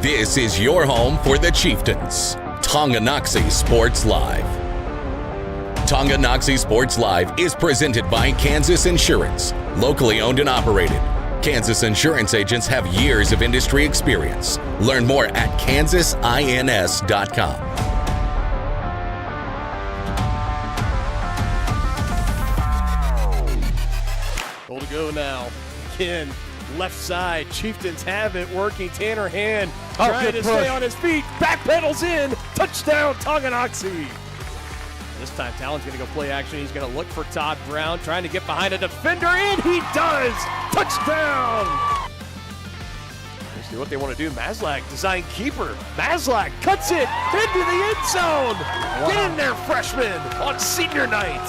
This is your home for the Chieftains. Tonganoxie Sports Live. Tonganoxie Sports Live is presented by Kansas Insurance, locally owned and operated. Kansas Insurance agents have years of industry experience. Learn more at kansasins.com. Goal to go now. Again, left side. Chieftains have it working. Tanner Hand trying to stay on his feet. Back pedals in. Touchdown, Tonganoxie. This time, Talon's going to go play action. He's going to look for Todd Brown, trying to get behind a defender, and he does! Touchdown! Let's see what they want to do. Maslak, design keeper. Maslak cuts it into the end zone. Wow. Get in there, freshman, on senior night.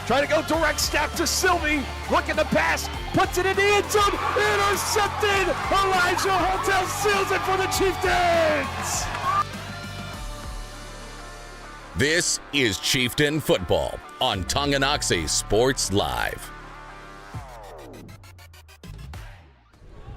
Trying to go direct snap to Sylvie. Looking to pass. Puts it in the end zone. Intercepted. Elijah Hotel seals it for the Chieftains. This is Chieftain Football on Tonganoxie Sports Live.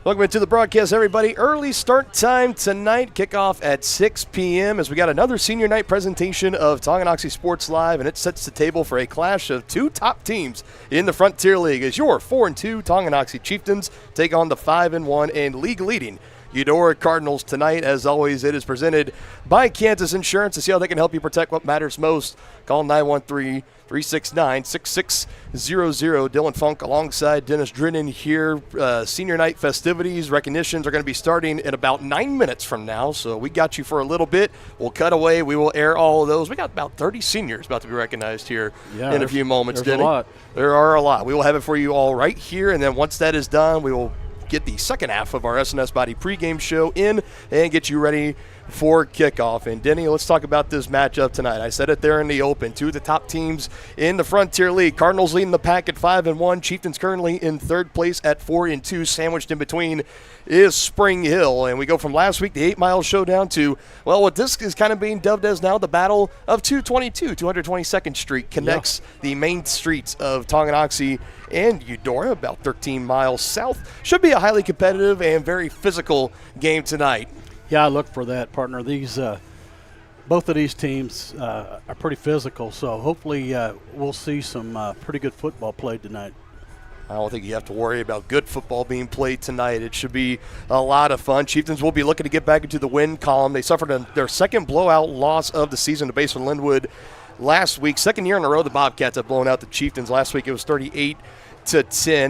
Welcome into the broadcast, everybody. Early start time tonight. Kickoff at 6 p.m. as we got another senior night presentation of Tonganoxie Sports Live, and it sets the table for a clash of two top teams in the Frontier League as your 4-2 Tonganoxie Chieftains take on the 5-1 and league-leading Eudora Cardinals tonight. As always, it is presented by Kansas Insurance. To see how they can help you protect what matters most, call 913-369-6600. Dylan Funk alongside Dennis Drennan here. Senior night festivities, recognitions are going to be starting in about 9 minutes from now, so we got you for a little bit. We'll cut away. We will air all of those. We got about 30 seniors about to be recognized here in a few moments. There's a lot. There are a lot. We will have it for you all right here, and then once that is done, we will get the second half of our SNS Body pregame show in and get you ready for kickoff. And Denny, let's talk about this matchup tonight. I said it there in the open. Two of the top teams in the Frontier League. Cardinals leading the pack at 5-1. Chieftains currently in third place at 4-2. Sandwiched in between is Spring Hill. And we go from last week, the 8 Mile Showdown, to, well, what this is kind of being dubbed as now the Battle of 222nd Street connects the main streets of Tonganoxie and Eudora, about 13 miles south. Should be a highly competitive and very physical game tonight. Yeah, I look for that, partner. These, both of these teams are pretty physical, so hopefully we'll see some pretty good football played tonight. I don't think you have to worry about good football being played tonight. It should be a lot of fun. Chieftains will be looking to get back into the win column. They suffered their second blowout loss of the season to Basin Linwood last week. Second year in a row the Bobcats have blown out the Chieftains. Last week it was 38-10.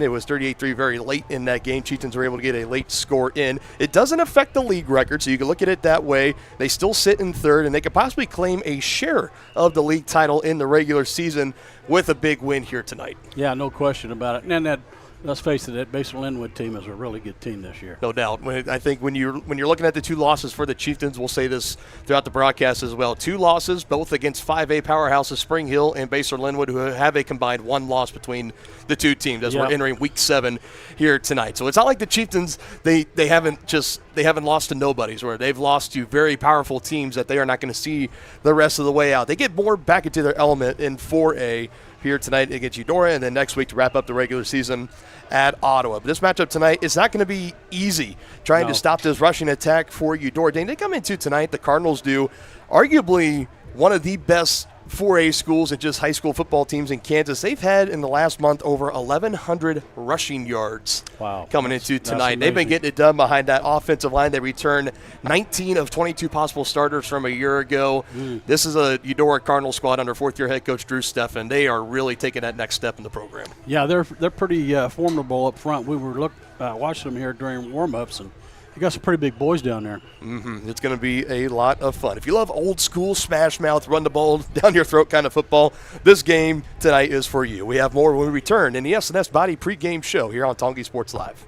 It was 38-3 very late in that game. Chieftains were able to get a late score in. It doesn't affect the league record, so you can look at it that way. They still sit in third, and they could possibly claim a share of the league title in the regular season with a big win here tonight. Yeah, no question about it. And that, let's face it, that Basin Linwood team is a really good team this year. No doubt. I think when you're looking at the two losses for the Chieftains, we'll say this throughout the broadcast as well. Two losses, both against 5A powerhouses Spring Hill and Basin Linwood, who have a combined one loss between the two teams as we're entering week 7 here tonight. So it's not like the Chieftains, they haven't lost to nobodies, where they've lost to very powerful teams that they are not going to see the rest of the way out. They get more back into their element in 4A here tonight against Eudora, and then next week to wrap up the regular season at Ottawa. But this matchup tonight is not going to be easy trying to stop this rushing attack for Eudora. They come into tonight, the Cardinals do, arguably one of the best 4A schools and just high school football teams in Kansas. They've had in the last month over 1,100 rushing yards coming into tonight. They've been getting it done behind that offensive line. They returned 19 of 22 possible starters from a year ago. This is a Eudora Cardinals squad under fourth-year head coach Drew Steffen. They are really taking that next step in the program. Yeah, they're pretty formidable up front. We were watching them here during warm-ups, and you got some pretty big boys down there. It's going to be a lot of fun. If you love old school smash mouth, run the ball down your throat kind of football, this game tonight is for you. We have more when we return in the SNS Body pregame show here on Tonganoxie Sports Live.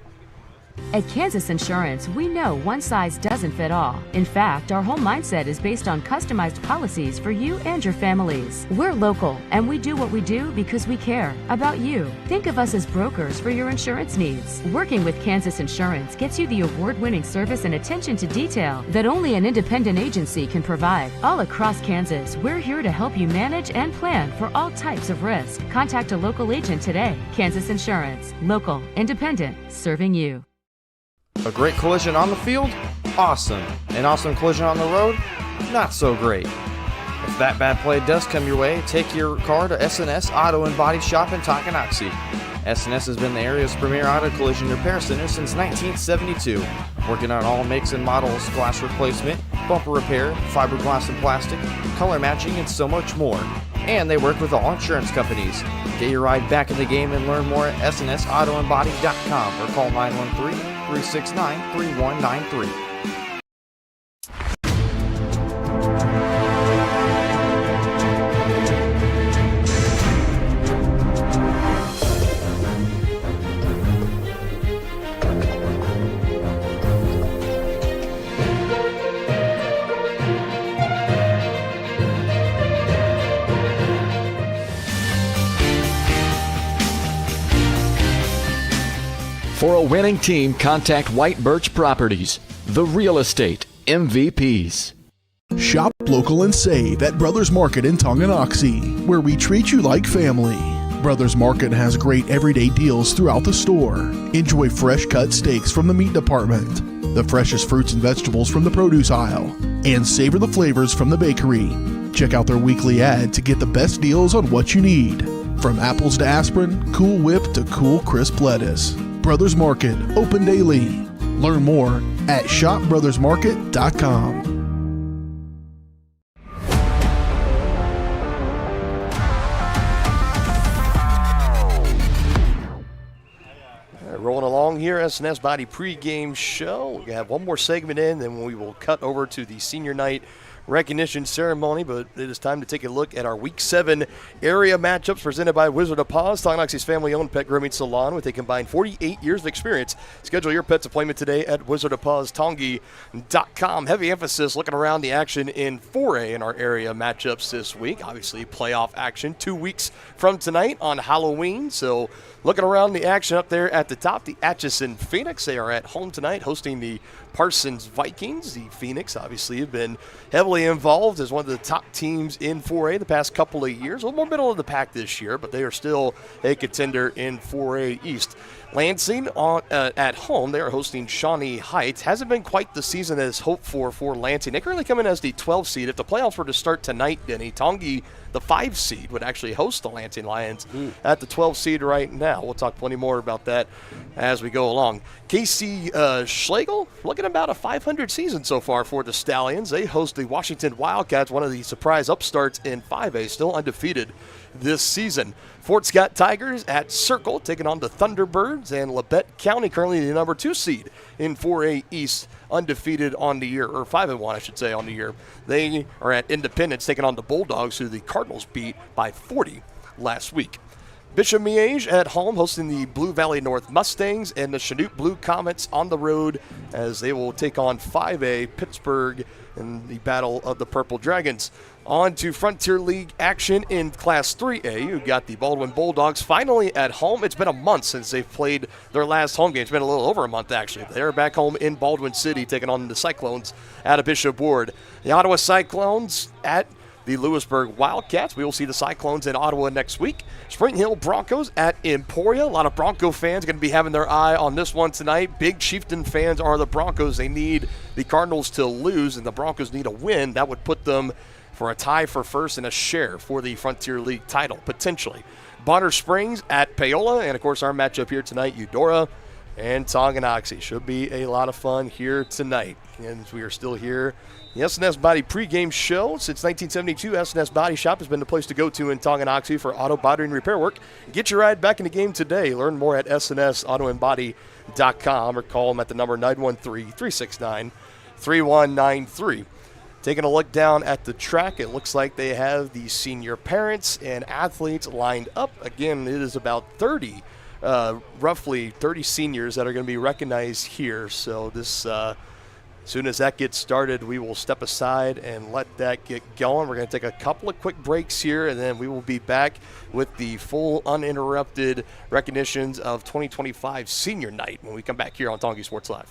At Kansas Insurance, we know one size doesn't fit all. In fact, our whole mindset is based on customized policies for you and your families. We're local, and we do what we do because we care about you. Think of us as brokers for your insurance needs. Working with Kansas Insurance gets you the award-winning service and attention to detail that only an independent agency can provide. All across Kansas, we're here to help you manage and plan for all types of risk. Contact a local agent today. Kansas Insurance. Local, independent, serving you. A great collision on the field Awesome. An awesome collision on the road? Not so great. If that bad play does come your way, take your car to S&S Auto and Body Shop in Tonganoxie. S&S has been the area's premier auto collision repair center since 1972, working on all makes and models, glass replacement, bumper repair, fiberglass and plastic, color matching, and so much more. And they work with all insurance companies. Get your ride back in the game and learn more at snsautoandbody.com or call 913-369-3193. For a winning team, contact White Birch Properties, the real estate MVPs. Shop local and save at Brothers Market in Tonganoxie, where we treat you like family. Brothers Market has great everyday deals throughout the store. Enjoy fresh cut steaks from the meat department, the freshest fruits and vegetables from the produce aisle, and savor the flavors from the bakery. Check out their weekly ad to get the best deals on what you need. From apples to aspirin, Cool Whip to cool crisp lettuce. Brothers Market, open daily. Learn more at shopbrothersmarket.com. Rolling along here, S&S Body pregame show. We have one more segment in, then we will cut over to the senior night recognition ceremony, but it is time to take a look at our Week 7 area matchups presented by Wizard of Paws, Tonganoxie's family-owned pet grooming salon with a combined 48 years of experience. Schedule your pet's appointment today at wizardofpawstongi.com. Heavy emphasis looking around the action in 4A in our area matchups this week. Obviously, playoff action 2 weeks from tonight on Halloween, so looking around the action up there at the top, the Atchison Phoenix. They are at home tonight hosting the Parsons Vikings. The Phoenix obviously have been heavily involved as one of the top teams in 4A the past couple of years. A little more middle of the pack this year, but they are still a contender in 4A East. Lansing at home, they are hosting Shawnee Heights. Hasn't been quite the season as hoped for Lansing. They currently come in as the 12 seed. If the playoffs were to start tonight, Denny, Tongi, the 5 seed, would actually host the Lansing Lions at the 12 seed right now. We'll talk plenty more about that as we go along. KC Schlegel, looking about a 500 season so far for the Stallions. They host the Washington Wildcats, one of the surprise upstarts in 5A, still undefeated this season. Fort Scott Tigers at Circle taking on the Thunderbirds, and Labette County currently the number 2 seed in 4A East, undefeated on the year, or 5-1 I should say on the year. They are at Independence taking on the Bulldogs, who the Cardinals beat by 40 last week. Bishop Miege at home hosting the Blue Valley North Mustangs, and the Chanute Blue Comets on the road as they will take on 5A Pittsburgh in the Battle of the Purple Dragons. On to Frontier League action in Class 3A. You got the Baldwin Bulldogs finally at home. It's been a month since they've played their last home game. It's been a little over a month, actually. They're back home in Baldwin City taking on the Cyclones out of Bishop Ward. The Ottawa Cyclones at the Lewisburg Wildcats. We will see the Cyclones in Ottawa next week. Spring Hill Broncos at Emporia. A lot of Bronco fans going to be having their eye on this one tonight. Big Chieftain fans are the Broncos. They need the Cardinals to lose, and the Broncos need a win. That would put them for a tie for first and a share for the Frontier League title, potentially. Bonner Springs at Paola, and of course our matchup here tonight, Eudora and Tonganoxie. Should be a lot of fun here tonight. And we are still here. The S&S Body pregame show. Since 1972, S&S Body Shop has been the place to go to in Tonganoxie for auto body and repair work. Get your ride back in the game today. Learn more at snsautoandbody.com or call them at the number 913-369-3193. Taking a look down at the track, it looks like they have the senior parents and athletes lined up. Again, it is about 30, roughly 30 seniors that are going to be recognized here. So this, as soon as that gets started, we will step aside and let that get going. We're going to take a couple of quick breaks here, and then we will be back with the full uninterrupted recognitions of 2025 Senior Night when we come back here on Tongi Sports Live.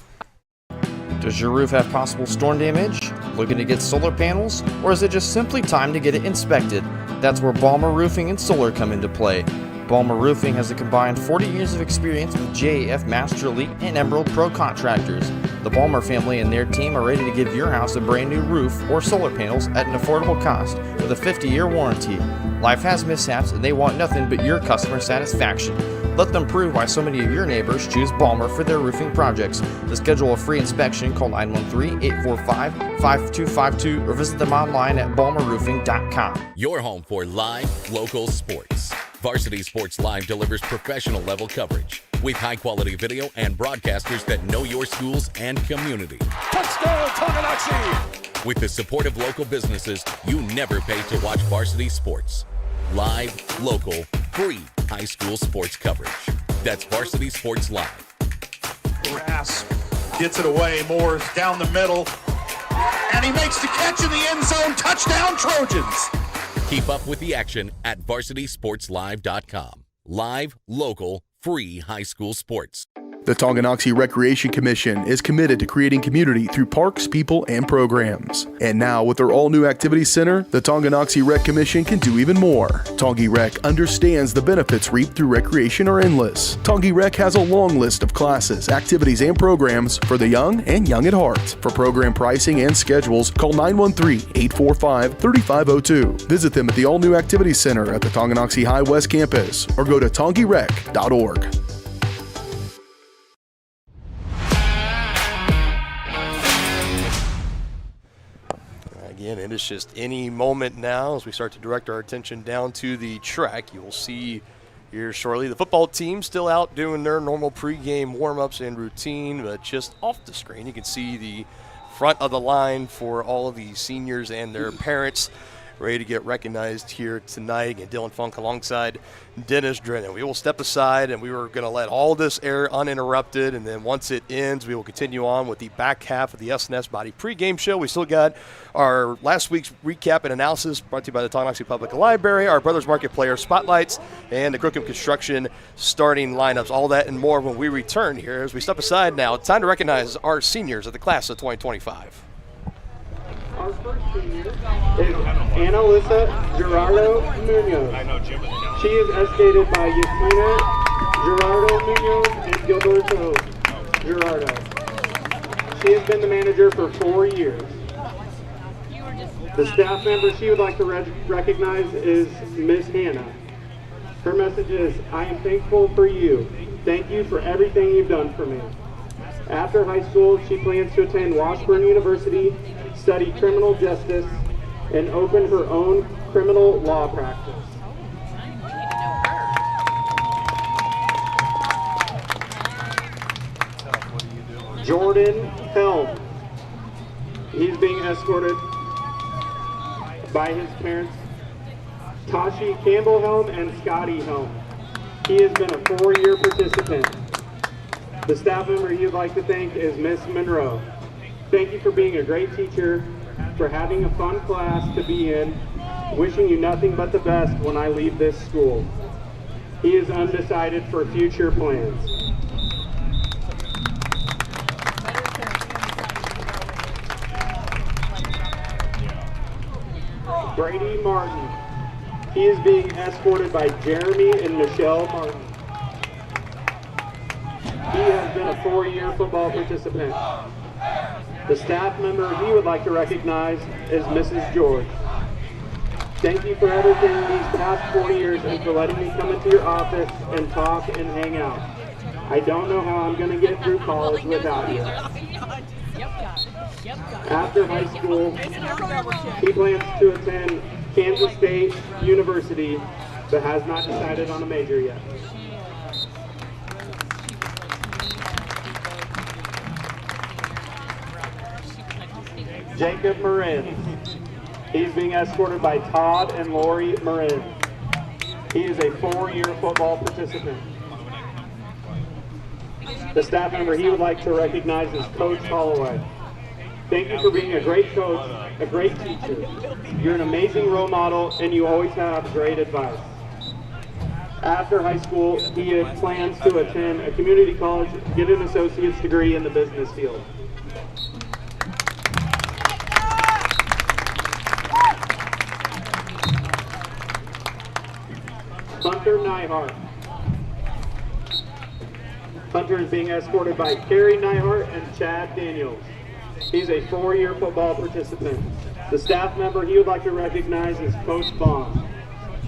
Does your roof have possible storm damage? Looking to get solar panels? Or is it just simply time to get it inspected? That's where Balmer Roofing and Solar come into play. Balmer Roofing has a combined 40 years of experience with JAF Master Elite and Emerald Pro contractors. The Balmer family and their team are ready to give your house a brand new roof or solar panels at an affordable cost with a 50-year warranty. Life has mishaps and they want nothing but your customer satisfaction. Let them prove why so many of your neighbors choose Balmer for their roofing projects. To schedule a free inspection, call 913-845-5252 or visit them online at balmerroofing.com. Your home for live, local sports. Varsity Sports Live delivers professional level coverage with high-quality video and broadcasters that know your schools and community. Touchdown, Tonganoxie! With the support of local businesses, you never pay to watch varsity sports. Live, local, free high school sports coverage. That's Varsity Sports Live. Grass gets it away. Moore's down the middle. And he makes the catch in the end zone. Touchdown, Trojans! Keep up with the action at varsitysportslive.com. Live, local, free high school sports. The Tonganoxie Recreation Commission is committed to creating community through parks, people, and programs. And now, with their all-new activity center, the Tonganoxie Rec Commission can do even more. Tongi Rec understands the benefits reaped through recreation are endless. Tongi Rec has a long list of classes, activities, and programs for the young and young at heart. For program pricing and schedules, call 913-845-3502. Visit them at the all-new activity center at the Tonganoxie High West Campus or go to tongirec.org. Again, it is just any moment now as we start to direct our attention down to the track. You will see here shortly the football team still out doing their normal pregame warm-ups and routine, but just off the screen you can see the front of the line for all of the seniors and their parents ready to get recognized here tonight. And Dylan Funk alongside Dennis Drennan. We will step aside and we were going to let all this air uninterrupted, and then once it ends we will continue on with the back half of the SNS Body pregame show. We still got our last week's recap and analysis brought to you by the Tonganoxie Public Library, our Brothers Market player spotlights, and the Crookham Construction starting lineups. All that and more when we return here. As we step aside now, it's time to recognize our seniors of the class of 2025. Our first senior is Annalisa Gerardo Munoz. She is escorted by Yasmina Gerardo Munoz and Gilberto Gerardo. She has been the manager for 4 years. The staff member she would like to recognize is Miss Hannah. Her message is, I am thankful for you. Thank you for everything you've done for me. After high school, she plans to attend Washburn University, study criminal justice, and open her own criminal law practice. Jordan Helm. He's being escorted by his parents, Tashi Campbell Helm and Scotty Helm. He has been a 4-year participant. The staff member you'd like to thank is Miss Monroe. Thank you for being a great teacher, for having a fun class to be in, wishing you nothing but the best when I leave this school. He is undecided for future plans. Brady Martin. He is being escorted by Jeremy and Michelle Martin. He has been a 4-year football participant. The staff member he would like to recognize is Mrs. George. Thank you for everything these past 4 years and for letting me come into your office and talk and hang out. I don't know how I'm going to get through college without you. After high school, he plans to attend Kansas State University, but has not decided on a major yet. Jacob Marin. He's being escorted by Todd and Lori Marin. He is a 4-year football participant. The staff member he would like to recognize is Coach Holloway. Thank you for being a great coach, a great teacher. You're an amazing role model and you always have great advice. After high school, he plans to attend a community college, get an associate's degree in the business field. Hunter Nyhart. Hunter is being escorted by Kerry Neihart and Chad Daniels. He's a 4-year football participant. The staff member he would like to recognize is Coach Bond.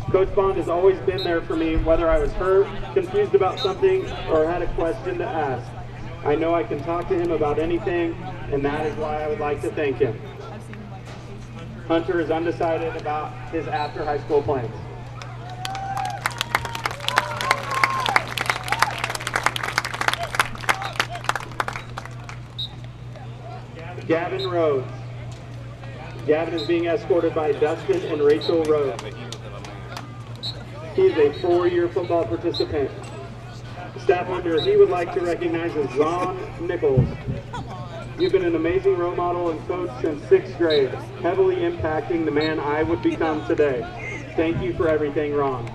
Coach Bond has always been there for me, whether I was hurt, confused about something, or had a question to ask. I know I can talk to him about anything, and that is why I would like to thank him. Hunter is undecided about his after high school plans. Gavin Rhodes. Gavin is being escorted by Dustin and Rachel Rhodes. He is a 4-year football participant. The staff member he would like to recognize is Ron Nichols. You've been an amazing role model and coach since 6th grade, heavily impacting the man I would become today. Thank you for everything, Ron.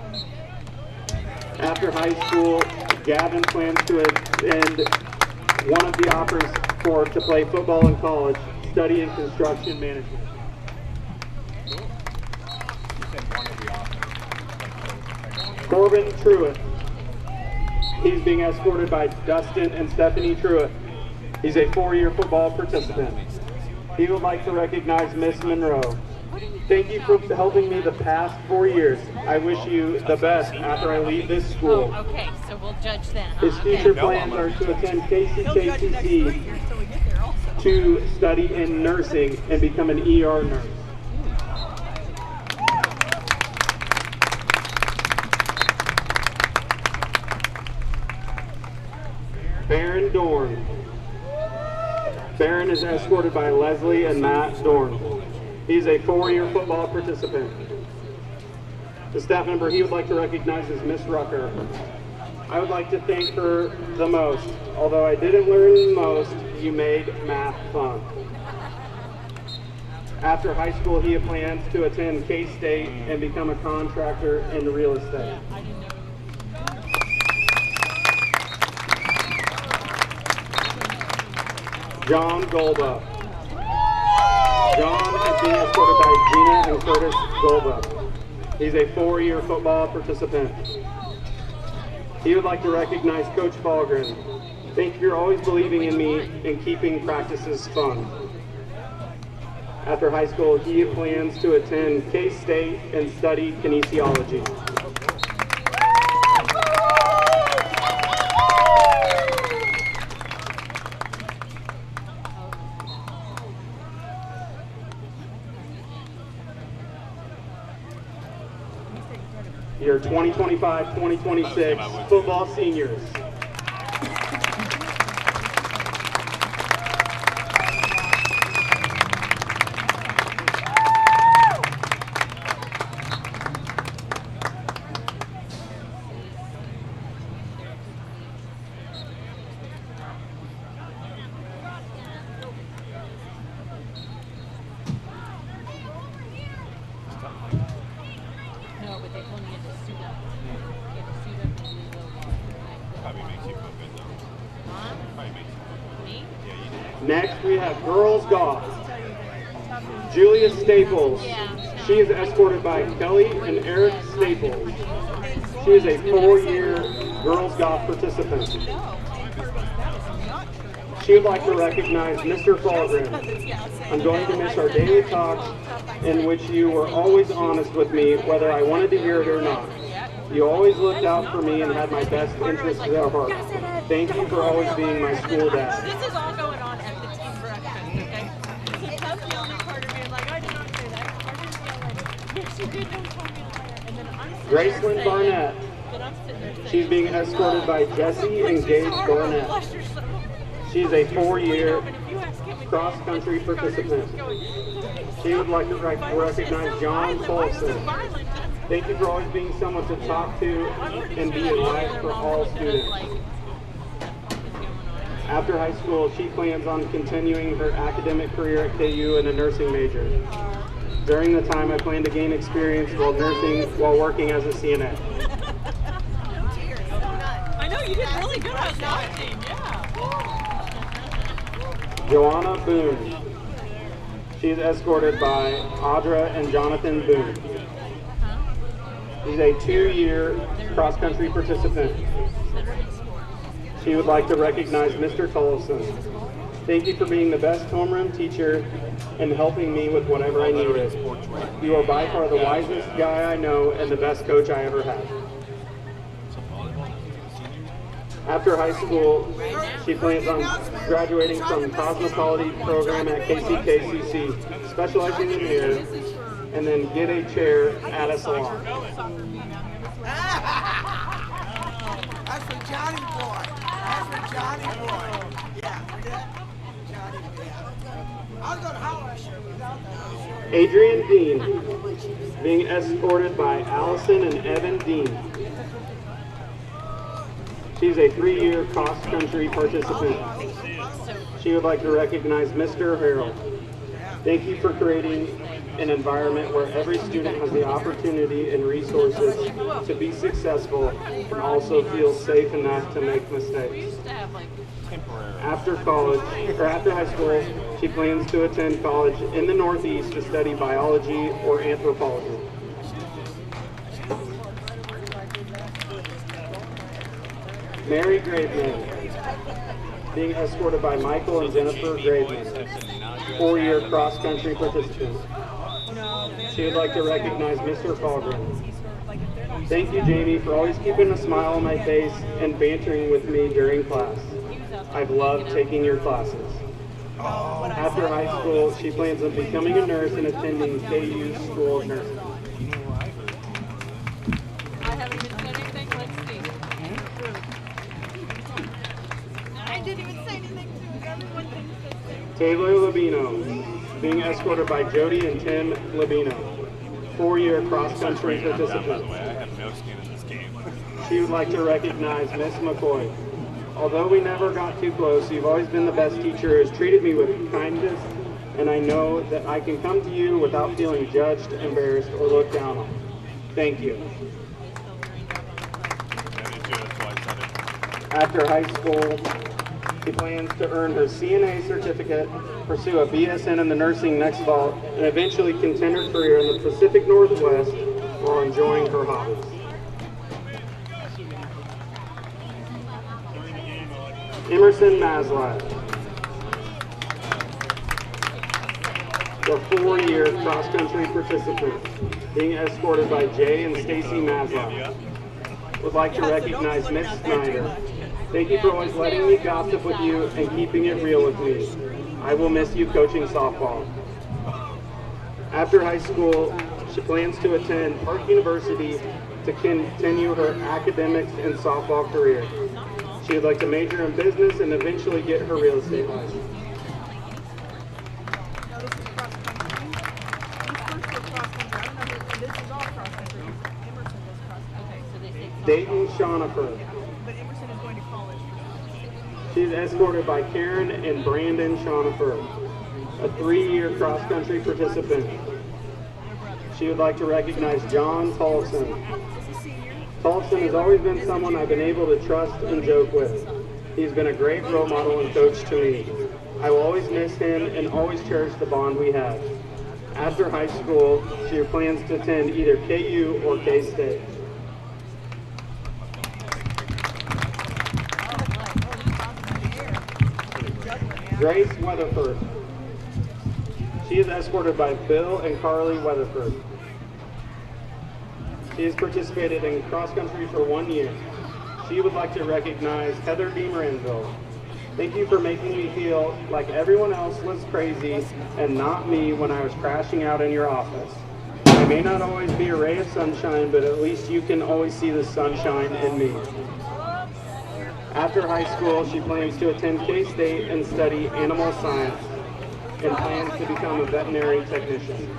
After high school, Gavin plans to attend one of the offers to play football in college, studying construction management. Corbin Truitt. He's being escorted by Dustin and Stephanie Truitt. He's a 4-year football participant. He would like to recognize Miss Monroe. Thank you for helping me the past 4 years. I wish you the best after I leave this school. Oh, okay, so we'll judge then. His future plans are to attend KCKCC to study in nursing and become an ER nurse. Barron Dorn. Barron is escorted by Leslie and Matt Dorn. He's a 4-year football participant. The staff member he would like to recognize is Miss Rucker. I would like to thank her the most. Although I didn't learn the most, you made math fun. After high school, he plans to attend K-State and become a contractor in real estate. John Golba. John is being escorted by Gina and Curtis Golba. He's a 4-year football participant. He would like to recognize Coach Fahlgren. Thank you for always believing in me and keeping practices fun. After high school, he plans to attend K-State and study kinesiology. Your 2025-2026 football seniors. Next, we have girls golf. Julia Staples. She is escorted by Kelly and Eric Staples. She is a 4-year girls golf participant. She would like to recognize Mr. Fahlgren. I'm going to miss our daily talks in which you were always honest with me, whether I wanted to hear it or not. You always looked out for me and had my best interests at heart. Thank you for always being my school dad. This is all going on at the team breakfast, okay? He kept yelling at Carter, being like, I did not say that. Carter's yelling, yes, you did, don't call me a liar. And then I'm sitting Gracelyn there Barnett. but I'm sitting there saying, She's being escorted by Jesse and Gage Barnett. She's a 4-year cross-country participant. She would like to recognize John Folsom. Thank you for always being someone to talk to and be a light for all students. After high school, she plans on continuing her academic career at KU in a nursing major. During the time, I plan to gain experience while working as a CNA. I know, you did really good on that team, yeah. Joanna Boone. She is escorted by Audra and Jonathan Boone. She's a 2-year cross-country participant. She would like to recognize Mr. Tollefson. Thank you for being the best homeroom teacher and helping me with whatever I needed. You are by far the wisest guy I know and the best coach I ever had. After high school, she plans on graduating from the cosmetology program at KCKCC, specializing in hair, and then get a chair at a salon. That's for Johnny boy. That's for Johnny boy. Yeah, Johnny boy. I was going to holler at you. Adrian Dean, being escorted by Allison and Evan Dean. She's a 3-year cross-country participant. She would like to recognize Mr. Harrell. Thank you for creating an environment where every student has the opportunity and resources to be successful and also feel safe enough to make mistakes. After high school, she plans to attend college in the Northeast to study biology or anthropology. Mary Graveman, being escorted by Michael and Jennifer Graveman, 4-year cross-country participants. She would like to recognize Mr. Falgren. Thank you, Jamie, for always keeping a smile on my face and bantering with me during class. I've loved taking your classes. After high school, she plans on becoming a nurse and attending KU School of Nursing. I haven't even said anything. Let's see. I didn't even say anything to everyone thinks the same. Taylor Labino, being escorted by Jody and Tim Labino, 4-year cross-country participants. She would like to recognize Miss McCoy. Although we never got too close, you've always been the best teacher who has treated me with kindness, and I know that I can come to you without feeling judged, embarrassed, or looked down on. Thank you. After high school, she plans to earn her CNA certificate, pursue a BSN in the nursing next fall, and eventually contend her career in the Pacific Northwest while enjoying her hobbies. Emerson Maslach, the 4-year cross-country participant, being escorted by Jay and Stacy Maslach. Would like to recognize Miss Snyder. Thank you for always letting me gossip with you and keeping it real with me. I will miss you coaching softball. After high school, she plans to attend Park University to continue her academics and softball career. She would like to major in business and eventually get her real estate license. Dayton Shonifer. She is escorted by Karen and Brandon Shonifer, a 3-year cross-country participant. She would like to recognize John Paulson. Paulson has always been someone I've been able to trust and joke with. He's been a great role model and coach to me. I will always miss him and always cherish the bond we have. After high school, she plans to attend either KU or K-State. Grace Weatherford. She is escorted by Bill and Carly Weatherford. She has participated in cross-country for 1 year. She would like to recognize Heather D. Maranville. Thank you for making me feel like everyone else was crazy and not me when I was crashing out in your office. I may not always be a ray of sunshine, but at least you can always see the sunshine in me. After high school, she plans to attend K-State and study animal science and plans to become a veterinary technician.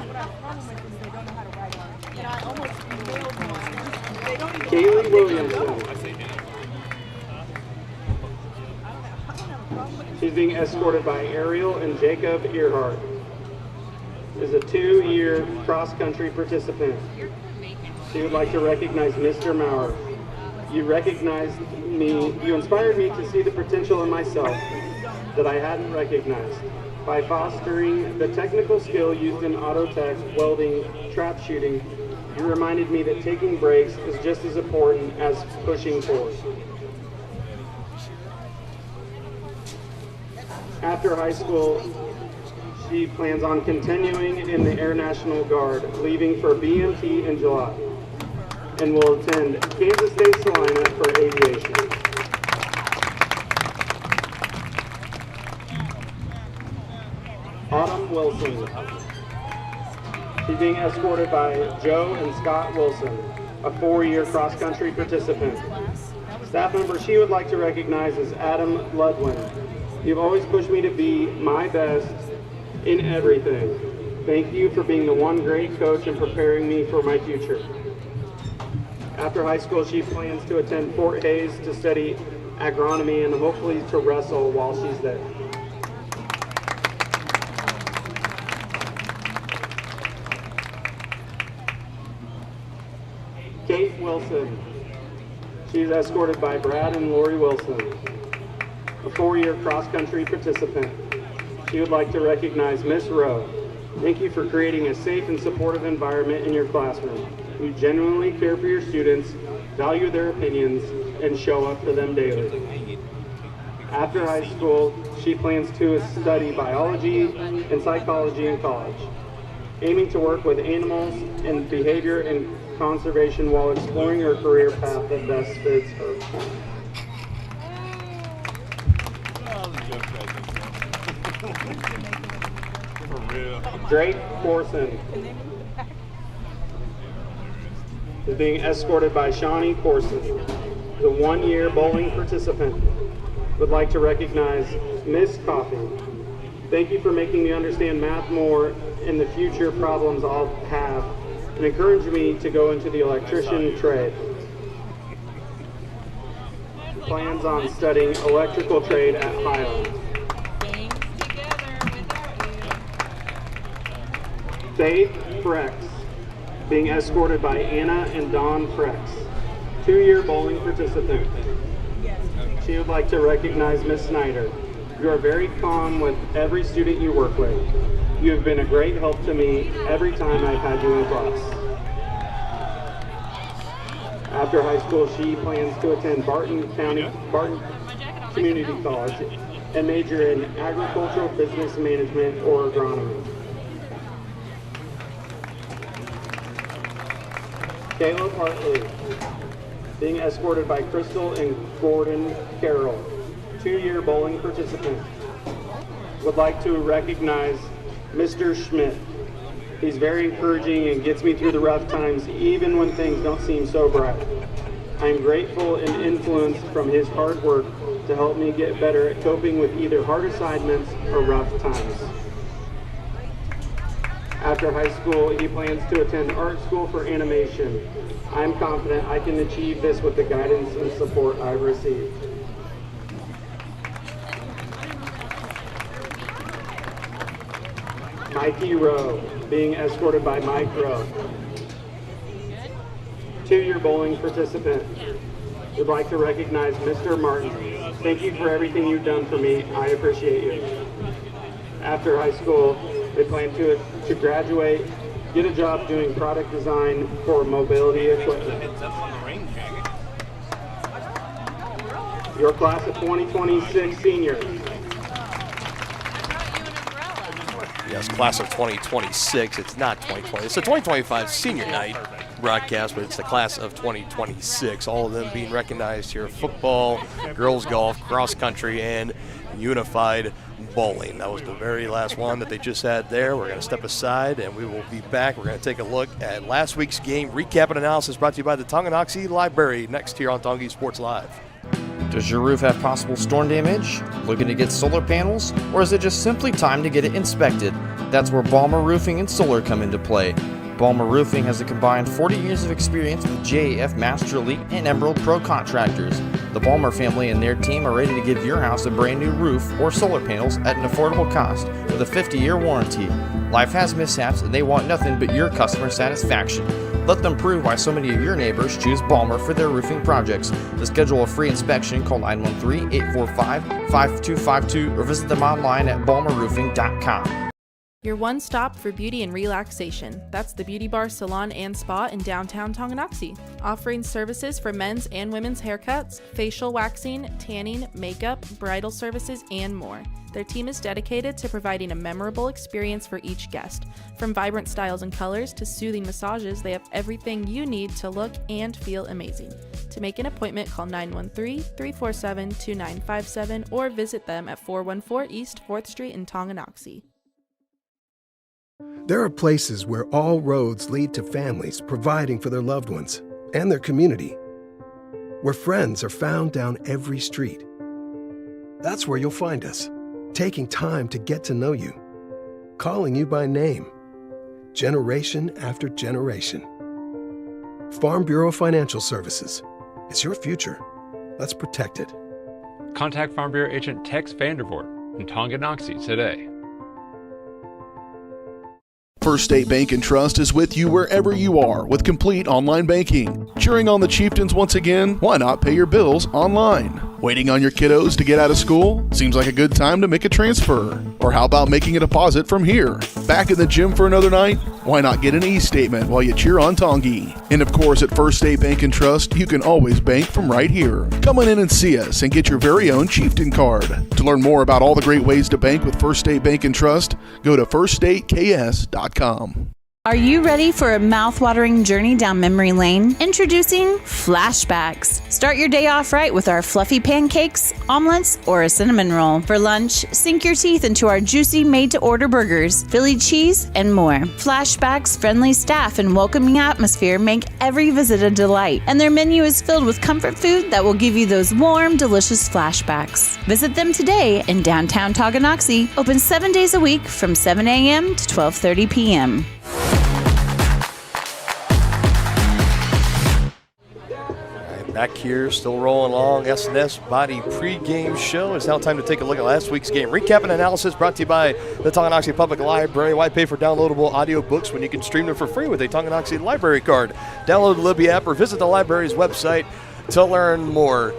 Kaylee Williamson. She's being escorted by Ariel and Jacob Earhart. Is a 2-year cross-country participant. She would like to recognize Mr. Maurer. You recognized me, you inspired me to see the potential in myself that I hadn't recognized. By fostering the technical skill used in auto tech, welding, trap shooting, you reminded me that taking breaks is just as important as pushing forward. After high school, she plans on continuing in the Air National Guard, leaving for BMT in July, and will attend Kansas State Salina for aviation. Autumn Wilson. She's being escorted by Joe and Scott Wilson, a 4-year cross-country participant. Staff member she would like to recognize is Adam Ludwin. You've always pushed me to be my best in everything. Thank you for being the one great coach and preparing me for my future. After high school, she plans to attend Fort Hays to study agronomy and hopefully to wrestle while she's there. Kate Wilson. She's escorted by Brad and Lori Wilson, a 4-year cross-country participant. She would like to recognize Miss Rowe. Thank you for creating a safe and supportive environment in your classroom. You genuinely care for your students, value their opinions, and show up for them daily. After high school, she plans to study biology and psychology in college, aiming to work with animals and behavior and conservation while exploring her career path that best fits her. Drake Corson is being escorted by Shawnee Corson, the 1-year bowling participant. Would like to recognize Miss Coffee. Thank you for making me understand math more and the future problems I'll have, and encourage me to go into the electrician trade. Plans on studying electrical trade at Highland. Faith Frex, being escorted by Anna and Don Frex, 2-year bowling participant. She would like to recognize Miss Snyder. You are very calm with every student you work with. You have been a great help to me every time I've had you in class. After high school, she plans to attend Barton Community College and major in agricultural business management or agronomy. Caleb Hartley, being escorted by Crystal and Gordon Carroll, 2-year bowling participant. Would like to recognize Mr. Schmidt. He's very encouraging and gets me through the rough times, even when things don't seem so bright. I am grateful and influenced from his hard work to help me get better at coping with either hard assignments or rough times. After high school, he plans to attend art school for animation. I am confident I can achieve this with the guidance and support I've received. Mikey Rowe, being escorted by Mike Rowe, 2-year bowling participant. Would like to recognize Mr. Martin. Thank you for everything you've done for me. I appreciate you. After high school, they plan to graduate, get a job doing product design for mobility equipment. Your class of 2026 seniors. Yes, class of 2026. It's not 2020. It's the 2025 senior night broadcast, but it's the class of 2026. All of them being recognized here: football, girls golf, cross country, and unified bowling. That was the very last one that they just had there. We're going to step aside and we will be back. We're going to take a look at last week's game recap and analysis brought to you by the Tonganoxie Library next here on Tongi Sports Live. Does your roof have possible storm damage? Looking to get solar panels? Or is it just simply time to get it inspected? That's where Balmer Roofing and Solar come into play. Balmer Roofing has a combined 40 years of experience with JAF Master Elite and Emerald Pro contractors. The Balmer family and their team are ready to give your house a brand new roof or solar panels at an affordable cost with a 50-year warranty. Life has mishaps and they want nothing but your customer satisfaction. Let them prove why so many of your neighbors choose Balmer for their roofing projects. To schedule a free inspection, call 913-845-5252 or visit them online at balmerroofing.com. Your one stop for beauty and relaxation. That's the Beauty Bar Salon and Spa in downtown Tonganoxie, offering services for men's and women's haircuts, facial waxing, tanning, makeup, bridal services, and more. Their team is dedicated to providing a memorable experience for each guest. From vibrant styles and colors to soothing massages, they have everything you need to look and feel amazing. To make an appointment, call 913-347-2957 or visit them at 414 East 4th Street in Tonganoxie. There are places where all roads lead to families providing for their loved ones and their community, where friends are found down every street. That's where you'll find us, taking time to get to know you, calling you by name, generation after generation. Farm Bureau Financial Services. It's your future. Let's protect it. Contact Farm Bureau agent Tex Vandervoort in Tonganoxie today. First State Bank and Trust is with you wherever you are with complete online banking. Cheering on the Chieftains once again? Why not pay your bills online? Waiting on your kiddos to get out of school? Seems like a good time to make a transfer. Or how about making a deposit from here? Back in the gym for another night? Why not get an e-statement while you cheer on Tongi? And of course, at First State Bank and Trust, you can always bank from right here. Come on in and see us and get your very own Chieftain card. To learn more about all the great ways to bank with First State Bank and Trust, go to firststateks.com. Are you ready for a mouth-watering journey down memory lane? Introducing Flashbacks. Start your day off right with our fluffy pancakes, omelets, or a cinnamon roll. For lunch, sink your teeth into our juicy made-to-order burgers, Philly cheese, and more. Flashbacks' friendly staff and welcoming atmosphere make every visit a delight, and their menu is filled with comfort food that will give you those warm, delicious flashbacks. Visit them today in downtown Tonganoxie, open 7 days a week from 7 a.m. to 12:30 p.m. Back here, still rolling along. S&S Body pregame show. It's now time to take a look at last week's game. Recap and analysis brought to you by the Tonganoxie Public Library. Why pay for downloadable audio books when you can stream them for free with a Tonganoxie library card? Download the Libby app or visit the library's website to learn more.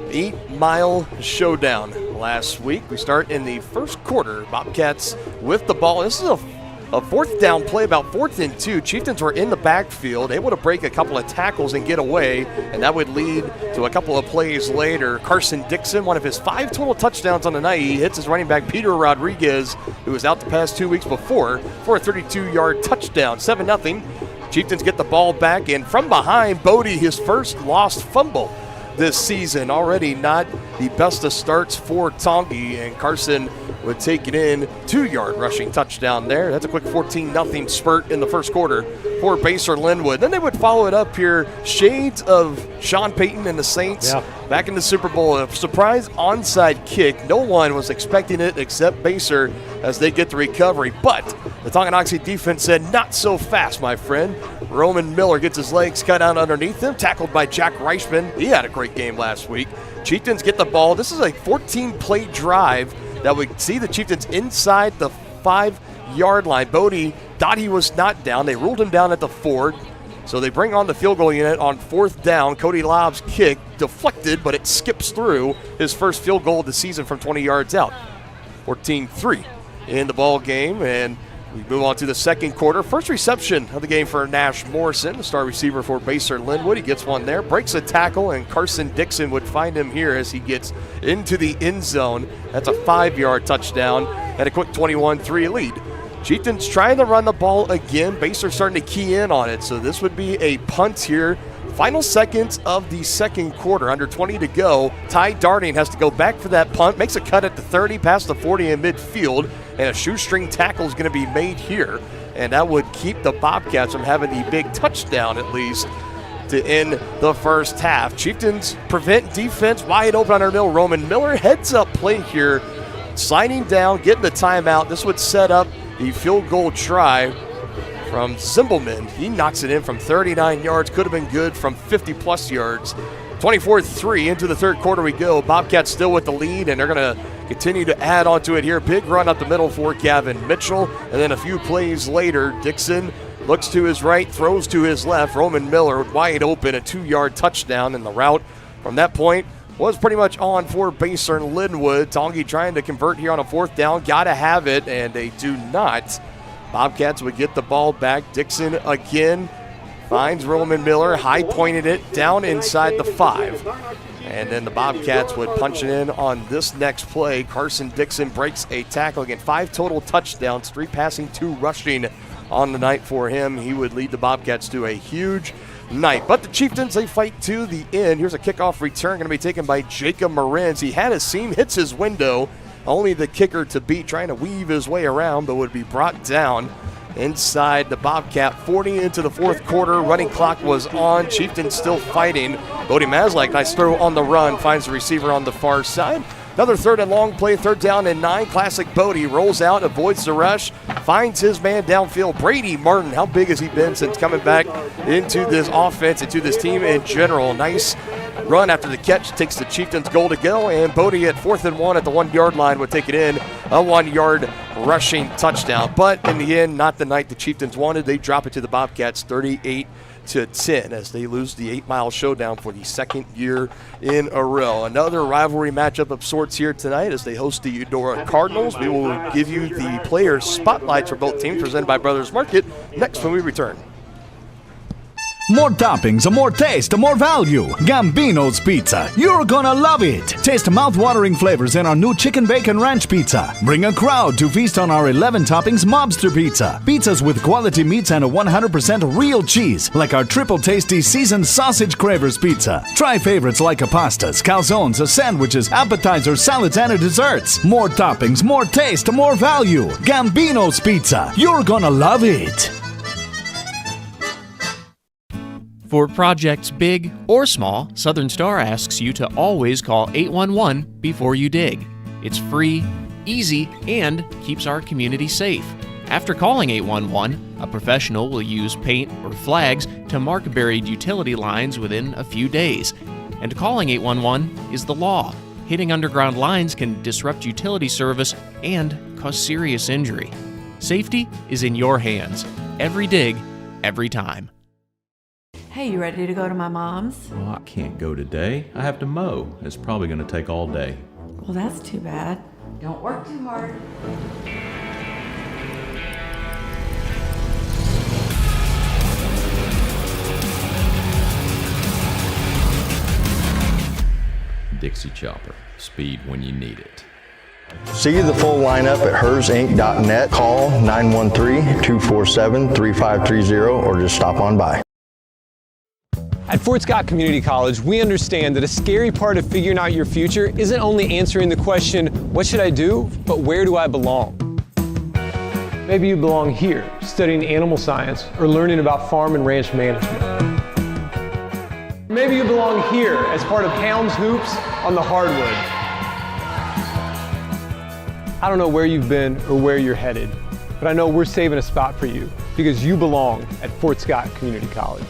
8-mile showdown last week. We start in the first quarter. Bobcats with the ball. This is a fourth down play, about 4th and 2. Chieftains were in the backfield, able to break a couple of tackles and get away, and that would lead to a couple of plays later. Carson Dixon, one of his 5 total touchdowns on the night, he hits his running back Peter Rodriguez, who was out the past 2 weeks before, for a 32-yard touchdown, 7-0. Chieftains get the ball back, and from behind, Bodie, his first lost fumble this season. Already not the best of starts for Tongi, and Carson would take it in, 2-yard rushing touchdown there. That's a quick 14-0 spurt in the first quarter for Baser Linwood. Then they would follow it up here. Shades of Sean Payton and the Saints back in the Super Bowl. A surprise onside kick. No one was expecting it except Baser as they get the recovery. But the Tonganoxie defense said, not so fast, my friend. Roman Miller gets his legs cut out underneath him, tackled by Jack Reichman. He had a great game last week. Chieftains get the ball. This is a 14-play drive that would see the Chieftains inside the 5-yard line. Bodie thought he was not down. They ruled him down at the 4. So they bring on the field goal unit on 4th down. Cody Lobb's kick deflected, but it skips through his first field goal of the season from 20 yards out. 14-3 in the ball game, and we move on to the second quarter. First reception of the game for Nash Morrison, the star receiver for Baser Linwood. He gets one there, breaks a tackle, and Carson Dixon would find him here as he gets into the end zone. That's a 5-yard touchdown and a quick 21-3 lead. Chieftains trying to run the ball again. Baser starting to key in on it, so this would be a punt here. Final seconds of the second quarter, under 20 to go. Ty Darding has to go back for that punt, makes a cut at the 30, past the 40 in midfield, and a shoestring tackle is going to be made here, and that would keep the Bobcats from having the big touchdown at least to end the first half. Chieftains prevent defense, wide open under middle. Roman Miller heads up play here, sliding down, getting the timeout. This would set up the field goal try from Zimbelman. He knocks it in from 39 yards, could have been good from 50-plus yards. 24-3 into the third quarter we go. Bobcats still with the lead, and they're going to continue to add on to it here. Big run up the middle for Gavin Mitchell, and then a few plays later, Dixon looks to his right, throws to his left. Roman Miller wide open, a 2-yard touchdown in the route. From that point, was pretty much on for Basehor Linwood. Tongi trying to convert here on a 4th down. Got to have it, and they do not. Bobcats would get the ball back. Dixon again finds Roman Miller, high-pointed it down inside the 5. And then the Bobcats would punch it in on this next play. Carson Dixon breaks a tackle. Again, 5 total touchdowns, 3 passing, 2 rushing on the night for him. He would lead the Bobcats to a huge night. But the Chieftains, they fight to the end. Here's a kickoff return going to be taken by Jacob Marins. He had a seam, hits his window. Only the kicker to beat, trying to weave his way around, but would be brought down inside the Bobcat 40 into the 4th quarter. Running clock was on. Chieftains still fighting. Bodie Maslak, nice throw on the run, finds the receiver on the far side. Another 3rd and long play, 3rd down and 9. Classic Bodie rolls out, avoids the rush, finds his man downfield. Brady Martin, how big has he been since coming back into this offense, into this team in general? Nice run after the catch, takes the Chieftains goal to go, and Bodie at 4th and 1 at the 1-yard line would take it in, a 1-yard rushing touchdown. But in the end, not the night the Chieftains wanted. They drop it to the Bobcats 38-10 as they lose the 8-mile showdown for the 2nd year in a row. Another rivalry matchup of sorts here tonight as they host the Eudora Cardinals. We will give you the player spotlights for both teams presented by Brothers Market next when we return. More toppings, more taste, more value. Gambino's Pizza. You're gonna love it. Taste mouth-watering flavors in our new Chicken Bacon Ranch Pizza. Bring a crowd to feast on our 11 toppings Mobster Pizza. Pizzas with quality meats and a 100% real cheese, like our triple tasty seasoned sausage cravers pizza. Try favorites like pastas, calzones, sandwiches, appetizers, salads, and desserts. More toppings, more taste, more value. Gambino's Pizza. You're gonna love it. For projects big or small, Southern Star asks you to always call 811 before you dig. It's free, easy, and keeps our community safe. After calling 811, a professional will use paint or flags to mark buried utility lines within a few days. And calling 811 is the law. Hitting underground lines can disrupt utility service and cause serious injury. Safety is in your hands. Every dig, every time. Hey, you ready to go to my mom's? Well, I can't go today. I have to mow. It's probably going to take all day. Well, that's too bad. Don't work too hard. Dixie Chopper. Speed when you need it. See the full lineup at hersinc.net. Call 913-247-3530 or just stop on by. At Fort Scott Community College, we understand that a scary part of figuring out your future isn't only answering the question, what should I do, but where do I belong? Maybe you belong here, studying animal science or learning about farm and ranch management. Maybe you belong here as part of Hounds Hoops on the hardwood. I don't know where you've been or where you're headed, but I know we're saving a spot for you because you belong at Fort Scott Community College.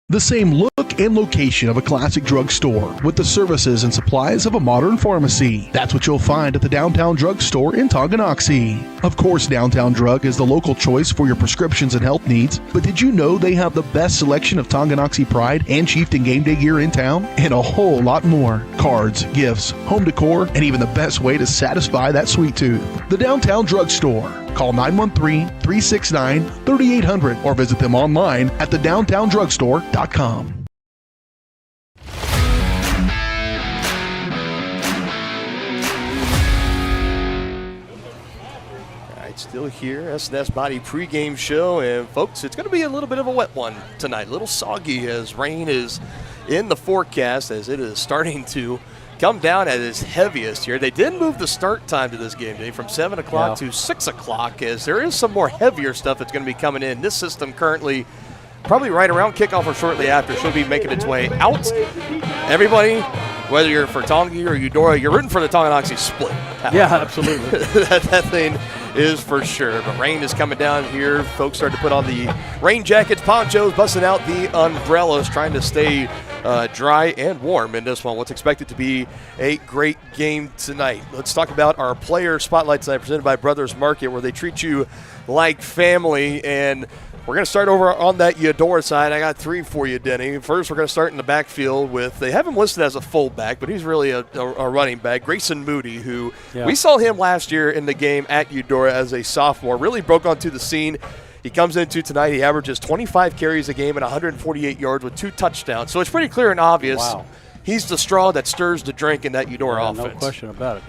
The same look and location of a classic drugstore with the services and supplies of a modern pharmacy. That's what you'll find at the Downtown Drug Store in Tonganoxie. Of course, Downtown Drug is the local choice for your prescriptions and health needs, but did you know they have the best selection of Tonganoxie Pride and Chieftain Game Day gear in town? And a whole lot more. Cards, gifts, home decor, and even the best way to satisfy that sweet tooth. The Downtown Drug Store. Call 913-369-3800 or visit them online at thedowntowndrugstore.com. Still here, SNS Body pregame show, and folks, it's going to be a little bit of a wet one tonight, a little soggy as rain is in the forecast as it is starting to come down at its heaviest here. They did move the start time to this game day from 7 o'clock to 6 o'clock as there is some more heavier stuff that's going to be coming in. This system currently probably right around kickoff or shortly after should be making its way out. Everybody, whether you're for Tongi or Eudora, you're rooting for the Tonganoxie split. Yeah, absolutely. that thing is for sure. But rain is coming down here. Folks start to put on the rain jackets, ponchos, busting out the umbrellas, trying to stay dry and warm in this one. What's expected to be a great game tonight. Let's talk about our player spotlight tonight presented by Brothers Market, where they treat you like family. And We're going to start over on that Eudora side. I got 3 for you, Denny. First, we're going to start in the backfield with, they have him listed as a fullback, but he's really a running back, Grayson Moody, who we saw him last year in the game at Eudora as a sophomore. Really broke onto the scene. He comes into tonight. He averages 25 carries a game and 148 yards with 2 touchdowns. So it's pretty clear and obvious. Wow. He's the straw that stirs the drink in that Eudora offense. No question about it.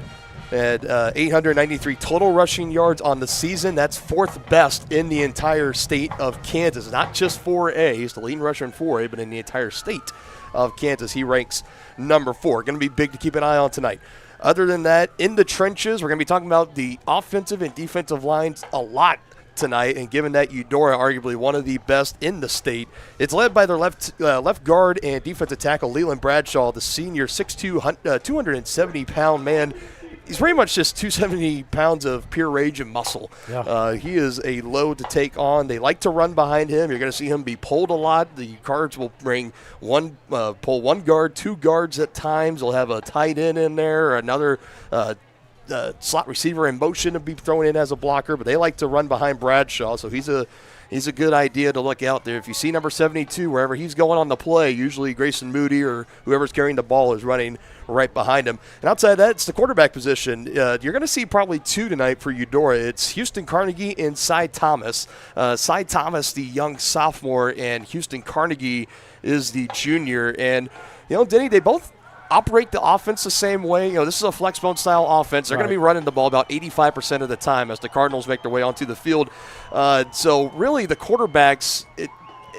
Had 893 total rushing yards on the season. That's 4th best in the entire state of Kansas. Not just 4A. He's the leading rusher in 4A, but in the entire state of Kansas, he ranks number 4. Going to be big to keep an eye on tonight. Other than that, in the trenches, we're going to be talking about the offensive and defensive lines a lot tonight, and given that Eudora arguably one of the best in the state, it's led by their left guard and defensive tackle Leland Bradshaw, the senior 6'2", 270-pound man. He's pretty much just 270 pounds of pure rage and muscle. Yeah. He is a load to take on. They like to run behind him. You're going to see him be pulled a lot. The Cards will bring pull 1 guard, 2 guards at times. They'll have a tight end in there, or another slot receiver in motion to be thrown in as a blocker. But they like to run behind Bradshaw, so he's a good idea to look out there. If you see number 72, wherever he's going on the play, usually Grayson Moody or whoever's carrying the ball is running right behind him. And outside of that, it's the quarterback position. You're going to see probably 2 tonight for Eudora. It's Houston Carnegie and Cy Thomas. Cy Thomas, the young sophomore, and Houston Carnegie is the junior. And, Denny, they both operate the offense the same way. This is a flexbone style offense. They're going to be running the ball about 85% of the time as the Cardinals make their way onto the field. So really the quarterbacks,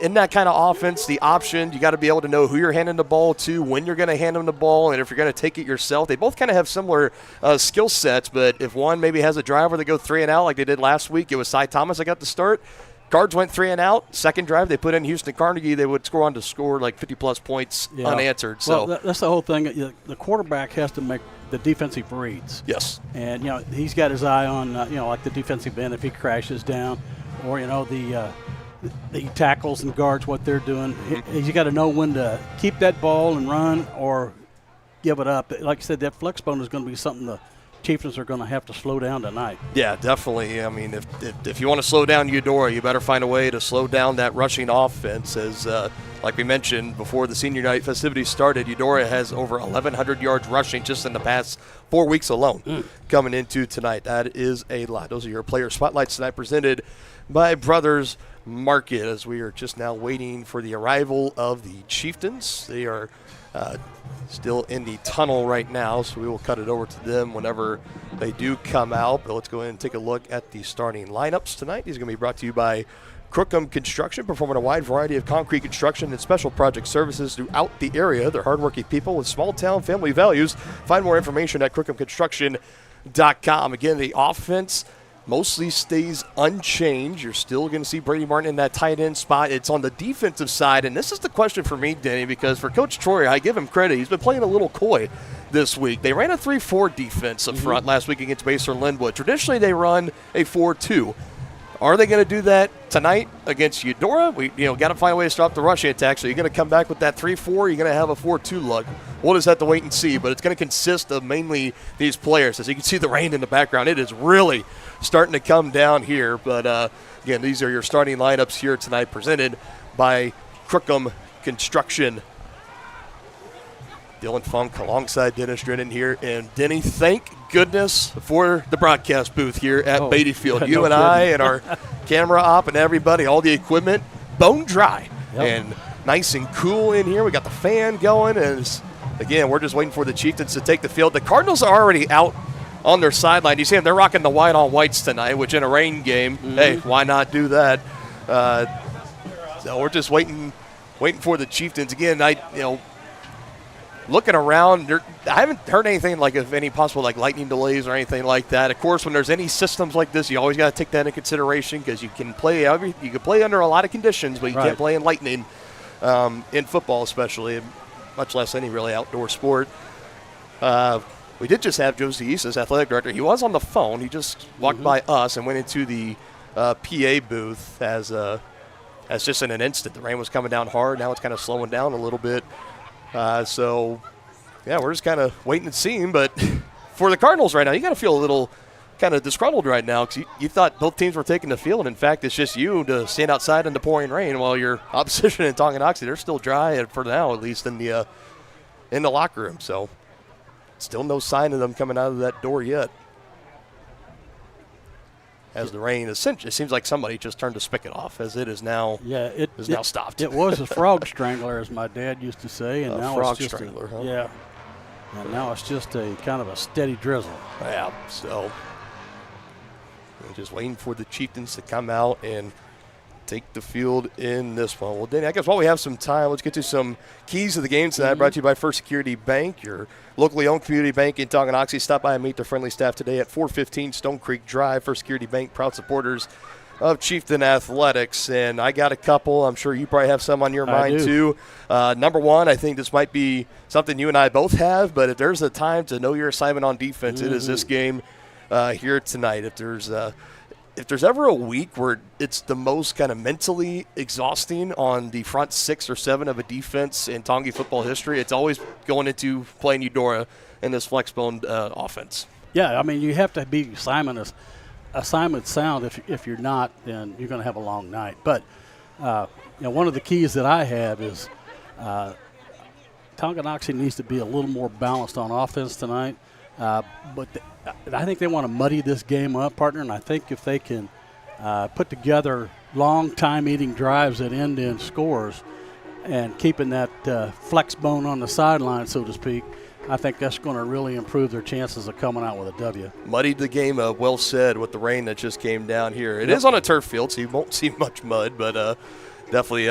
in that kind of offense, the option, you got to be able to know who you're handing the ball to, when you're going to hand them the ball, and if you're going to take it yourself. They both kind of have similar skill sets, but if one maybe has a drive where they go 3 and out like they did last week, it was Cy Thomas that got the start. Cards went 3 and out. Second drive, they put in Houston Carnegie. They would score like 50-plus points unanswered. So that's the whole thing. The quarterback has to make the defensive reads. Yes. And, he's got his eye on, like the defensive end if he crashes down, or, the tackles and guards, what they're doing. You got to know when to keep that ball and run or give it up. Like I said, that flex bone is going to be something the Chieftains are going to have to slow down tonight. Yeah, definitely. I mean, if you want to slow down Eudora, you better find a way to slow down that rushing offense. As like we mentioned before the senior night festivities started, Eudora has over 1,100 yards rushing just in the past 4 weeks alone coming into tonight. That is a lot. Those are your player spotlights tonight, presented by Brothers Market, as we are just now waiting for the arrival of the Chieftains. They are still in the tunnel right now, so we will cut it over to them whenever they do come out. But let's go ahead and take a look at the starting lineups tonight. These are going to be brought to you by Crookham Construction, performing a wide variety of concrete construction and special project services throughout the area. They're hardworking people with small-town family values. Find more information at crookhamconstruction.com. Again, the offense mostly stays unchanged. You're still going to see Brady Martin in that tight end spot. It's on the defensive side, and this is the question for me, Denny, because for Coach Troyer, I give him credit. He's been playing a little coy this week. They ran a 3-4 defense up front last week against Basler Linwood. Traditionally, they run a 4-2. Are they going to do that tonight against Eudora? We got to find a way to stop the rushing attack. So you're going to come back with that 3-4. You're going to have a 4-2 look. We'll just have to wait and see. But it's going to consist of mainly these players. As you can see the rain in the background, it is really starting to come down here. But again, these are your starting lineups here tonight, presented by Crookham Construction. Dylan Funk alongside Dennis Drennan here. And Denny, thank goodness for the broadcast booth here at Beatty Field. You and I and our camera op and everybody, all the equipment, bone dry and nice and cool in here. We got the fan going. And again, we're just waiting for the Chieftains to take the field. The Cardinals are already out on their sideline. You see them, they're rocking the white on whites tonight, which in a rain game, hey, why not do that? So we're just waiting for the Chieftains. Again, looking around, I haven't heard anything like of any possible lightning delays or anything like that. Of course, when there's any systems like this, you always got to take that into consideration because you can play under a lot of conditions, but you can't play in lightning in football, especially, much less any really outdoor sport. We did just have Josie East as athletic director. He was on the phone. He just walked by us and went into the PA booth as just in an instant. The rain was coming down hard. Now it's kind of slowing down a little bit. So, we're just kind of waiting and seeing. But for the Cardinals right now, you got to feel a little kind of disgruntled right now because you thought both teams were taking the field. In fact, it's just you to stand outside in the pouring rain while your opposition in Tonganoxie, they're still dry for now, at least in the locker room. So still no sign of them coming out of that door yet. As the rain, it seems like somebody just turned the spigot off, as it is now. Yeah, now stopped. It was a frog strangler, as my dad used to say, and now frog it's just strangler, huh? Yeah, and now it's just a kind of a steady drizzle. Yeah, so we're just waiting for the Chieftains to come out and take the field in this one. Well, Danny, I guess while we have some time, let's get to some keys of the game tonight. Brought to you by First Security Bank, your locally owned community bank in Tonganoxie. Stop by and meet their friendly staff today at 415 Stone Creek Drive. First Security Bank, proud supporters of Chieftain Athletics. And I got a couple. I'm sure you probably have some on your mind too. Number one, I think this might be something you and I both have, but if there's a time to know your assignment on defense, it is this game here tonight. If there's ever a week where it's the most kind of mentally exhausting on the front 6 or 7 of a defense in Tongi football history, it's always going into playing Eudora in this flex-bone offense. Yeah, I mean, you have to be assignment sound. If you're not, then you're going to have a long night. But one of the keys that I have is Tonganoxie needs to be a little more balanced on offense tonight. But I think they want to muddy this game up, partner, and I think if they can put together long time-eating drives that end in scores and keeping that flex bone on the sideline, so to speak, I think that's going to really improve their chances of coming out with a W. Muddied the game up, well said, with the rain that just came down here. It is on a turf field, so you won't see much mud, but definitely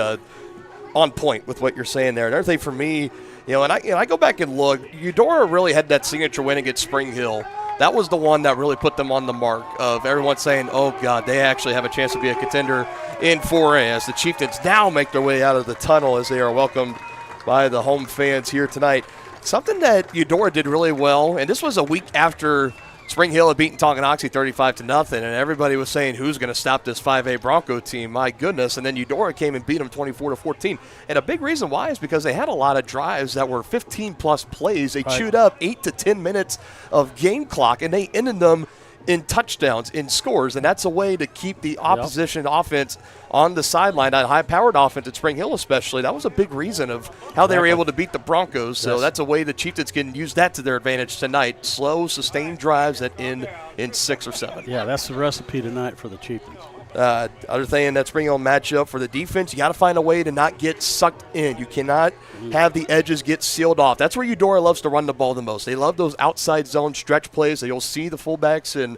on point with what you're saying there. Another thing for me, I go back and look, Eudora really had that signature win against Spring Hill. That was the one that really put them on the mark of everyone saying, oh, God, they actually have a chance to be a contender in 4A as the Chieftains now make their way out of the tunnel as they are welcomed by the home fans here tonight. Something that Eudora did really well, and this was a week after Spring Hill had beaten Tonganoxie 35-0, and everybody was saying, who's going to stop this 5A Bronco team? My goodness. And then Eudora came and beat them 24-14. And a big reason why is because they had a lot of drives that were 15-plus plays. They chewed up 8 to 10 minutes of game clock, and they ended them in touchdowns, in scores, and that's a way to keep the opposition offense on the sideline. That high-powered offense at Spring Hill especially, that was a big reason of how they were able to beat the Broncos. So that's a way the Chieftains can use that to their advantage tonight. Slow, sustained drives that end in 6 or 7. Yeah, that's the recipe tonight for the Chieftains. Other thing in that Spring Hill matchup for the defense, you got to find a way to not get sucked in. You cannot have the edges get sealed off. That's where Eudora loves to run the ball the most. They love those outside zone stretch plays that you'll see the fullbacks and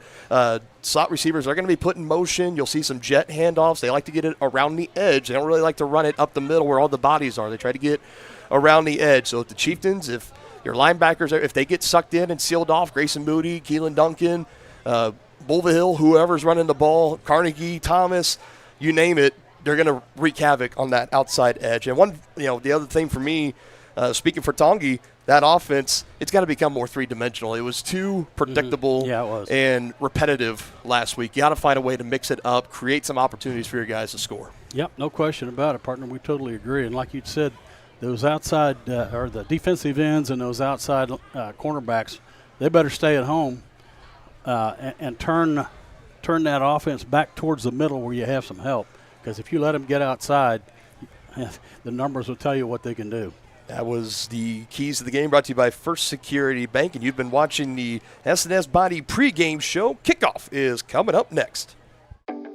slot receivers are going to be put in motion. You'll see some jet handoffs. They like to get it around the edge. They don't really like to run it up the middle where all the bodies are. They try to get around the edge. So if the Chieftains, if your linebackers, if they get sucked in and sealed off, Grayson Moody, Keelan Duncan, Bulvahill, whoever's running the ball, Carnegie, Thomas, you name it, they're going to wreak havoc on that outside edge. And the other thing for me, speaking for Tongi, that offense, it's got to become more three-dimensional. It was too predictable and repetitive last week. You got to find a way to mix it up, create some opportunities for your guys to score. Yep, no question about it, partner. We totally agree. And like you said, those outside or the defensive ends and those outside cornerbacks, they better stay at home. And turn that offense back towards the middle where you have some help. Because if you let them get outside, the numbers will tell you what they can do. That was the keys to the game brought to you by First Security Bank. And you've been watching the S&S Body pregame show. Kickoff is coming up next.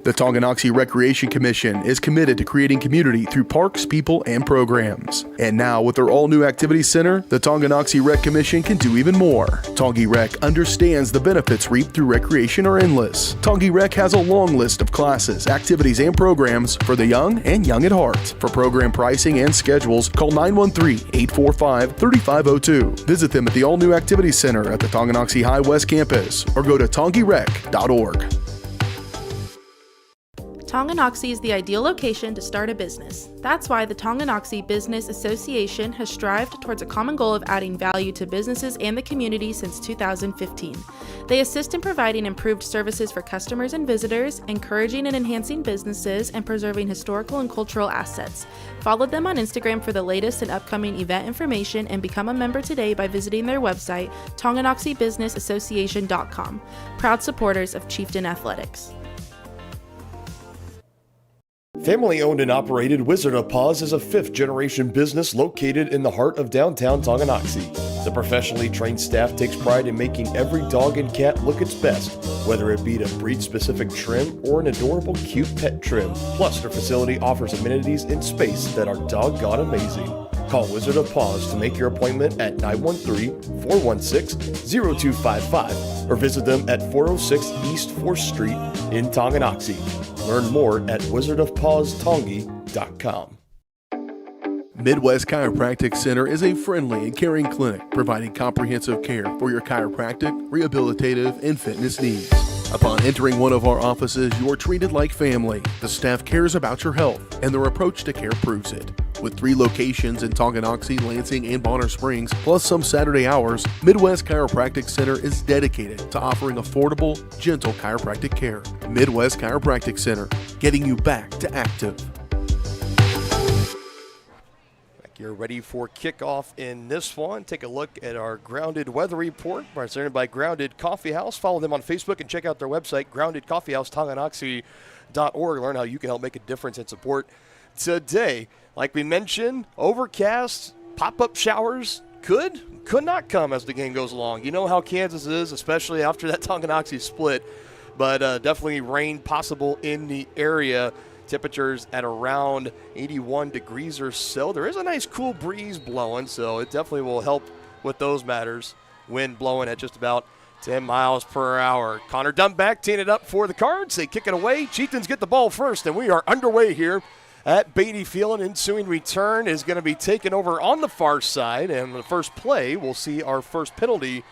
The Tonganoxie Recreation Commission is committed to creating community through parks, people, and programs. And now, with their all-new activity center, the Tonganoxie Rec Commission can do even more. Tongi Rec understands the benefits reaped through recreation are endless. Tongi Rec has a long list of classes, activities, and programs for the young and young at heart. For program pricing and schedules, call 913-845-3502. Visit them at the all-new activity center at the Tonganoxie High West campus or go to tongirec.org. Tonganoxie is the ideal location to start a business. That's why the Tonganoxie Business Association has strived towards a common goal of adding value to businesses and the community since 2015. They assist in providing improved services for customers and visitors, encouraging and enhancing businesses, and preserving historical and cultural assets. Follow them on Instagram for the latest and upcoming event information and become a member today by visiting their website, tonganoxiebusinessassociation.com. Proud supporters of Chieftain Athletics. Family owned and operated, Wizard of Paws is a 5th-generation business located in the heart of downtown Tonganoxie. The professionally trained staff takes pride in making every dog and cat look its best, whether it be to breed-specific trim or an adorable, cute pet trim. Plus, their facility offers amenities in space that are doggone amazing. Call Wizard of Paws to make your appointment at 913-416-0255 or visit them at 406 East 4th Street in Tonganoxie. Learn more at wizardofpawstongi.com. Midwest Chiropractic Center is a friendly and caring clinic providing comprehensive care for your chiropractic, rehabilitative, and fitness needs. Upon entering one of our offices, you are treated like family. The staff cares about your health, and their approach to care proves it. With 3 locations in Tonganoxie, Lansing, and Bonner Springs, plus some Saturday hours, Midwest Chiropractic Center is dedicated to offering affordable, gentle chiropractic care. Midwest Chiropractic Center, getting you back to active. You're ready for kickoff in this one. Take a look at our Grounded Weather Report presented by Grounded Coffee House. Follow them on Facebook and check out their website, groundedcoffeehouse.tonganoxie.org. Learn how you can help make a difference and support today. Like we mentioned, overcast, pop-up showers could not come as the game goes along. You know how Kansas is, especially after that Tonganoxie split, but definitely rain possible in the area. Temperatures at around 81 degrees or so. There is a nice cool breeze blowing, so it definitely will help with those matters. Wind blowing at just about 10 miles per hour. Connor Dunback teeing it up for the Cards. They kick it away. Chieftains get the ball first, and we are underway here at Beatty Field. An ensuing return is going to be taken over on the far side, and the first play will see our first penalty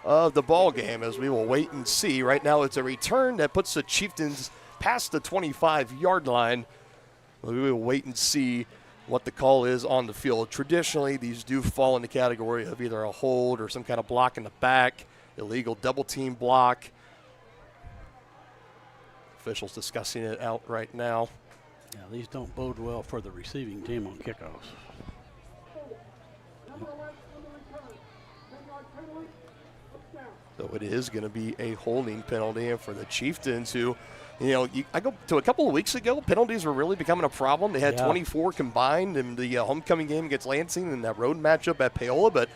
of the ball game, as we will wait and see. Right now it's a return that puts the Chieftains past the 25-yard line. We will wait and see what the call is on the field. Traditionally, these do fall in the category of either a hold or some kind of block in the back, illegal double-team block. Officials discussing it out right now. Yeah, these don't bode well for the receiving team on kickoffs. So it is going to be a holding penalty, and for the Chieftains, who, you know, I go to a couple of weeks ago, penalties were really becoming a problem. They had 24 combined in the homecoming game against Lansing and that road matchup at Paola, but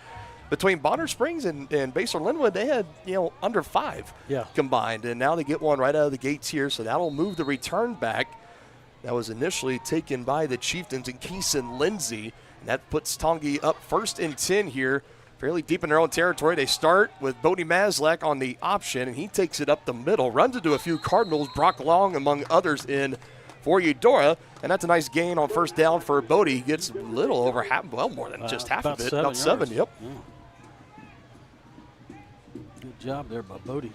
between Bonner Springs and Basel Linwood, they had, you know, under 5 combined, and now they get one right out of the gates here, so that'll move the return back. That was initially taken by the Chieftains and Keeson Lindsay, and that puts Tongi up 1st and 10 here, fairly deep in their own territory. They start with Bodie Maslak on the option, and he takes it up the middle, runs into a few Cardinals, Brock Long among others in for Eudora, and that's a nice gain on first down for Bodie. He gets a little over half, well, more than just half of it, about 7, yep. Yeah. Good job there by Bodie.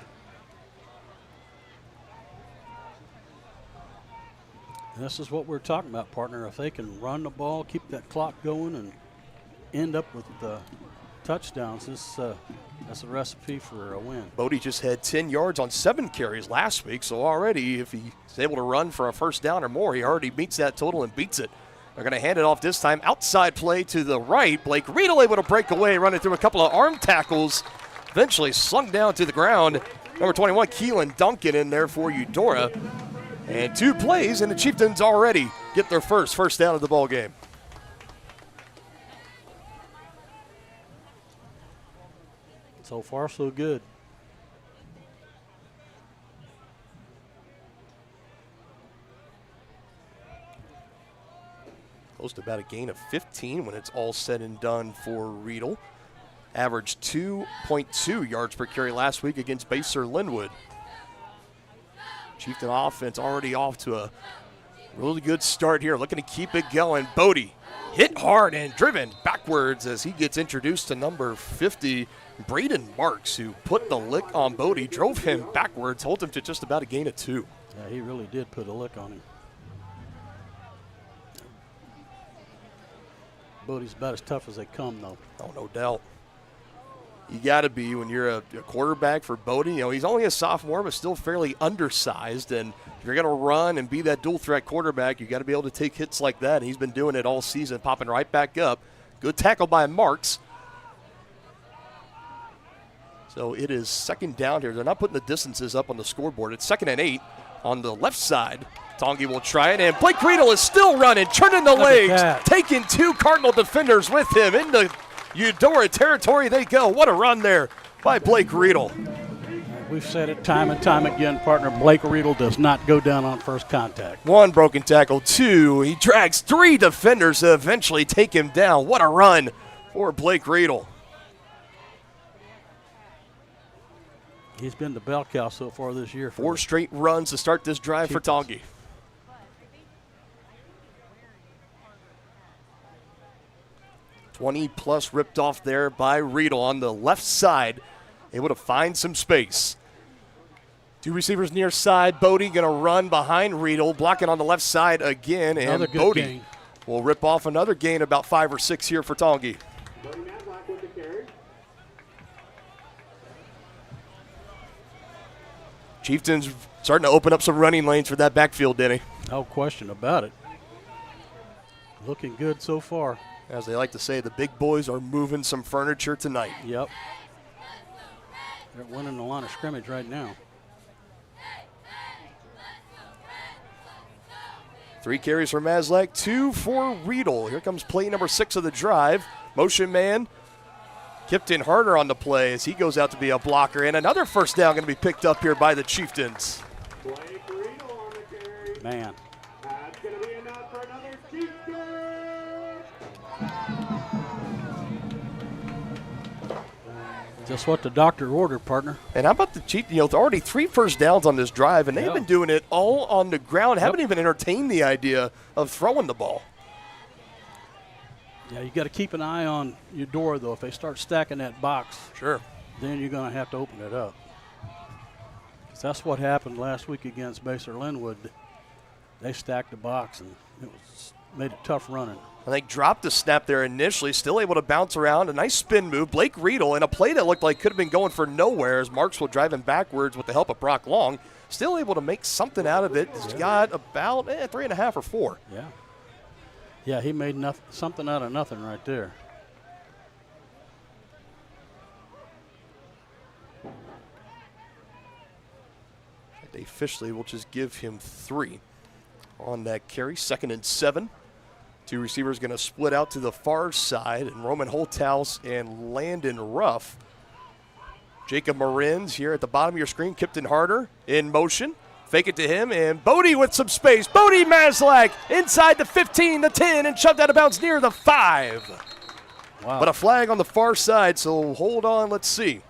This is what we're talking about, partner. If they can run the ball, keep that clock going, and end up with touchdowns, that's a recipe for a win. Bodie just had 10 yards on 7 carries last week, so already if he's able to run for a first down or more, he already meets that total and beats it. They're going to hand it off this time. Outside play to the right. Blake Riedel able to break away, running through a couple of arm tackles. Eventually slung down to the ground. Number 21, Keelan Duncan in there for Eudora. And 2 plays, and the Chieftains already get their first down of the ball game. So far, so good. Close to about a gain of 15 when it's all said and done for Riedel. Averaged 2.2 yards per carry last week against Basel Linwood. Chieftain offense already off to a really good start here, looking to keep it going. Bodie hit hard and driven backwards as he gets introduced to number 50, Braden Marks, who put the lick on Bodie, drove him backwards, holds him to just about a gain of 2. Yeah, he really did put a lick on him. Bodie's about as tough as they come, though. Oh, no doubt. You got to be when you're a quarterback for Bodie. You know, he's only a sophomore, but still fairly undersized. And if you're going to run and be that dual threat quarterback, you got to be able to take hits like that. And he's been doing it all season, popping right back up. Good tackle by Marks. So it is second down here. They're not putting the distances up on the scoreboard. It's 2nd and 8 on the left side. Tongi will try it, and Blake Riedel is still running, turning the legs, taking 2 Cardinal defenders with him into Eudora territory. They go. What a run there by Blake Riedel. We've said it time and time again, partner. Blake Riedel does not go down on first contact. 1 broken tackle, 2. He drags 3 defenders to eventually take him down. What a run for Blake Riedel. He's been the bell cow so far this year. 4 straight runs to start this drive for Tongi. +20 ripped off there by Riedel on the left side, able to find some space. 2 receivers near side. Bodie going to run behind Riedel, blocking on the left side again, and Bodie will rip off another gain, about 5 or 6 here for Tongi. Chieftains starting to open up some running lanes for that backfield, Denny. No question about it. Looking good so far. As they like to say, the big boys are moving some furniture tonight. Yep. They're winning the line of scrimmage right now. 3 carries for Maslak, 2 for Riedel. Here comes play number 6 of the drive. Motion man. Kipton Harder on the play as he goes out to be a blocker. And another first down going to be picked up here by the Chieftains. Man. That's going to be enough for another Chieftain. Just what the doctor ordered, partner. And how about the Chiefs? You know, already 3 first downs on this drive, and they've been doing it all on the ground. Haven't even entertained the idea of throwing the ball. Yeah, you got to keep an eye on Eudora, though. If they start stacking that box, then you're going to have to open it up. 'Cause that's what happened last week against Baser Linwood. They stacked the box, and it made it tough running. And they dropped the snap there initially, still able to bounce around. A nice spin move. Blake Riedel in a play that looked like could have been going for nowhere as Marks will drive him backwards with the help of Brock Long. Still able to make something out of it. He's got about 3.5 or 4. Yeah. Yeah, he made something out of nothing right there. They officially will just give him 3 on that carry. 2nd and 7. 2 receivers going to split out to the far side, and Roman Holthouse and Landon Ruff. Jacob Marins here at the bottom of your screen. Kipton Harder in motion. Fake it to him, and Bodie with some space. Bodie Maslak inside the 15, the 10, and shoved out of bounds near the 5. Wow. But a flag on the far side, so hold on, let's see.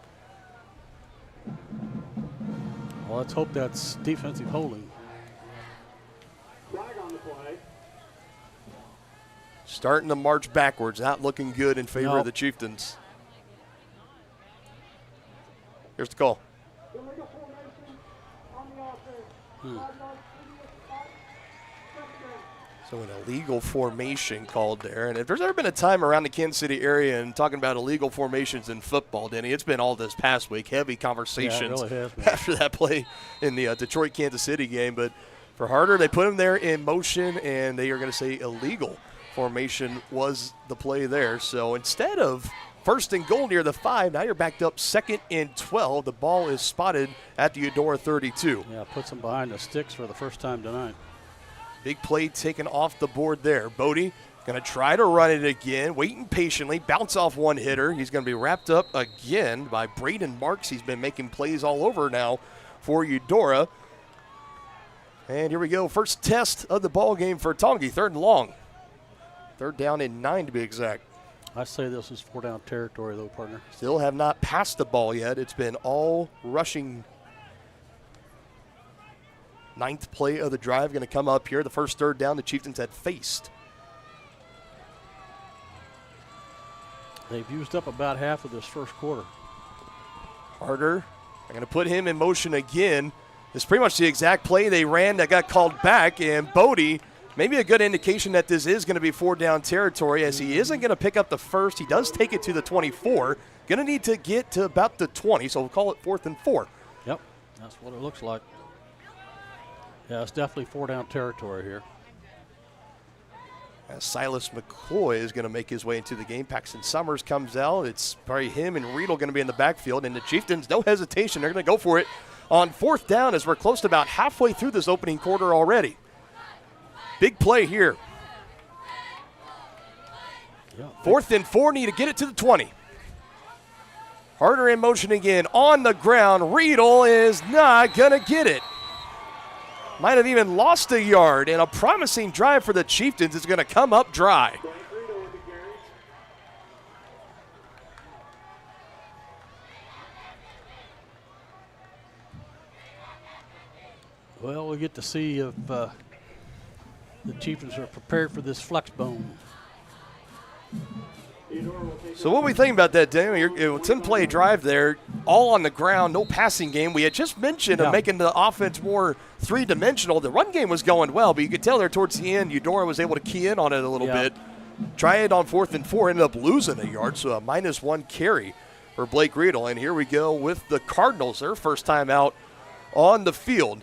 Well, let's hope that's defensive holding. Flag on the play. Starting to march backwards, not looking good in favor of the Chieftains. Here's the call. So an illegal formation called there. And if there's ever been a time around the Kansas City area and talking about illegal formations in football, Denny, it's been all this past week. Heavy conversations after that play in the Detroit-Kansas City game. But for Harder, they put him there in motion, and they are going to say illegal formation was the play there. So instead of 1st and goal near the 5, now you're backed up 2nd and 12. The ball is spotted at the Eudora 32. Yeah, puts them behind the sticks for the first time tonight. Big play taken off the board there. Bodie going to try to run it again, waiting patiently, bounce off one hitter. He's going to be wrapped up again by Braden Marks. He's been making plays all over now for Eudora. And here we go, first test of the ball game for Tongi, 3rd and long. 3rd down and 9 to be exact. I say this is 4-down territory, though, partner. Still have not passed the ball yet. It's been all rushing. 9th play of the drive going to come up here. The first 3rd down the Chieftains had faced. They've used up about half of this first quarter. Harder. I'm going to put him in motion again. It's pretty much the exact play they ran that got called back, and Bodie, maybe a good indication that this is going to be 4-down territory, as he isn't going to pick up the first. He does take it to the 24. Going to need to get to about the 20, so we'll call it 4th and 4. Yep, that's what it looks like. Yeah, it's definitely 4-down territory here. As Silas McCoy is going to make his way into the game. Paxton Summers comes out. It's probably him and Riedel going to be in the backfield, and the Chieftains, no hesitation. They're going to go for it on 4th down as we're close to about halfway through this opening quarter already. Big play here. 4th and 4, need to get it to the 20. Harder in motion again on the ground. Riedel is not going to get it. Might have even lost a yard, and a promising drive for the Chieftains is going to come up dry. Well, we'll get to see if the Chieftains are prepared for this flex bone. So what we think about that, Daniel? It's 10-play drive there, all on the ground, no passing game. We had just mentioned of making the offense more three-dimensional. The run game was going well, but you could tell there towards the end, Eudora was able to key in on it a little bit. Try it on 4th and 4, ended up losing a yard, so a -1 carry for Blake Riedel. And here we go with the Cardinals, their first time out on the field.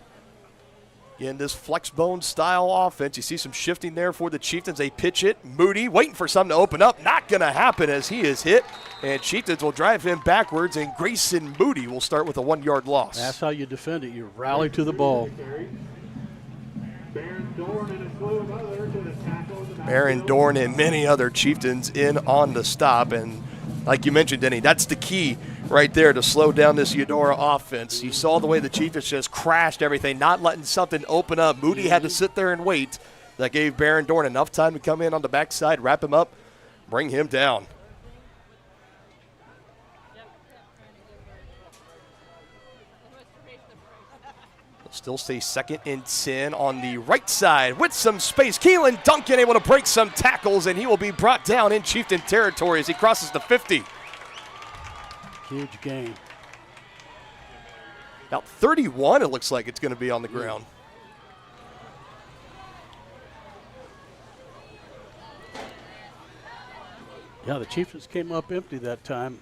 In this flex bone style offense, you see some shifting there for the Chieftains. They pitch it. Moody waiting for something to open up. Not going to happen as he is hit. And Chieftains will drive him backwards, and Grayson Moody will start with a 1-yard loss. That's how you defend it. You rally to the ball. Baron Dorn and many other Chieftains in on the stop. And like you mentioned, Denny, that's the key right there to slow down this Eudora offense. You saw the way the Chieftains just crashed everything, not letting something open up. Moody had to sit there and wait. That gave Baron Dorn enough time to come in on the backside, wrap him up, bring him down. Still stay 2nd and 10 on the right side with some space. Keelan Duncan able to break some tackles, and he will be brought down in Chieftain territory as he crosses the 50. Huge game. About 31 it looks like it's going to be on the ground. Yeah, the Chieftains came up empty that time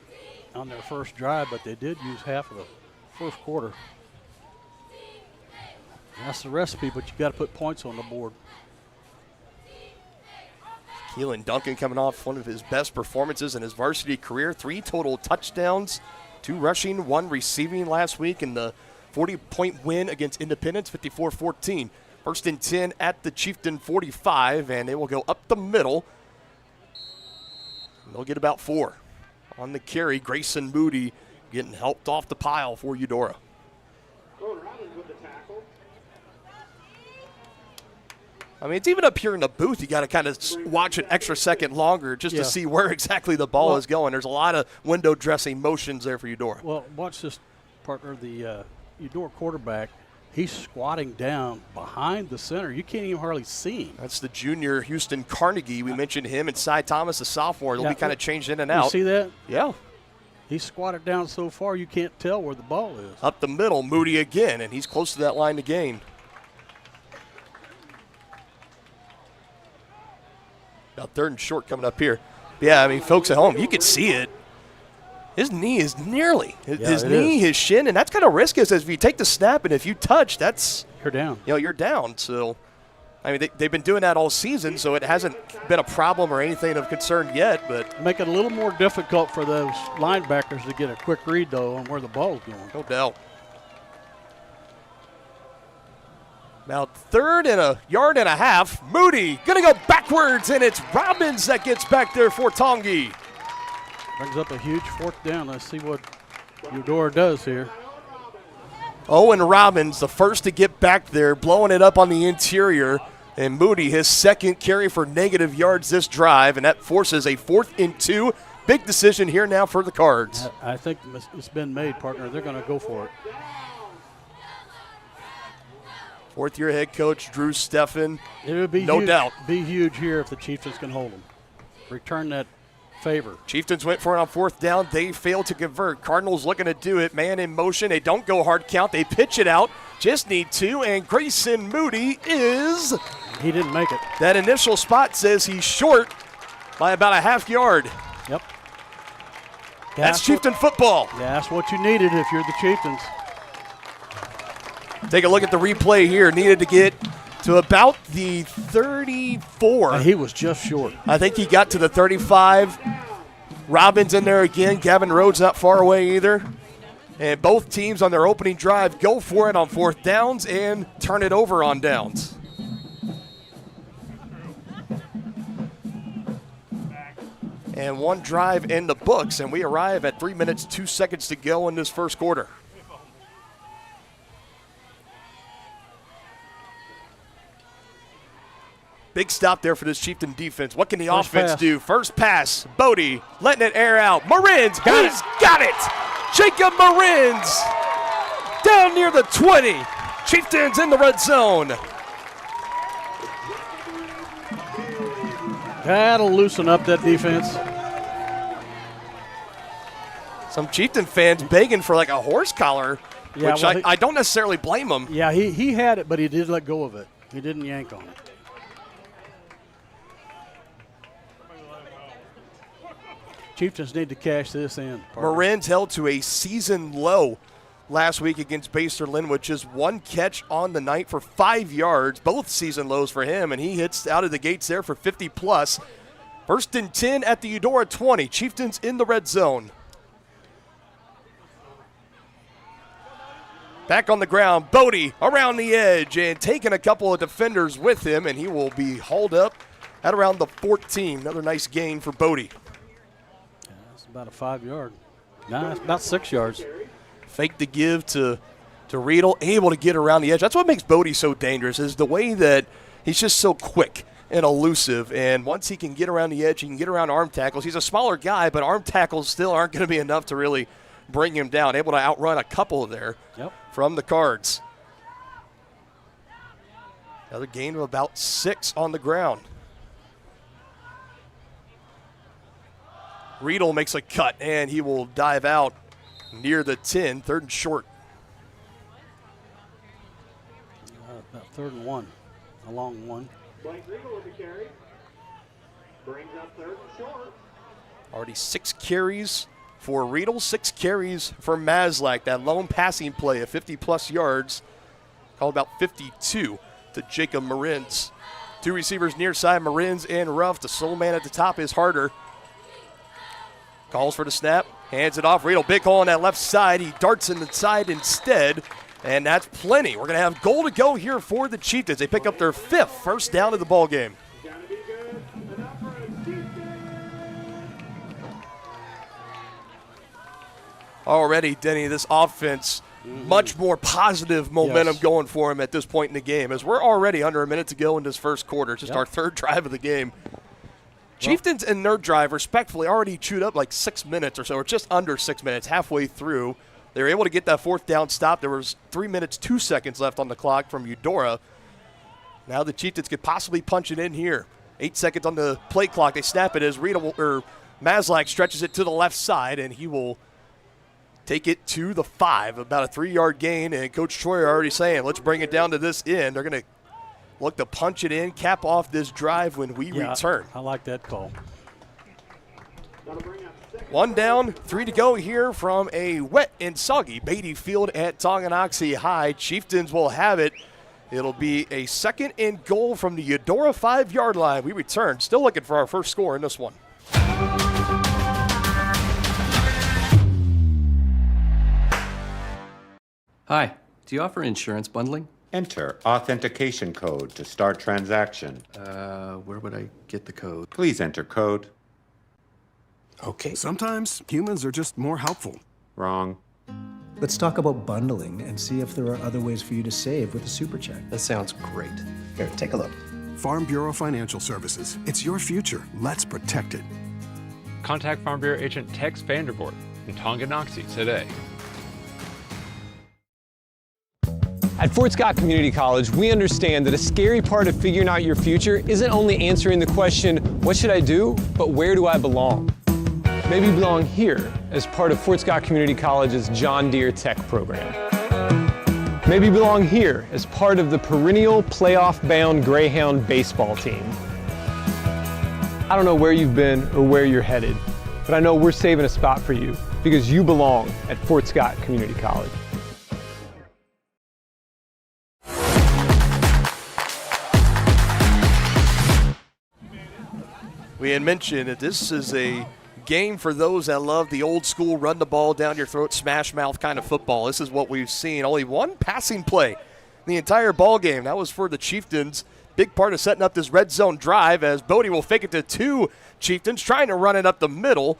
on their first drive, but they did use half of the first quarter. That's the recipe, but you got to put points on the board. Keelan Duncan coming off one of his best performances in his varsity career. 3 total touchdowns, 2 rushing, 1 receiving last week in the 40-point win against Independence, 54-14. 1st and 10 at the Chieftain 45, and they will go up the middle. They'll get about 4. On the carry, Grayson Moody getting helped off the pile for Eudora. I mean, it's even up here in the booth, you got to kind of watch an extra second longer just to see where exactly the ball is going. There's a lot of window dressing motions there for Eudora. Well, watch this, partner. The Eudora quarterback, he's squatting down behind the center. You can't even hardly see him. That's the junior Houston Carnegie. We mentioned him and Cy Thomas, the sophomore. They'll be kind of changed in and out. You see that? Yeah. He's squatted down so far you can't tell where the ball is. Up the middle, Moody again, and he's close to that line to gain. About 3rd and short coming up here. Yeah, I mean, folks at home, you can see it. His knee is nearly. His knee, his shin, and that's kind of risky. As if you take the snap and if you touch, that's. You're down. You know, you're down. So, I mean, they've been doing that all season, so it hasn't been a problem or anything of concern yet. But make it a little more difficult for those linebackers to get a quick read, though, on where the ball's going. No doubt. About 3rd and a yard and a half. Moody going to go backwards, and it's Robbins that gets back there for Tongi. Brings up a huge 4th down. Let's see what Eudora does here. Owen Robbins, the first to get back there, blowing it up on the interior. And Moody, his 2nd carry for negative yards this drive, and that forces a 4th and 2. Big decision here now for the Cards. I think it's been made, partner. They're going to go for it. 4th-year head coach Drew Steffen. It would be no doubt. Be huge here if the Chieftains can hold them. Return that favor. Chieftains went for it on 4th down. They failed to convert. Cardinals looking to do it. Man in motion. They don't go hard count. They pitch it out Just need 2, and Grayson Moody is... He didn't make it. That initial spot says he's short by about a half yard. Yep. That's Chieftain football. Yeah, that's what you needed if you're the Chieftains. Take a look at the replay here. Needed to get to about the 34. He was just short. I think he got to the 35. Robbins in there again. Gavin Rhodes not far away either. And both teams on their opening drive go for it on 4th downs and turn it over on downs. And one drive in the books, and we arrive at 3 minutes, 2 seconds to go in this first quarter. Big stop there for this Chieftain defense. What can the offense do? First pass, Bodie letting it air out. Marins, he's got it. Jacob Marins down near the 20. Chieftains in the red zone. That'll loosen up that defense. Some Chieftain fans begging for like a horse collar, Yeah, which well, I don't necessarily blame them. Yeah, he had it, but he did let go of it. He didn't yank on it. Chieftains need to cash this in. Marins held to a season low last week against Basler Linwood. Just 1 catch on the night for 5 yards. Both season lows for him, and he hits out of the gates there for 50+. 1st and 10 at the Eudora 20. Chieftains in the red zone. Back on the ground, Bodie around the edge and taking a couple of defenders with him, and he will be hauled up at around the 14. Another nice gain for Bodie. About a 5 yard. No, it's about 6 yards. Fake the give to Riedel, able to get around the edge. That's what makes Bodie so dangerous, is the way that he's just so quick and elusive. And once he can get around the edge, he can get around arm tackles. He's a smaller guy, but arm tackles still aren't going to be enough to really bring him down. Able to outrun a couple there from the Cards. Another gain of about 6 on the ground. Riedel makes a cut, and he will dive out near the 10, 3rd and short. About 3rd and 1, a long one. Blake Riedel with the carry. Brings up 3rd and short. Already 6 carries for Riedel, 6 carries for Maslak. That lone passing play of 50+ yards, called about 52 to Jacob Marins. 2 receivers near side, Marins and Ruff. The sole man at the top is Harder. Calls for the snap, hands it off. Riedel, big hole on that left side. He darts in the side instead, and that's plenty. We're going to have goal to go here for the Chieftains. They pick up their 5th first down of the ball game. Already, Denny, this offense, much more positive momentum going for him at this point in the game, as we're already under a minute to go in this first quarter. It's just our 3rd drive of the game. Chieftains and their drive respectfully already chewed up like 6 minutes or so, or just under 6 minutes, halfway through. They were able to get that 4th down stop. There was 3 minutes, 2 seconds left on the clock from Eudora. Now the Chieftains could possibly punch it in here. 8 seconds on the play clock. They snap it as Maslak stretches it to the left side, and he will take it to the 5, about a 3-yard gain. And Coach Troyer already saying, let's bring it down to this end. They're going to look to punch it in, cap off this drive when we return. I like that call. 1 down, 3 to go here from a wet and soggy Beatty Field at Tonganoxie High. Chieftains will have it. It'll be a 2nd and goal from the Eudora 5-yard line. We return, still looking for our first score in this one. Hi, do you offer insurance bundling? Enter authentication code to start transaction. Where would I get the code? Please enter code. Okay. Sometimes humans are just more helpful. Wrong. Let's talk about bundling and see if there are other ways for you to save with a super check. That sounds great. Here, take a look. Farm Bureau Financial Services. It's your future. Let's protect it. Contact Farm Bureau agent Tex Vandervoort in Tonganoxie today. At Fort Scott Community College, we understand that a scary part of figuring out your future isn't only answering the question, what should I do, but where do I belong? Maybe you belong here as part of Fort Scott Community College's John Deere Tech program. maybe belong here as part of the perennial playoff-bound Greyhound baseball team. I don't know where you've been or where you're headed, but I know we're saving a spot for you because you belong at Fort Scott Community College. We had mentioned that this is a game for those that love the old school run the ball down your throat, smash mouth kind of football. This is what we've seen. Only one passing play the entire ball game. That was for the Chieftains. Big part of setting up this red zone drive as Bodie will fake it to two Chieftains, trying to run it up the middle.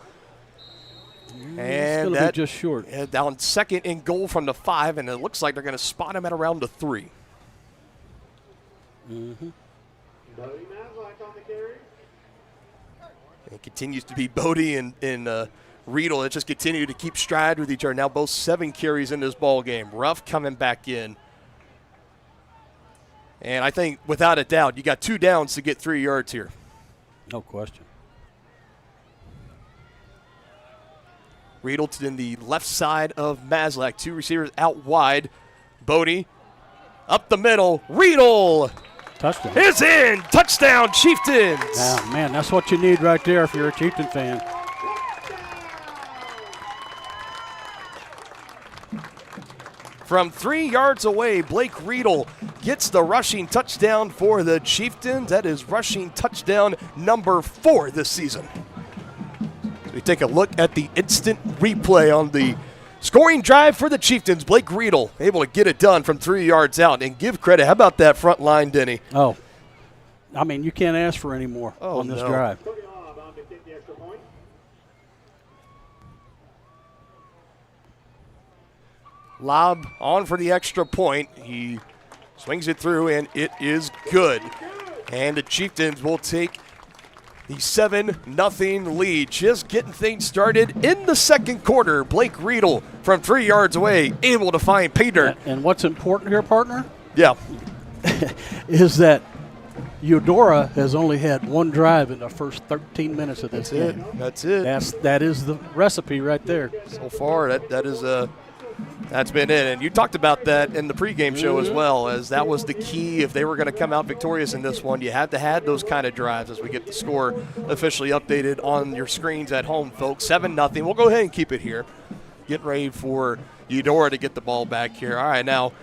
And that just short. Down second and goal from the 5, and it looks like they're going to spot him at around the 3. Mm-hmm. It continues to be Bodie and Riedel that just continue to keep stride with each other. Now both 7 carries in this ball game. Ruff coming back in. And I think, without a doubt, you got 2 downs to get 3 yards here. No question. Riedel to the left side of Maslak. 2 receivers out wide. Bodie up the middle. Riedel touchdown is in. Touchdown, Chieftains. Yeah, man, that's what you need right there if you're a Chieftain fan. From 3 yards away, Blake Riedel gets the rushing touchdown for the Chieftains. That is rushing touchdown number 4 this season. So we take a look at the instant replay on the scoring drive for the Chieftains. Blake Riedel able to get it done from 3 yards out, and give credit. How about that front line, Denny? Oh, I mean, you can't ask for any more on this drive. Lob on for the extra point. He swings it through, and it is good. And the Chieftains will take the 7-0 lead. Just getting things started in the second quarter. Blake Riedel from 3 yards away, able to find pay dirt. And what's important here, partner? Yeah. is that Eudora has only had 1 drive in the first 13 minutes of this game. That's it. That is the recipe right there. So far, that's been it. And you talked about that in the pregame show as well, as that was the key. If they were going to come out victorious in this one, you had to have those kind of drives. As we get the score officially updated on your screens at home, folks. 7-0. We'll go ahead and keep it here. Getting ready for Eudora to get the ball back here. All right, now,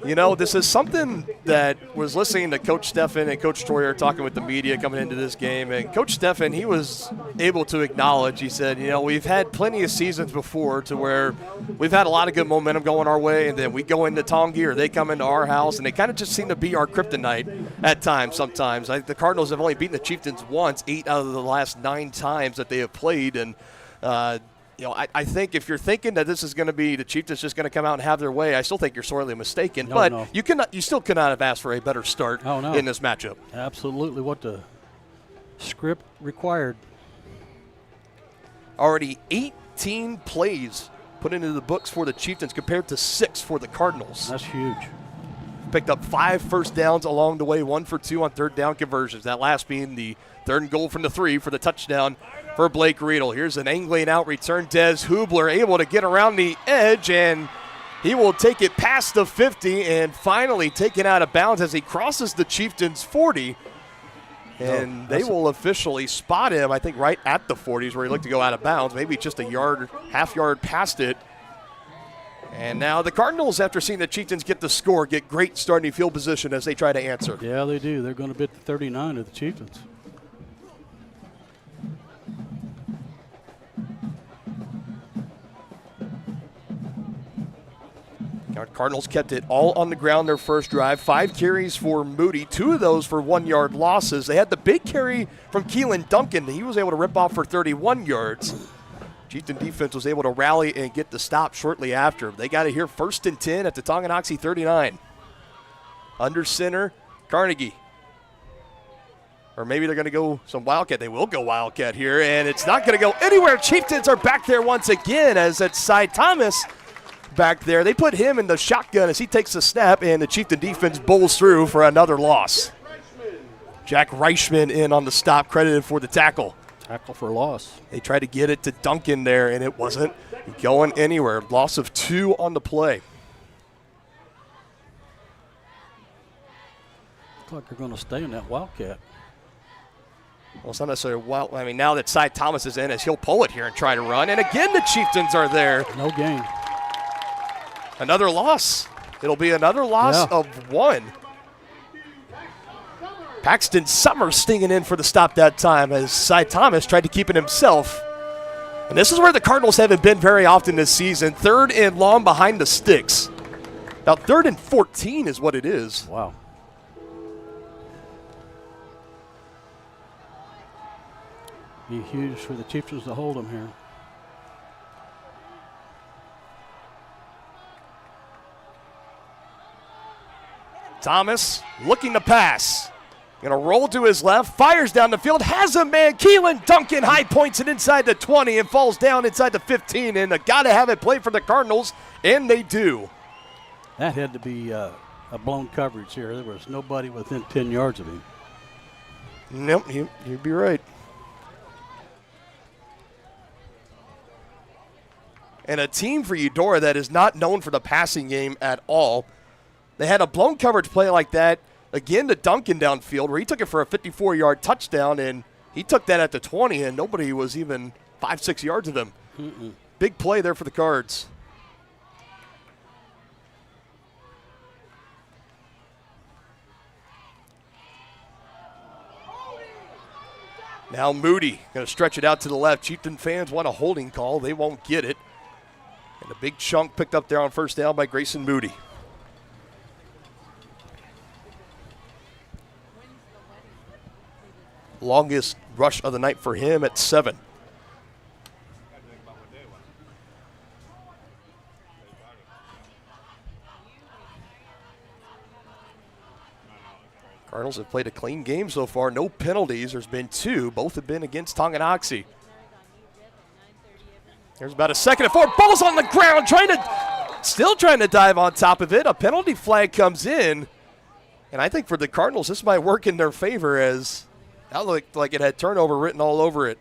you know, this is something that was listening to Coach Steffen and Coach Troyer talking with the media coming into this game. And Coach Steffen, he was able to acknowledge, he said, you know, we've had plenty of seasons before to where we've had a lot of good momentum going our way, and then we go into Tongi or they come into our house, and they kind of just seem to be our kryptonite at times sometimes. The Cardinals have only beaten the Chieftains once, 8 out of the last 9 times that they have played. And, you know, I think if you're thinking that this is going to be the Chieftains just going to come out and have their way, I still think you're sorely mistaken. No. You still could not have asked for a better start in this matchup. Absolutely what the script required. Already 18 plays put into the books for the Chieftains compared to 6 for the Cardinals. That's huge. Picked up 5 first downs along the way, 1 for 2 on third down conversions. That last being the 3rd and goal from the 3 for the touchdown for Blake Riedel. Here's an angling out return. Des Hubler able to get around the edge, and he will take it past the 50 and finally taken out of bounds as he crosses the Chieftains 40. And they will officially spot him, I think, right at the 40s where he looked to go out of bounds, maybe just a yard, half yard past it. And now the Cardinals, after seeing the Chieftains get the score, get great starting field position as they try to answer. Yeah, they do. They're going to beat the 39 of the Chieftains. Cardinals kept it all on the ground their first drive. 5 carries for Moody, 2 of those for 1-yard losses. They had the big carry from Keelan Duncan. He was able to rip off for 31 yards. Chieftain defense was able to rally and get the stop shortly after. They got it here 1st and 10 at the Tonganoxie 39. Under center, Carnegie. Or maybe they're going to go some Wildcat. They will go Wildcat here, and it's not going to go anywhere. Chieftains are back there once again as that's Cy Thomas back there. They put him in the shotgun as he takes the snap, and the Chieftain defense bowls through for another loss. Jack Reichman in on the stop, credited for the tackle. Tackle for loss. They tried to get it to Duncan there, and it wasn't going anywhere. Loss of 2 on the play. Looks like they're going to stay in that Wildcat. Well, it's not necessarily wild. I mean, now that Cy Thomas is in, as he'll pull it here and try to run. And again, the Chieftains are there. No gain. Another loss. It'll be another loss of 1. Paxton Summers stinging in for the stop that time as Cy Thomas tried to keep it himself. And this is where the Cardinals haven't been very often this season. 3rd and long behind the sticks. Now 3rd and 14 is what it is. Wow. Be huge for the Chieftains to hold them here. Thomas looking to pass. Going to roll to his left, fires down the field, has a man. Keelan Duncan high points it inside the 20 and falls down inside the 15. And got to have it played for the Cardinals, and they do. That had to be a blown coverage here. There was nobody within 10 yards of him. Nope, you'd be right. And a team for Eudora that is not known for the passing game at all. They had a blown coverage play like that, again to Duncan downfield, where he took it for a 54-yard touchdown, and he took that at the 20, and nobody was even 5-6 yards of him. Big play there for the Cards. Now Moody going to stretch it out to the left. Chieftain fans want a holding call. They won't get it. And a big chunk picked up there on first down by Grayson Moody. Longest rush of the night for him at 7. Cardinals have played a clean game so far. No penalties. There's been 2. Both have been against Tonganoxie. There's about a 2nd and 4. Ball's on the ground, still trying to dive on top of it. A penalty flag comes in. And I think for the Cardinals, this might work in their favor, as that looked like it had turnover written all over it.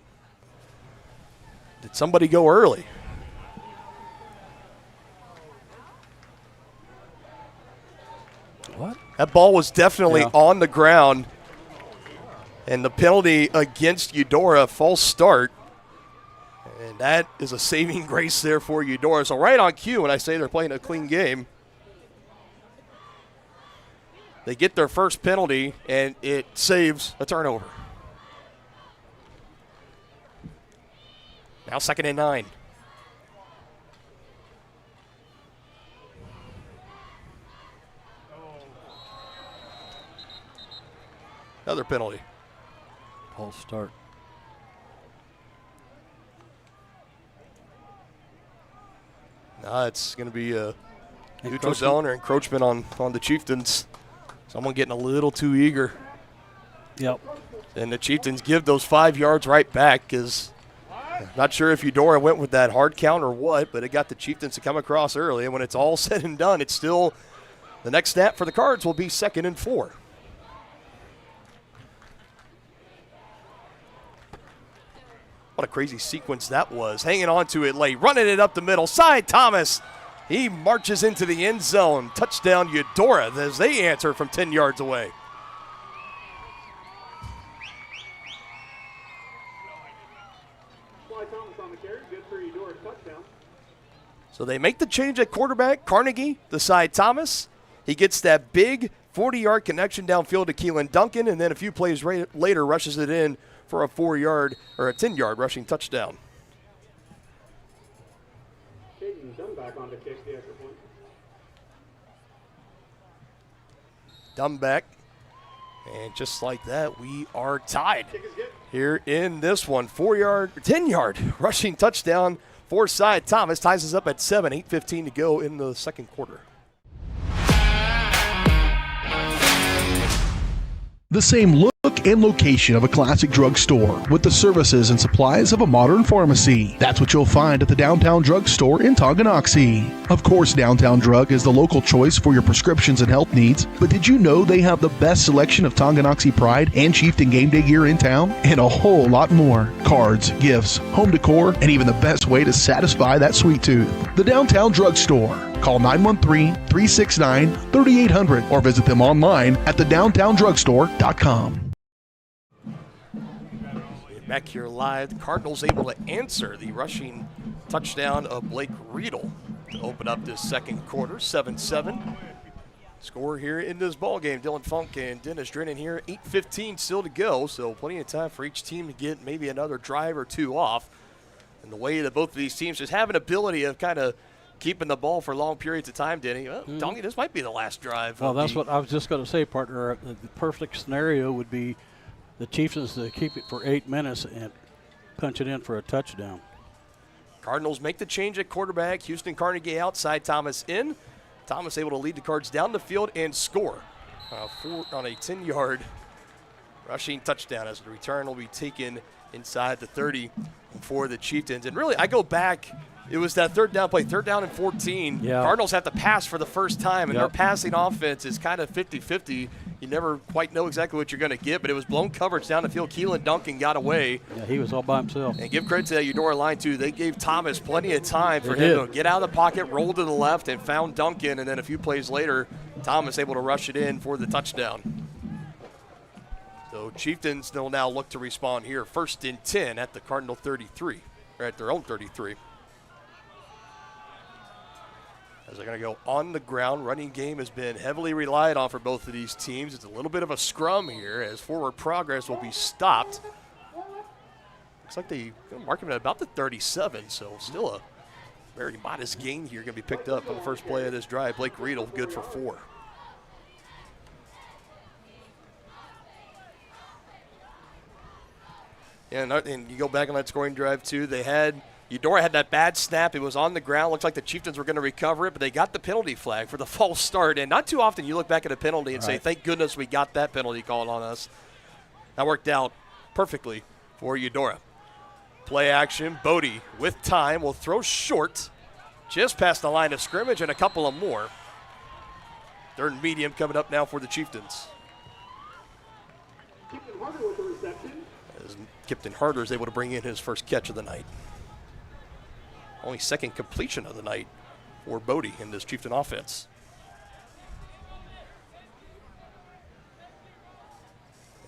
Did somebody go early? What? That ball was definitely on the ground. And the penalty against Eudora, false start. And that is a saving grace there for Eudora. So right on cue when I say they're playing a clean game. They get their first penalty, and it saves a turnover. Now 2nd and 9. Another penalty. False start. Nah, it's going to be a neutral zone or encroachment on the Chieftains. Someone getting a little too eager. Yep. And the Chieftains give those 5 yards right back, because not sure if Eudora went with that hard count or what, but it got the Chieftains to come across early. And when it's all said and done, it's still the next snap for the Cards will be 2nd and 4. What a crazy sequence that was. Hanging on to it late, running it up the middle. Cy Thomas, he marches into the end zone. Touchdown Eudora as they answer from 10 yards away. So they make the change at quarterback. Carnegie, the side Thomas. He gets that big 40-yard connection downfield to Keelan Duncan, and then a few plays later rushes it in for a 4-yard or a 10-yard rushing touchdown. Dumback. And just like that, we are tied here in this one. 10-yard rushing touchdown for Cy Thomas. Ties us up at 7, 8:15 to go in the second quarter. The same look look and location of a classic drugstore with the services and supplies of a modern pharmacy. That's what you'll find at the Downtown Drug Store in Tonganoxie. Of course, Downtown Drug is the local choice for your prescriptions and health needs, but did you know they have the best selection of Tonganoxie Pride and Chieftain game day gear in town? And a whole lot more. Cards, gifts, home decor, and even the best way to satisfy that sweet tooth. The Downtown Drug Store. Call 913-369-3800 or visit them online at thedowntowndrugstore.com. Back here live, the Cardinals able to answer the rushing touchdown of Blake Riedel to open up this second quarter, 7-7. Score here in this ball game. Dylan Funk and Dennis Drennan here, 8:15 still to go, so plenty of time for each team to get maybe another drive or two off. And the way that both of these teams just have an ability of kind of keeping the ball for long periods of time, Denny. Well, Dongy, this might be the last drive. Well, that's what I was just going to say, partner. The perfect scenario would be the Chieftains to keep it for 8 minutes and punch it in for a touchdown. Cardinals make the change at quarterback. Houston Carnegie outside, Thomas in. Thomas able to lead the Cards down the field and score on a 10-yard rushing touchdown as the return will be taken inside the 30 for the Chieftains. And really, I go back, it was that third down play, 3rd down and 14. Yeah. Cardinals have to pass for the first time, and their passing offense is kind of 50-50. You never quite know exactly what you're going to get, but it was blown coverage down the field. Keelan Duncan got away. Yeah, he was all by himself. And give credit to that Eudora line, too. They gave Thomas plenty of time for him to get out of the pocket, roll to the left, and found Duncan. And then a few plays later, Thomas able to rush it in for the touchdown. So Chieftains will now look to respond here. 1st and 10 at the Cardinal 33, or at their own 33. As they're going to go on the ground. Running game has been heavily relied on for both of these teams. It's a little bit of a scrum here as forward progress will be stopped. Looks like they mark him at about the 37, so still a very modest gain here going to be picked up on the first play of this drive. Blake Riedel good for 4. And you go back on that scoring drive, too. Eudora had that bad snap. It was on the ground. Looked like the Chieftains were going to recover it, but they got the penalty flag for the false start. And not too often you look back at a penalty and say, thank goodness we got that penalty called on us. That worked out perfectly for Eudora. Play action. Bodie with time will throw short just past the line of scrimmage and a couple of more. 3rd and medium coming up now for the Chieftains. As Kipton Harder is able to bring in his first catch of the night. Only 2nd completion of the night for Bodie in this Chieftain offense.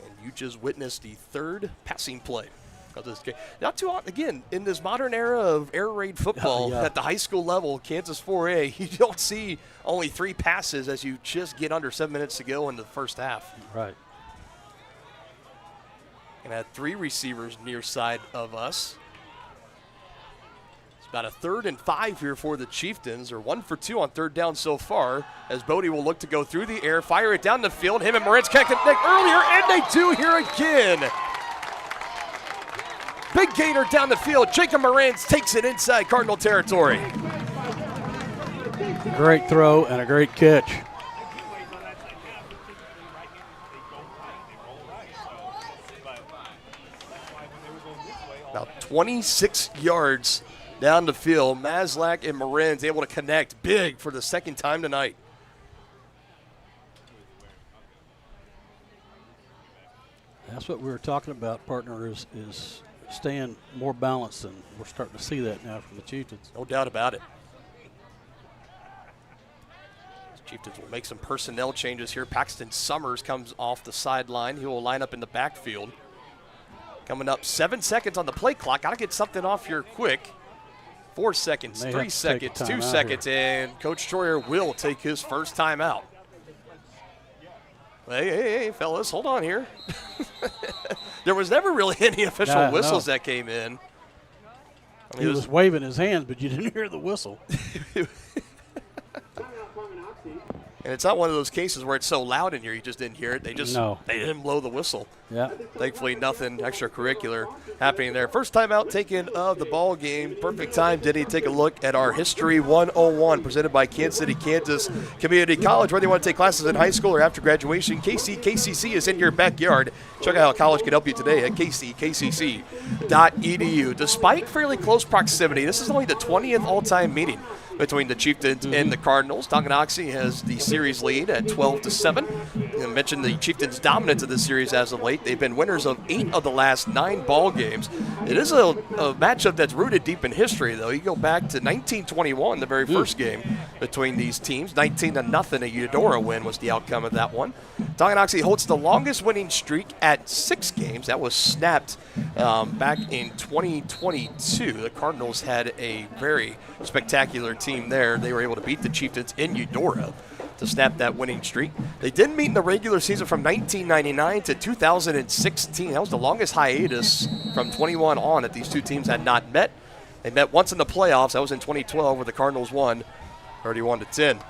And you just witnessed the 3rd passing play of this game. Not too often, again, in this modern era of air raid football at the high school level, Kansas 4A, you don't see only 3 passes as you just get under 7 minutes to go in the first half. Right. And had 3 receivers near side of us. About a 3rd and 5 here for the Chieftains. They're 1 for 2 on 3rd down so far as Bodie will look to go through the air, fire it down the field. Him and Moritz can't connect earlier, and they do here again. Big gainer down the field. Jacob Moritz takes it inside Cardinal territory. Great throw and a great catch. About 26 yards down the field. Maslak and Moritz able to connect big for the 2nd time tonight. That's what we were talking about, partner, is staying more balanced, and we're starting to see that now from the Chieftains. No doubt about it. The Chieftains will make some personnel changes here. Paxton Summers comes off the sideline. He will line up in the backfield. Coming up, 7 seconds on the play clock. Got to get something off here quick. 4 seconds, 3 seconds, 2 seconds, and Coach Troyer will take his first time out. Hey, fellas, hold on here. There was never really any official whistles that came in. I mean, he was waving his hands, but you didn't hear the whistle. And it's not one of those cases where it's so loud in here you just didn't hear it. They didn't blow the whistle. Yeah. Thankfully, nothing extracurricular happening there. First time out taken of the ball game. Perfect time, Denny. Take a look at our History 101 presented by Kansas City, Kansas Community College. Whether you want to take classes in high school or after graduation, KCC is in your backyard. Check out how college can help you today at kckcc.edu. Despite fairly close proximity, this is only the 20th all-time meeting between the Chieftains and the Cardinals. Tonganoxie has the series lead at 12-7. I mentioned the Chieftains' dominance of this series as of late. They've been winners of 8 of the last 9 ball games. It is a matchup that's rooted deep in history, though. You go back to 1921, the very first game between these teams. 19-0, a Eudora win was the outcome of that one. Tonganoxie holds the longest winning streak at 6 games. That was snapped back in 2022. The Cardinals had a very spectacular team there. They were able to beat the Chieftains in Eudora to snap that winning streak. They didn't meet in the regular season from 1999 to 2016. That was the longest hiatus from 21 on that these two teams had not met. They met once in the playoffs. That was in 2012 where the Cardinals won 31-10.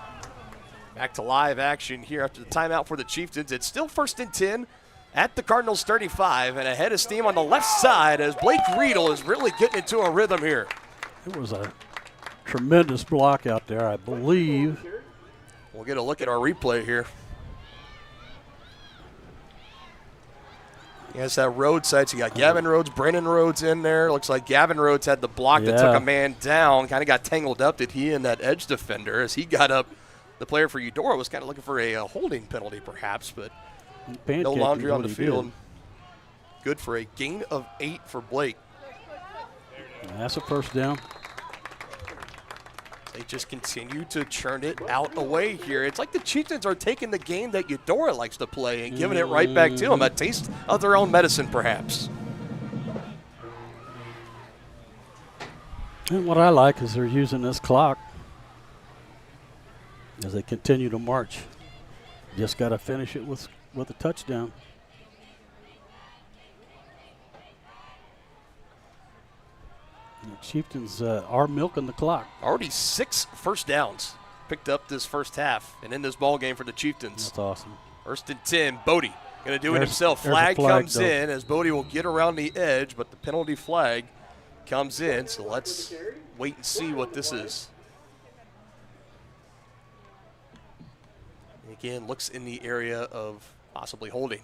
Back to live action here after the timeout for the Chieftains. It's still 1st and 10 at the Cardinals 35 and ahead of steam on the left side as Blake Riedel is really getting into a rhythm here. It was a tremendous block out there, I believe. We'll get a look at our replay here. Yes, that Rhodes side. So you got Gavin Rhodes, Brandon Rhodes in there. Looks like Gavin Rhodes had the block that took a man down. Kind of got tangled up, did he, and that edge defender. As he got up, the player for Eudora was kind of looking for a holding penalty perhaps, but no laundry on the field. Good for a gain of 8 for Blake. And that's a first down. They just continue to churn it out away here. It's like the Chieftains are taking the game that Eudora likes to play and giving it right back to them. A taste of their own medicine, perhaps. And what I like is they're using this clock as they continue to march. Just got to finish it with a touchdown. The Chieftains are milking the clock. Already 6 first downs picked up this first half and in this ball game for the Chieftains. That's awesome. 1st and 10, Bodie going to do it himself. Flag comes in as Bodie will get around the edge, but the penalty flag comes in, so let's wait and see what this is. Again, looks in the area of possibly holding.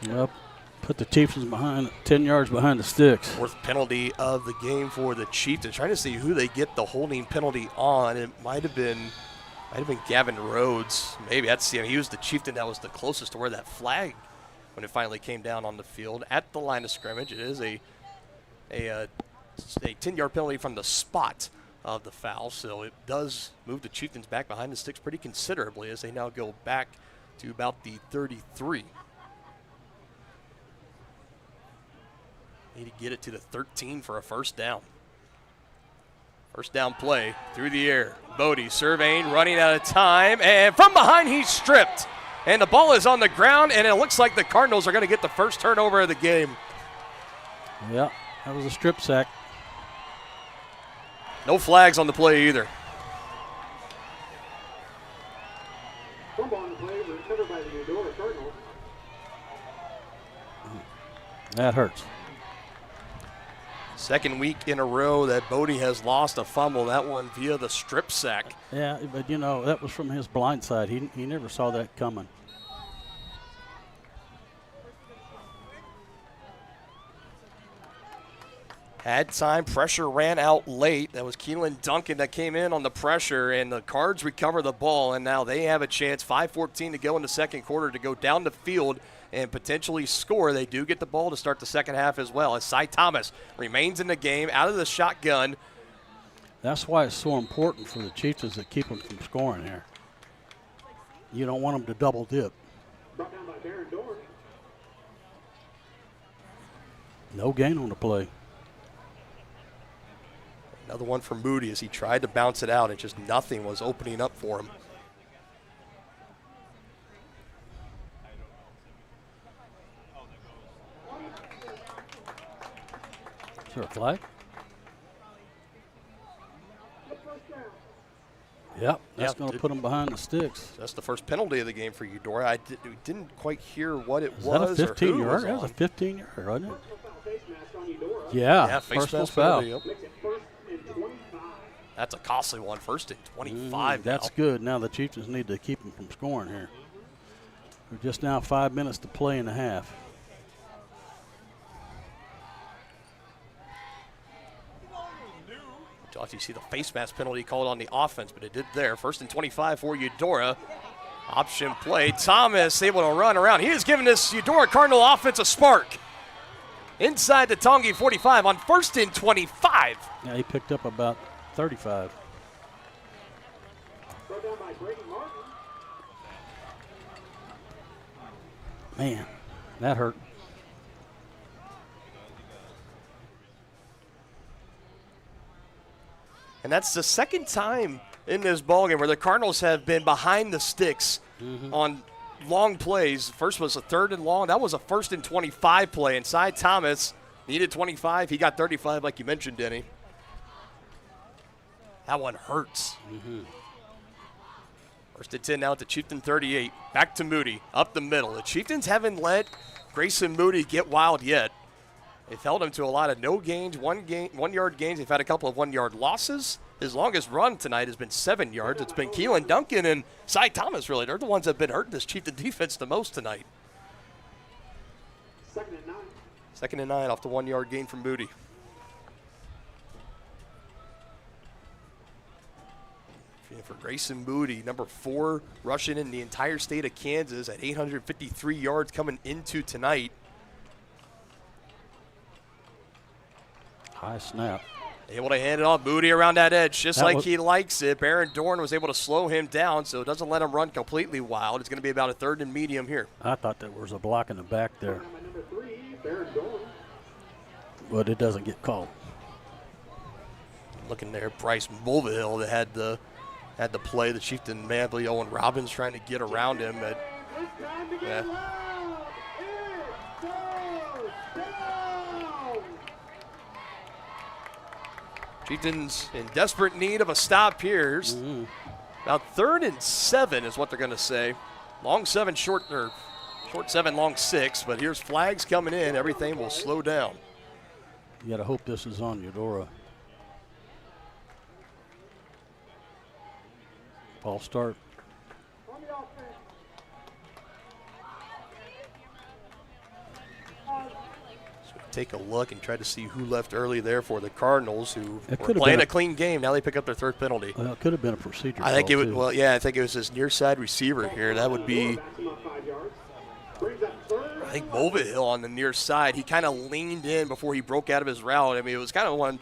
Well, put the Chieftains behind 10 yards behind the sticks. 4th penalty of the game for the Chieftains. Trying to see who they get the holding penalty on. It might have been Gavin Rhodes. Maybe he was the Chieftain that was the closest to where that flag when it finally came down on the field at the line of scrimmage. It is a 10-yard penalty from the spot of the foul, so it does move the Chieftains back behind the sticks pretty considerably as they now go back to about the 33. Need to get it to the 13 for a first down. First down play through the air. Bodie surveying, running out of time, and from behind he's stripped. And the ball is on the ground, and it looks like the Cardinals are going to get the first turnover of the game. Yeah, that was a strip sack. No flags on the play either. Fumble on the play recovered by the Eudora Cardinals. That hurts. Second week in a row that Bodie has lost a fumble, that one via the strip sack. Yeah, but that was from his blind side. He never saw that coming. Had time, pressure ran out late. That was Keelan Duncan that came in on the pressure, and the Cards recover the ball, and now they have a chance. 5:14 to go in the second quarter to go down the field and potentially score. They do get the ball to start the second half as well, as Cy Thomas remains in the game out of the shotgun. That's why it's so important for the Chieftains to keep them from scoring here. You don't want them to double dip. Brought down by Darren Dorn. No gain on the play. Another one for Moody as he tried to bounce it out and just nothing was opening up for him. Is there a flag? Yep, that's going to put them behind the sticks. That's the first penalty of the game for Eudora. I didn't quite hear what it Was was. that a 15-yard? That was a 15-yard, wasn't it? Yeah, face personal mask foul. penalty, yep. That's a costly one. First and 25 That's now. good. Now the Chieftains need to keep them from scoring here. We're just now 5 minutes to play in the half. You see the face mask penalty called on the offense, but it did there. First and 25 for Eudora. Option play. Thomas able to run around. He is giving this Eudora Cardinal offense a spark. Inside the Tongi 45 on first and 25. Yeah, he picked up about 35. Man, that hurt. And that's the second time in this ballgame where the Cardinals have been behind the sticks on long plays. First was a 3rd and long. That was a first and 25 play. Inside Thomas needed 25. He got 35 like you mentioned, Denny. That one hurts. First and 10 now at the Chieftain 38. Back to Moody, up the middle. The Chieftains haven't let Grayson Moody get wild yet. They've held him to a lot of no gains, 1-yard gains. They've had a couple of 1-yard losses. His longest run tonight has been 7 yards. It's been Keelan Duncan and Cy Thomas, really. They're the ones that have been hurting this Chieftain defense the most tonight. 2nd and 9 off the 1-yard gain from Moody. For Grayson Moody, number 4 rushing in the entire state of Kansas at 853 yards coming into tonight. High snap. Able to hand it off. Moody around that edge just That like was- he likes it. Baron Dorn was able to slow him down, so it doesn't let him run completely wild. It's going to be about a 3rd and medium here. I thought there was a block in the back there. But it doesn't get called. Looking there, Bryce Mulvihill that had the play. The Chieftain Manley, Owen Robbins trying to get around him. But, yeah. Chieftains in desperate need of a stop here. About 3rd and 7 is what they're going to say. Long 7, short 7, long 6. But here's flags coming in. Everything will slow down. You got to hope this is on Eudora. False start. Take a look and try to see who left early there for the Cardinals, who It were could have playing been a clean game. Now they pick up their 3rd penalty. Well, it could have been a procedure. I think call, it would. too. Well, yeah, I think it was his near side receiver here. That would be. I think Mulvihill on the near side. He kind of leaned in before he broke out of his route. I mean, it was kind of one.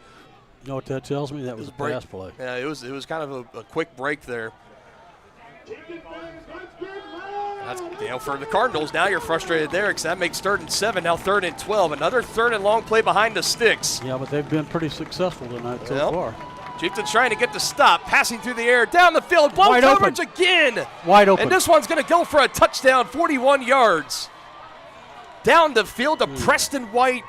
You know what that tells me? That was a break. pass play. Yeah, it was kind of a quick break there. That's, for the Cardinals, now you're frustrated there because that makes 3rd and 7, now 3rd and 12. Another 3rd and long play behind the sticks. Yeah, but they've been pretty successful tonight so far. Chieftains trying to get the stop, passing through the air, down the field, blown Wide coverage open. again. Wide open. And this one's going to go for a touchdown, 41 yards. Down the field to Preston White.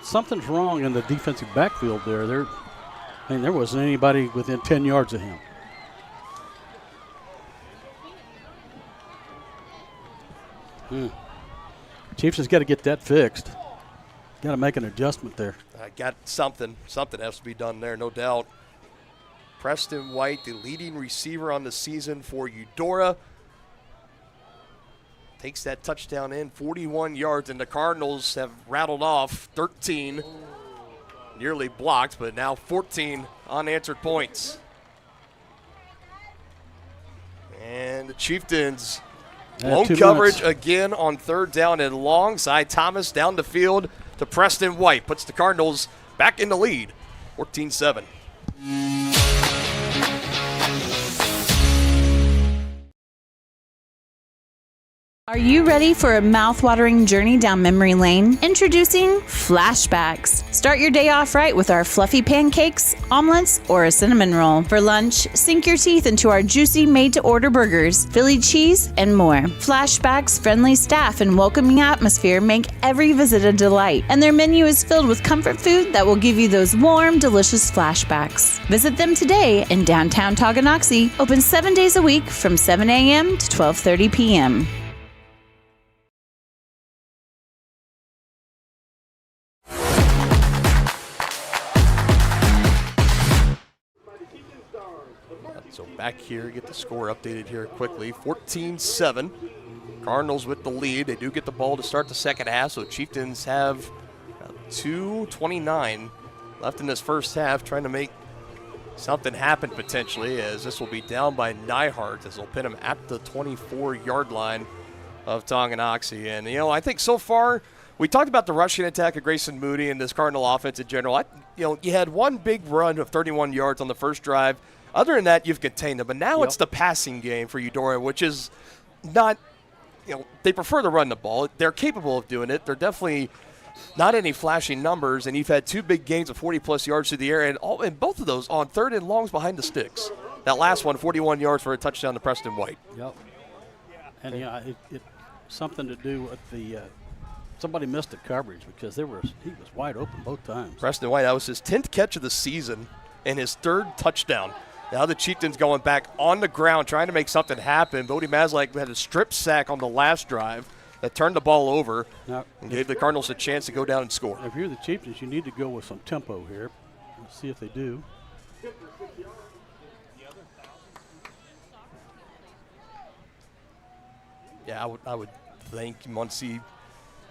Something's wrong in the defensive backfield there. There wasn't anybody within 10 yards of him. Chiefs has got to get that fixed. Got to make an adjustment there. I got something. Something has to be done there, no doubt. Preston White, the leading receiver on the season for Eudora, takes that touchdown in, 41 yards, and the Cardinals have rattled off 13, nearly blocked, but now 14 unanswered points. And the Chieftains, lone 2 coverage minutes. again on 3rd down and long. Side Thomas down the field to Preston White, puts the Cardinals back in the lead, 14-7. Are you ready for a mouth-watering journey down memory lane? Introducing Flashbacks. Start your day off right with our fluffy pancakes, omelets, or a cinnamon roll. For lunch, sink your teeth into our juicy made-to-order burgers, Philly cheese, and more. Flashbacks' friendly staff and welcoming atmosphere make every visit a delight, and their menu is filled with comfort food that will give you those warm, delicious flashbacks. Visit them today in downtown Tonganoxie, open 7 days a week from 7 a.m. to 12:30 p.m. So back here, get the score updated here quickly. 14-7. Cardinals with the lead. They do get the ball to start the second half, so Chieftains have 2:29 left in this first half, trying to make something happen potentially, as this will be down by Nyhart, as they'll pin him at the 24-yard line of Tonganoxie. And, I think so far, we talked about the rushing attack of Grayson Moody and this Cardinal offense in general. You had one big run of 31 yards on the first drive. Other than that, you've contained them. But now it's the passing game for Eudora, which is not, they prefer to run the ball. They're capable of doing it. They're definitely not any flashy numbers, and you've had two big gains of 40-plus yards through the air, and both of those on third and longs behind the sticks. That last one, 41 yards for a touchdown to Preston White. Yep. And, it something to do with the somebody missed the coverage because he was wide open both times. Preston White, that was his 10th catch of the season and his third touchdown. Now the Chieftains going back on the ground trying to make something happen. Bodie Mazlak had a strip sack on the last drive that turned the ball over and gave the Cardinals a chance to go down and score. If you're the Chieftains, you need to go with some tempo here. Let's see if they do. Yeah, I would think you want to see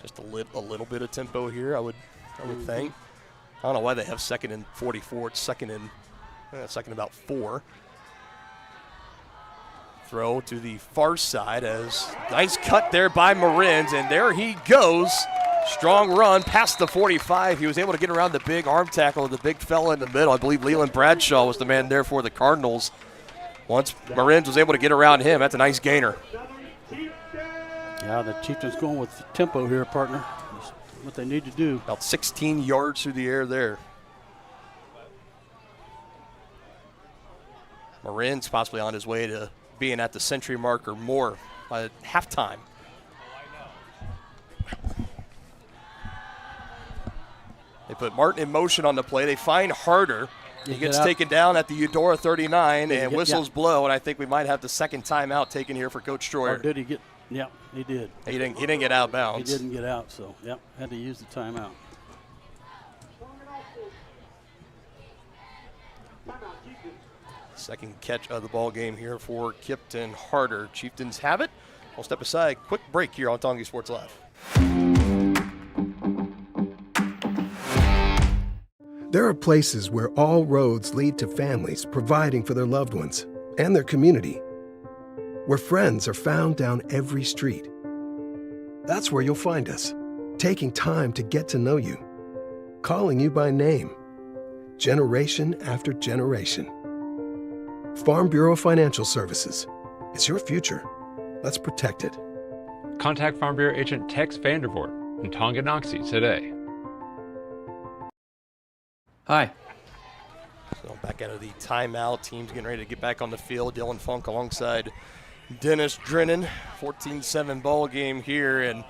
just a little bit of tempo here. I would think. I don't know why they have second and 44. It's second and about 4. Throw to the far side as nice cut there by Marins, and there he goes. Strong run past the 45. He was able to get around the big arm tackle of the big fella in the middle. I believe Leland Bradshaw was the man there for the Cardinals. Once Marins was able to get around him, that's a nice gainer. Yeah, the Chieftains going with tempo here, partner. That's what they need to do. About 16 yards through the air there. Marins possibly on his way to being at the century mark or more by halftime. They put Martin in motion on the play. They find Harder. He gets taken down at the Eudora 39, and whistles blow, and I think we might have the second timeout taken here for Coach Stroyer. Or did he get? Yeah, he did. He didn't get out of bounds. He didn't get out, so had to use the timeout. Second catch of the ball game here for Kipton Harder. Chieftains have it. We'll step aside. Quick break here on Tongi Sports Live. There are places where all roads lead to families providing for their loved ones and their community, where friends are found down every street. That's where you'll find us, taking time to get to know you, calling you by name, generation after generation. Farm Bureau Financial Services. It's your future. Let's protect it. Contact Farm Bureau agent Tex Vandervoort in Tonganoxie today. Hi. So back out of the timeout. Team's getting ready to get back on the field. Dylan Funk alongside Dennis Drennan. 14-7 ball game here, and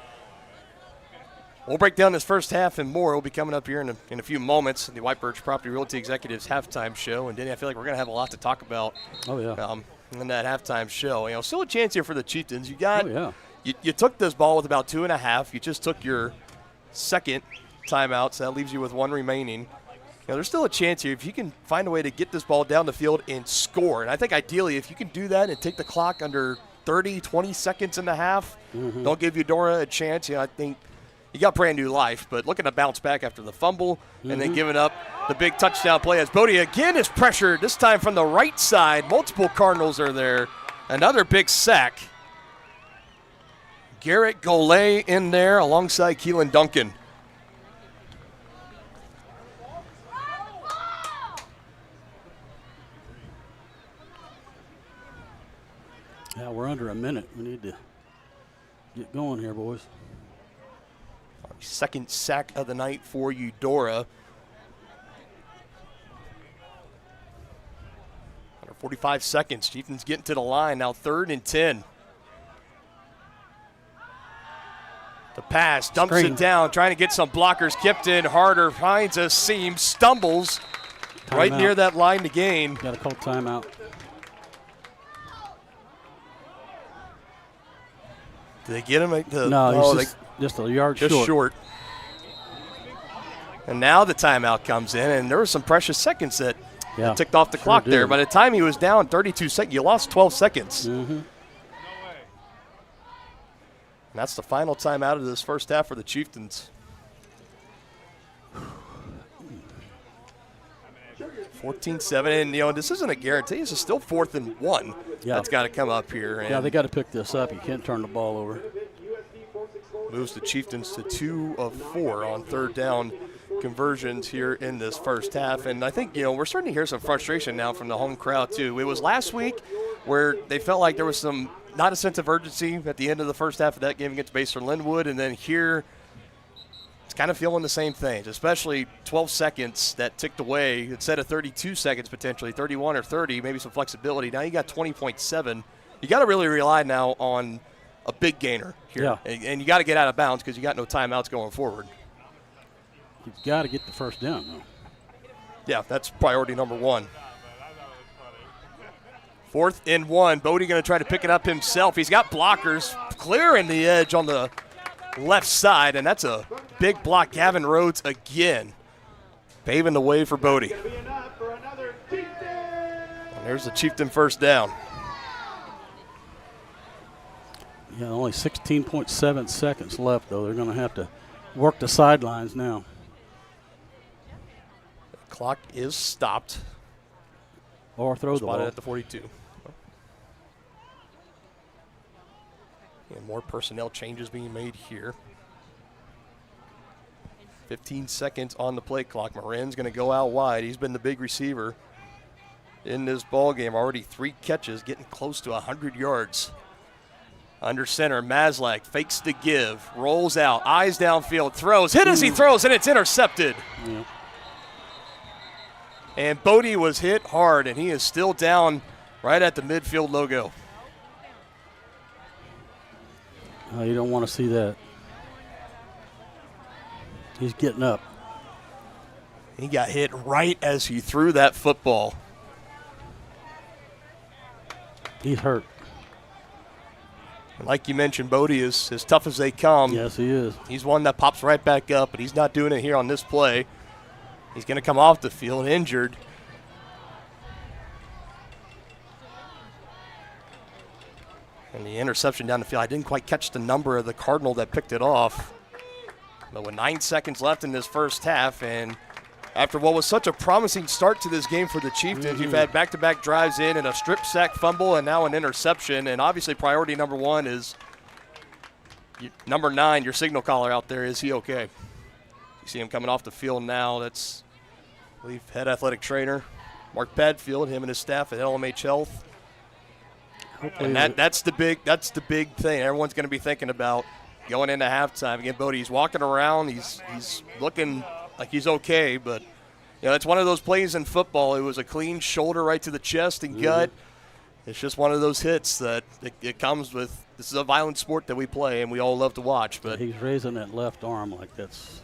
we'll break down this first half and more. We'll be coming up here in a few moments. The White Birch Property Realty Executives halftime show. And Denny, I feel like we're going to have a lot to talk about. Oh yeah. In that halftime show. Still a chance here for the Chieftains. You got. You took this ball with about 2.5. You just took your second timeout, so that leaves you with 1 remaining. There's still a chance here if you can find a way to get this ball down the field and score. And I think ideally, if you can do that and take the clock under 30, 20 seconds in the half, don't give Eudora a chance. I think you got brand new life, but looking to bounce back after the fumble and then giving up the big touchdown play as Bodie again is pressured, this time from the right side. Multiple Cardinals are there. Another big sack. Garrett Golay in there alongside Keelan Duncan. Yeah, we're under a minute. We need to Get going here, boys. Second sack of the night for Eudora. Under 45 seconds. Chieftains getting to the line now. 3rd and 10. The pass, dumps Screen. it down, trying to get some blockers. Kipton harder, finds a seam, stumbles right Timeout. near that line to gain. Got to call timeout. Did they get him? No, he's just a yard just short. And now the timeout comes in, and there were some precious seconds that ticked off the clock there. By the time he was down 32 seconds, you lost 12 seconds. Mm-hmm. And that's the final timeout of this first half for the Chieftains. 14-7, and this isn't a guarantee. This is still 4th and 1. Yeah. That's got to come up here. And Yeah, they got to pick this up. You can't turn the ball over. moves the Chieftains to 2 of 4 on 3rd down conversions here in this first half. And I think, we're starting to hear some frustration now from the home crowd too. It was last week where they felt like there was not a sense of urgency at the end of the first half of that game against Basler Linwood, and then here it's kind of feeling the same things, especially 12 seconds that ticked away instead of 32 seconds potentially, 31 or 30, maybe some flexibility. Now you got 20.7. You got to really rely now on a big gainer here. Yeah. And you got to get out of bounds because you got no timeouts going forward. You've got to get the first down, though. Yeah, that's priority number 1. 4th and 1. Bodie going to try to pick it up himself. He's got blockers clearing the edge on the left side, and that's a big block. Gavin Rhodes again paving the way for Bodie. And there's the Chieftain first down. Yeah, only 16.7 seconds left, though. They're going to have to work the sidelines now. The clock is stopped. Or throw the Spotted ball. at the 42. And more personnel changes being made here. 15 seconds on the play clock. Morin's going to go out wide. He's been the big receiver in this ball game. Already 3 catches, getting close to 100 yards. Under center, Maslak fakes the give, rolls out, eyes downfield, throws, hit as he throws, and it's intercepted. Yeah. And Bodie was hit hard, and he is still down right at the midfield logo. You don't want to see that. He's getting up. He got hit right as he threw that football. He's hurt. And like you mentioned, Bodie is as tough as they come. Yes, he is. He's one that pops right back up, but he's not doing it here on this play. He's going to come off the field injured. And the interception down the field, I didn't quite catch the number of the Cardinal that picked it off. But with 9 seconds left in this first half, and after what was such a promising start to this game for the Chieftains, you've had back-to-back drives in and a strip sack fumble and now an interception. And obviously priority number 1 is number 9, your signal caller out there. Is he okay? You see him coming off the field now. That's, I believe, head athletic trainer Mark Padfield, him and his staff at LMH Health. Hopefully And that's the big thing everyone's going to be thinking about going into halftime. Again, Bodie, he's walking around. He's looking like he's okay, but it's one of those plays in football. It was a clean shoulder right to the chest and gut. It's just one of those hits that it comes with. This is a violent sport that we play and we all love to watch. But he's raising that left arm like that's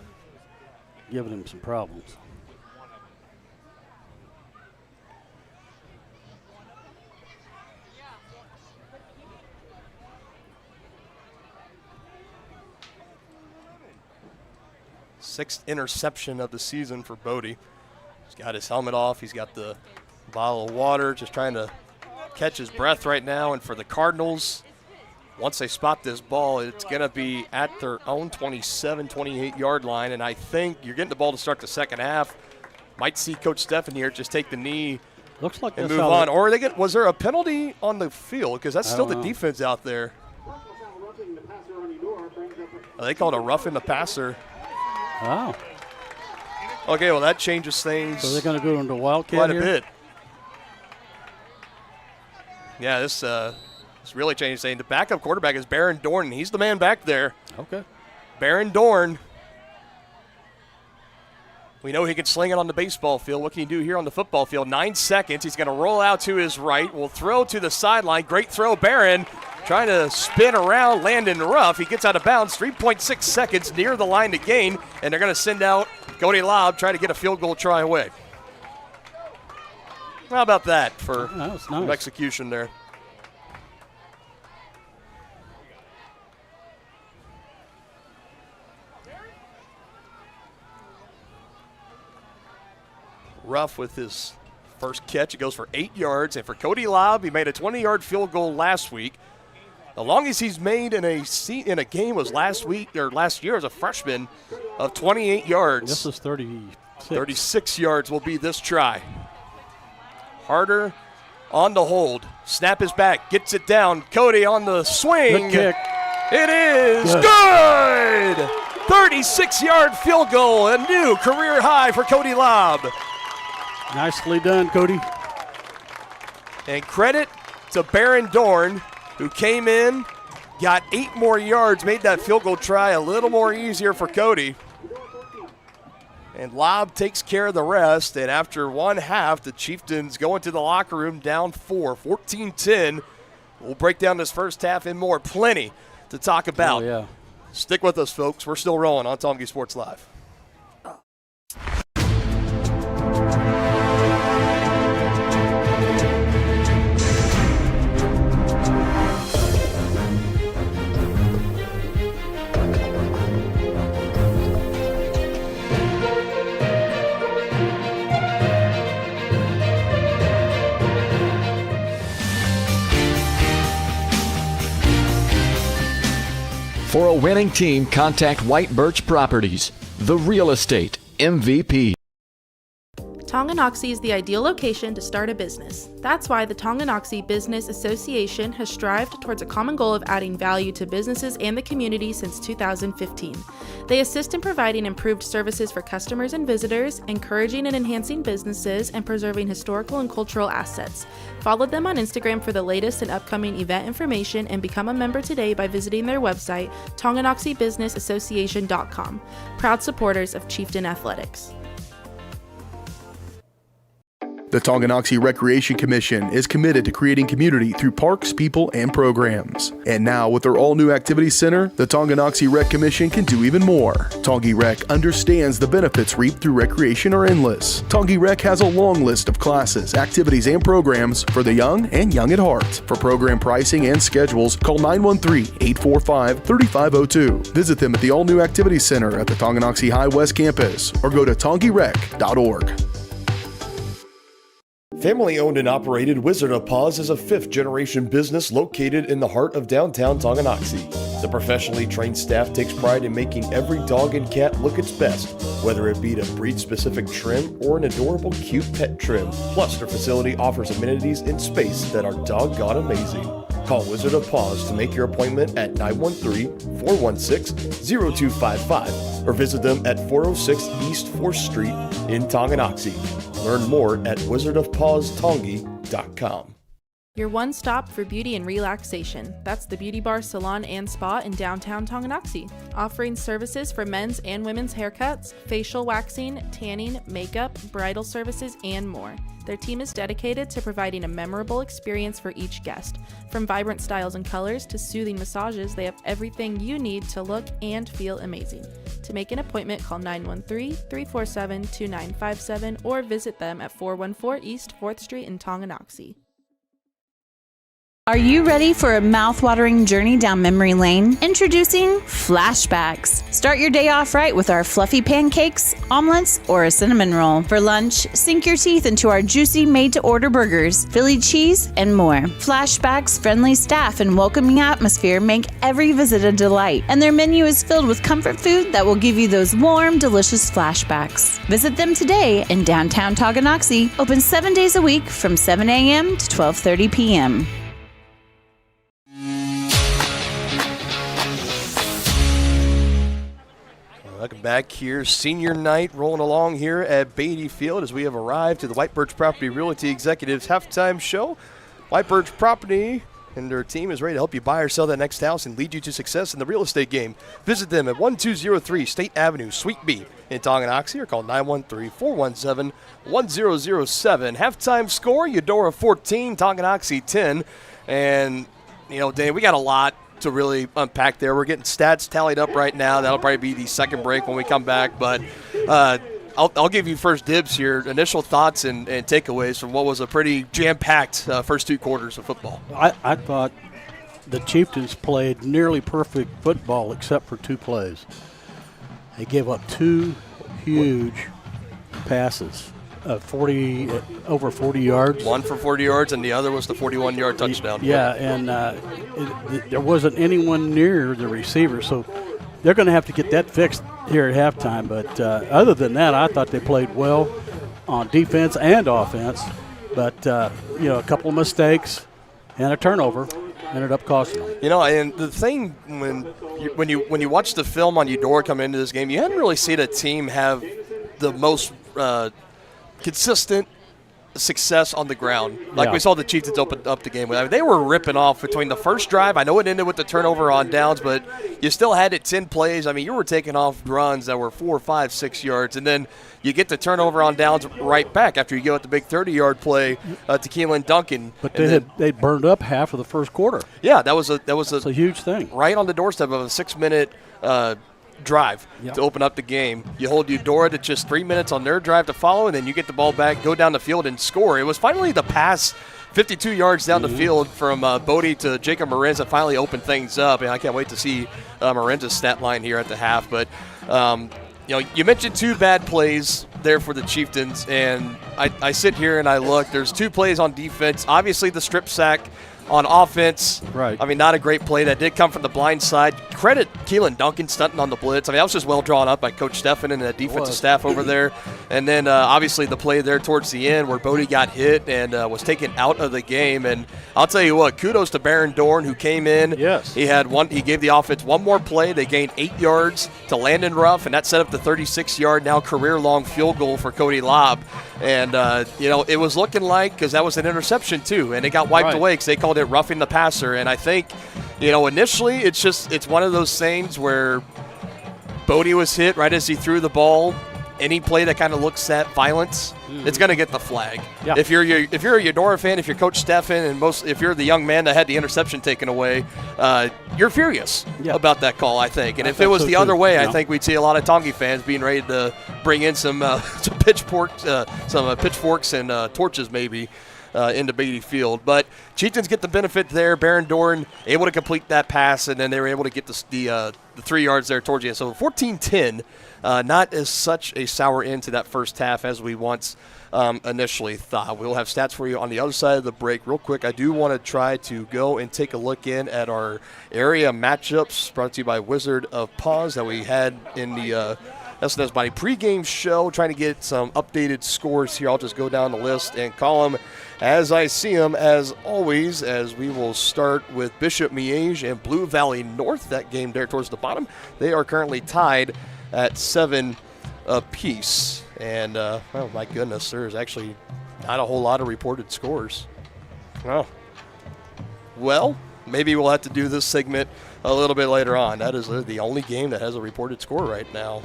giving him some problems. Sixth interception of the season for Bodie. He's got his helmet off. He's got the bottle of water, just trying to catch his breath right now. And for the Cardinals, once they spot this ball, it's going to be at their own 27, 28-yard line. And I think you're getting the ball to start the second half. Might see Coach Stephan here just take the knee Looks like and that's move how on. Or was there a penalty on the field? Because that's still the know. defense out there. They called a roughing the passer. Wow. Okay, well, that changes things. So they're going to go into Wildcat quite here? a bit. Yeah, this It's really changed, saying the backup quarterback is Baron Dorn, and he's the man back there. Okay. Baron Dorn. We know he can sling it on the baseball field. What can he do here on the football field? 9 seconds. He's going to roll out to his right. Will throw to the sideline. Great throw, Baron. Trying to spin around, land in the rough. He gets out of bounds. 3.6 seconds near the line to gain, and they're going to send out Cody Lobb, try to get a field goal try away. How about that for nice execution there? Ruff with his first catch. It goes for 8 yards. And for Cody Lobb, he made a 20-yard field goal last week. The longest he's made in a game was last year as a freshman of 28 yards. This is 36. 36 yards will be this try. Harder on the hold. Snap is back. Gets it down. Cody on the swing. Good kick. It is good. 36-yard field goal. A new career high for Cody Lobb. Nicely done, Cody. And credit to Baron Dorn, who came in, got 8 more yards, made that field goal try a little more easier for Cody. And Lobb takes care of the rest. And after one half, the Chieftains go into the locker room down 4, 14-10. We'll break down this first half and more. Plenty to talk about. Oh, yeah. Stick with us, folks. We're still rolling on Tonganoxie Sports Live. For a winning team, contact White Birch Properties, the real estate MVP. Tonganoxie is the ideal location to start a business. That's why the Tonganoxie Business Association has strived towards a common goal of adding value to businesses and the community since 2015. They assist in providing improved services for customers and visitors, encouraging and enhancing businesses, and preserving historical and cultural assets. Follow them on Instagram for the latest and upcoming event information, and become a member today by visiting their website, tonganoxiebusinessassociation.com. Proud supporters of Chieftain Athletics. The Tonganoxie Recreation Commission is committed to creating community through parks, people, and programs. And now, with their all-new activity center, the Tonganoxie Rec Commission can do even more. Tongi Rec understands the benefits reaped through recreation are endless. Tongi Rec has a long list of classes, activities, and programs for the young and young at heart. For program pricing and schedules, call 913-845-3502. Visit them at the all-new activity center at the Tonganoxie High West Campus, or go to tongirec.org. Family-owned and operated Wizard of Paws is a 5th-generation business located in the heart of downtown Tonganoxie. The professionally trained staff takes pride in making every dog and cat look its best, whether it be a breed-specific trim or an adorable cute pet trim. Plus, their facility offers amenities and space that are doggone amazing. Call Wizard of Paws to make your appointment at 913-416-0255 or visit them at 406 East 4th Street in Tonganoxie. Learn more at wizardofpawstongi.com. Your one stop for beauty and relaxation. That's the Beauty Bar, Salon, and Spa in downtown Tonganoxie, offering services for men's and women's haircuts, facial waxing, tanning, makeup, bridal services, and more. Their team is dedicated to providing a memorable experience for each guest. From vibrant styles and colors to soothing massages, they have everything you need to look and feel amazing. To make an appointment, call 913-347-2957 or visit them at 414 East 4th Street in Tonganoxie. Are you ready for a mouth-watering journey down memory lane? Introducing Flashbacks. Start your day off right with our fluffy pancakes, omelets, or a cinnamon roll. For lunch, sink your teeth into our juicy made-to-order burgers, Philly cheese, and more. Flashbacks' friendly staff and welcoming atmosphere make every visit a delight, and their menu is filled with comfort food that will give you those warm, delicious flashbacks. Visit them today in downtown Tonganoxie, open 7 days a week from 7 a.m. to 12:30 p.m. Welcome back here. Senior night rolling along here at Beatty Field as we have arrived to the White Birch Property Realty Executives halftime show. White Birch Property and their team is ready to help you buy or sell that next house and lead you to success in the real estate game. Visit them at 1203 State Avenue, Suite B in Tonganoxie, or call 913-417-1007. Halftime score, Eudora 14, Tonganoxie 10. And, Dan, we got a lot to really unpack there. We're getting stats tallied up right now. That'll probably be the second break when we come back. But I'll give you first dibs here. Initial thoughts and takeaways from what was a pretty jam-packed first 2 quarters of football. I thought the Chieftains played nearly perfect football except for 2 plays. They gave up 2 huge passes. Over 40 yards. One for 40 yards, and the other was the 41-yard touchdown. Yeah, and there wasn't anyone near the receiver, so they're going to have to get that fixed here at halftime. But other than that, I thought they played well on defense and offense. But, a couple of mistakes and a turnover ended up costing them. And the thing when you watch the film on Eudora come into this game, you hadn't really seen a team have the most consistent success on the ground. We saw the Chieftains open up the game with. They were ripping off between the first drive. I know it ended with the turnover on downs, but you still had it 10 plays. You were taking off runs that were 4, 5, 6 yards, and then you get the turnover on downs right back after you go at the big 30-yard play to Keelan Duncan. But they burned up half of the first quarter. Yeah, that was a huge thing. Right on the doorstep of a 6-minute drive to open up the game. You hold Eudora to just 3 minutes on their drive to follow, and then you get the ball back, go down the field, and score. It was finally the pass 52 yards down the field from Bodie to Jacob Morenz that finally opened things up, and I can't wait to see Morenz's stat line here at the half. But, you mentioned 2 bad plays there for the Chieftains, and I sit here and I look. There's 2 plays on defense. Obviously, the strip sack on offense. Right. Not a great play. That did come from the blind side. Credit Keelan Duncan stunting on the blitz. that was just well drawn up by Coach Steffen and the defensive staff over there. And then obviously the play there towards the end where Bodie got hit and was taken out of the game. And I'll tell you what, kudos to Baron Dorn who came in. Yes. He gave the offense 1 more play. They gained 8 yards to Landon Ruff, and that set up the 36-yard now career-long field goal for Cody Lobb. And, it was looking like, because that was an interception too, and it got wiped away because they called it roughing the passer. And I think, initially it's one of those things where Bodie was hit right as he threw the ball. Any play that kind of looks at violence, it's going to get the flag. Yeah. If you're a Eudora fan, if you're Coach Steffen, and if you're the young man that had the interception taken away, you're furious about that call, I think. And if it was the other way, I think we'd see a lot of Tongi fans being ready to bring in some pitchforks and torches maybe into Beatty Field. But Chieftains get the benefit there. Baron Dorn able to complete that pass, and then they were able to get the 3 yards there towards the end. So 14-10. Not as such a sour end to that first half as we once initially thought. We'll have stats for you on the other side of the break. Real quick, I do want to try to go and take a look in at our area matchups brought to you by Wizard of Paws that we had in the SNS Body pregame show, trying to get some updated scores here. I'll just go down the list and call them as I see them, as always, as we will start with Bishop Miege and Blue Valley North. That game there towards the bottom. They are currently tied at 7 apiece. And, oh my goodness, there's actually not a whole lot of reported scores. Oh. Well, maybe we'll have to do this segment a little bit later on. That is the only game that has a reported score right now.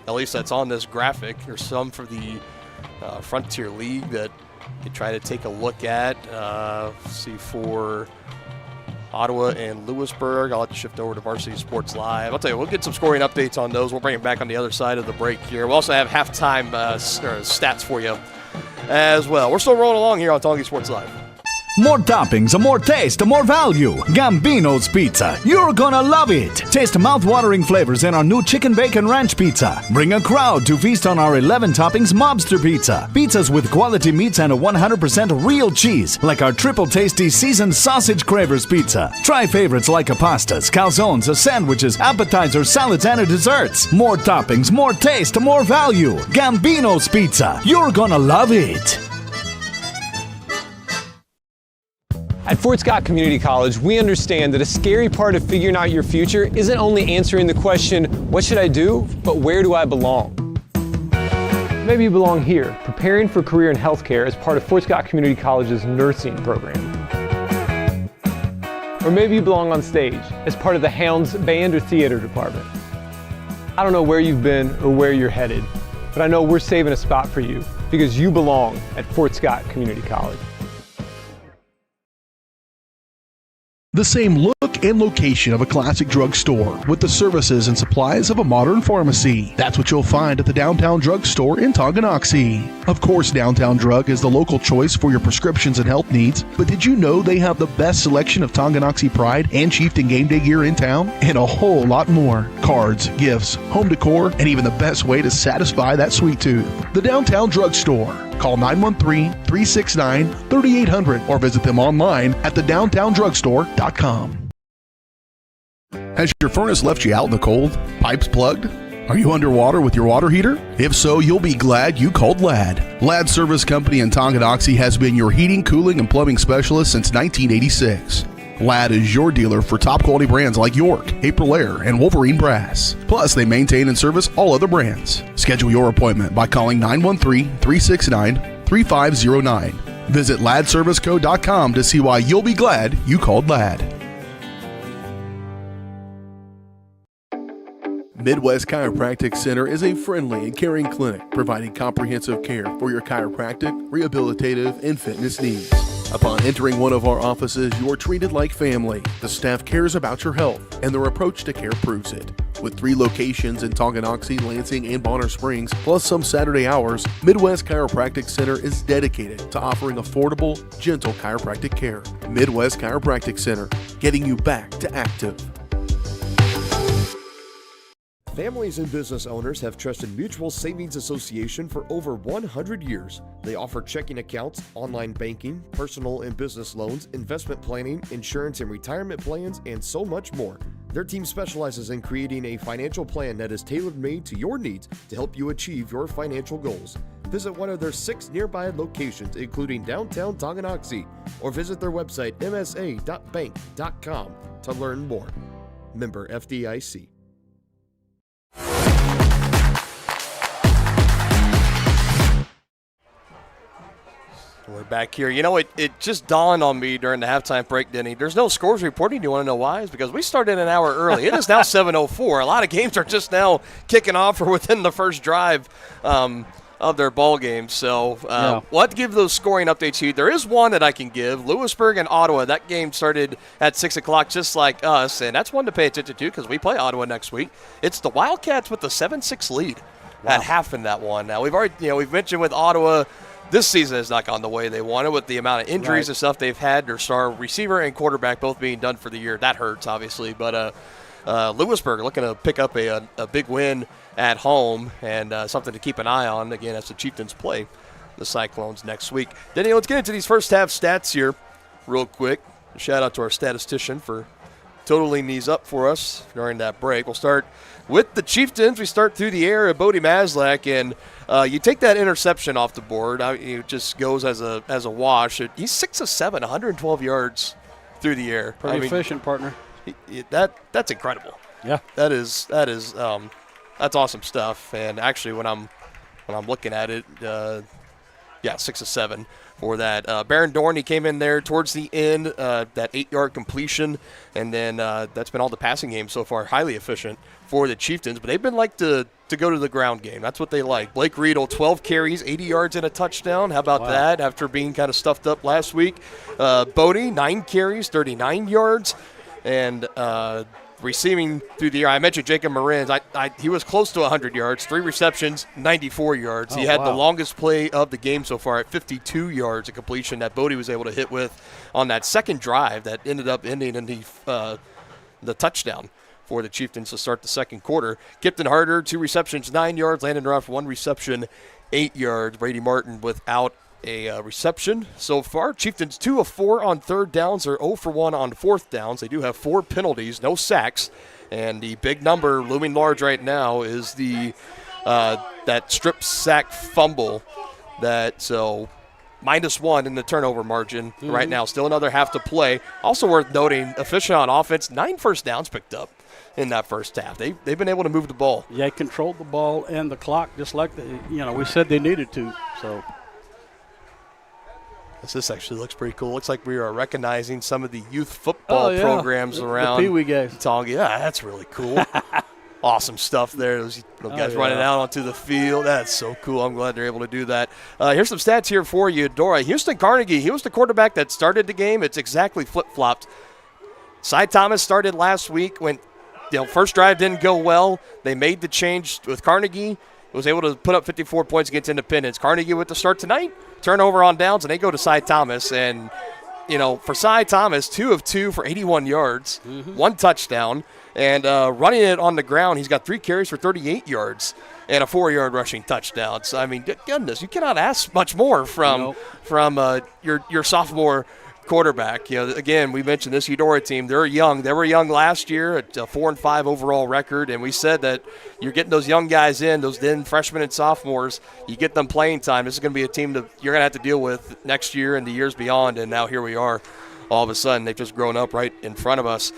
At least that's on this graphic. There's some for the Frontier League that you try to take a look at. Let's see, for Ottawa and Lewisburg. I'll have to shift over to Varsity Sports Live. I'll tell you, we'll get some scoring updates on those. We'll bring it back on the other side of the break here. We'll also have halftime stats for you as well. We're still rolling along here on Tongi Sports Live. More toppings, more taste, more value. Gambino's Pizza. You're gonna love it. Taste mouth-watering flavors in our new chicken bacon ranch pizza. Bring a crowd to feast on our 11 toppings mobster pizza. Pizzas with quality meats and a 100% real cheese, like our triple tasty seasoned sausage cravers pizza. Try favorites like pastas, calzones, sandwiches, appetizers, salads, and desserts. More toppings, more taste, more value. Gambino's Pizza. You're gonna love it. At Fort Scott Community College, we understand that a scary part of figuring out your future isn't only answering the question, what should I do, but where do I belong? Maybe you belong here, preparing for a career in healthcare as part of Fort Scott Community College's nursing program. Or maybe you belong on stage as part of the Hounds band or theater department. I don't know where you've been or where you're headed, but I know we're saving a spot for you because you belong at Fort Scott Community College. The same look and location of a classic drugstore with the services and supplies of a modern pharmacy. That's what you'll find at the Downtown Drug Store in Tonganoxie. Of course, Downtown Drug is the local choice for your prescriptions and health needs, but did you know they have the best selection of Tonganoxie Pride and Chieftain game day gear in town? And a whole lot more. Cards, gifts, home decor, and even the best way to satisfy that sweet tooth. The Downtown Drug Store. Call 913-369-3800 or visit them online at thedowntowndrugstore.com. Has your furnace left you out in the cold? Pipes plugged? Are you underwater with your water heater? If so, you'll be glad you called Ladd. Ladd Service Company in Tonganoxie has been your heating, cooling, and plumbing specialist since 1986. Ladd is your dealer for top quality brands like York, Aprilaire, and Wolverine Brass. Plus, they maintain and service all other brands. Schedule your appointment by calling 913-369-3509. Visit laddserviceco.com to see why you'll be glad you called Ladd. Midwest Chiropractic Center is a friendly and caring clinic providing comprehensive care for your chiropractic, rehabilitative, and fitness needs. Upon entering one of our offices, you are treated like family. The staff cares about your health, and their approach to care proves it. With 3 locations in Tonganoxie, Lansing, and Bonner Springs, plus some Saturday hours, Midwest Chiropractic Center is dedicated to offering affordable, gentle chiropractic care. Midwest Chiropractic Center, getting you back to active. Families and business owners have trusted Mutual Savings Association for over 100 years. They offer checking accounts, online banking, personal and business loans, investment planning, insurance and retirement plans, and so much more. Their team specializes in creating a financial plan that is tailor-made to your needs to help you achieve your financial goals. Visit one of their 6 nearby locations, including downtown Tonganoxie, or visit their website msa.bank.com to learn more. Member FDIC. We're back here. You know, it just dawned on me during the halftime break, Denny. There's no scores reporting. You want to know why? It's because we started an hour early. It is now 7:04. A lot of games are just now kicking off or within the first drive of their ball game. So we'll have to give those scoring updates to you. There is one that I can give. Lewisburg and Ottawa. That game started at 6 o'clock just like us, and that's one to pay attention to because we play Ottawa next week. It's the Wildcats with the 7-6 lead at half in that one. Now, we've mentioned with Ottawa, this season has not gone the way they wanted with the amount of injuries and stuff they've had. Their star receiver and quarterback both being done for the year. That hurts, obviously. But Lewisburg looking to pick up a big win at home and something to keep an eye on, again, as the Chieftains play the Cyclones next week. Denny, let's get into these first half stats here real quick. Shout out to our statistician for totaling these up for us during that break. We'll start with the Chieftains. We start through the air at Bodie Maslak, and you take that interception off the board. It just goes as a wash. He's 6 of 7, 112 yards through the air. Pretty efficient, partner. That's incredible. Yeah, that's awesome stuff. And actually, when I'm looking at it, 6 of 7 for that. Baron Dorn, he came in there towards the end, that 8-yard completion, and then that's been all the passing game so far. Highly efficient for the Chieftains, but they've been like to go to the ground game. That's what they like. Blake Riedel, 12 carries, 80 yards and a touchdown. How about that after being kind of stuffed up last week? Bodie, 9 carries, 39 yards, and receiving through the air. I mentioned Jacob Marins. He was close to 100 yards, 3 receptions, 94 yards. He had the longest play of the game so far at 52 yards, a completion that Bodie was able to hit with on that second drive that ended up ending in the touchdown for the Chieftains to start the second quarter. Kipton Harder, 2 receptions, 9 yards. Landon Ruff, 1 reception, 8 yards. Brady Martin without a reception so far. Chieftains 2 of 4 on third downs. They're 0 for 1 on fourth downs. They do have 4 penalties, no sacks. And the big number looming large right now is the that strip sack fumble. So -1 in the turnover margin right now. Still another half to play. Also worth noting, efficient on offense, 9 first downs picked up in that first half. They've been able to move the ball. Yeah, they controlled the ball and the clock just like we said they needed to. So This actually looks pretty cool. Looks like we are recognizing some of the youth football programs around. The Pee Wee guys. Yeah, that's really cool. Awesome stuff there. Those guys running out onto the field. That's so cool. I'm glad they're able to do that. Here's some stats here for you, Eudora. Houston Carnegie, he was the quarterback that started the game. It's exactly flip-flopped. Cy Thomas started last week when first drive didn't go well. They made the change with Carnegie. Was able to put up 54 points against Independence. Carnegie with the start tonight. Turnover on downs, and they go to Cy Thomas. And, for Cy Thomas, 2 of 2 for 81 yards, 1 touchdown. And running it on the ground, he's got 3 carries for 38 yards and a 4-yard rushing touchdown. So, I mean, goodness, you cannot ask much more from your sophomore quarterback. Again, we mentioned this Eudora team. They're young. They were young last year at a 4-5 overall record, and we said that you're getting those young guys in, those then freshmen and sophomores. You get them playing time. This is going to be a team that you're going to have to deal with next year and the years beyond, and now here we are. All of a sudden, they've just grown up right in front of us.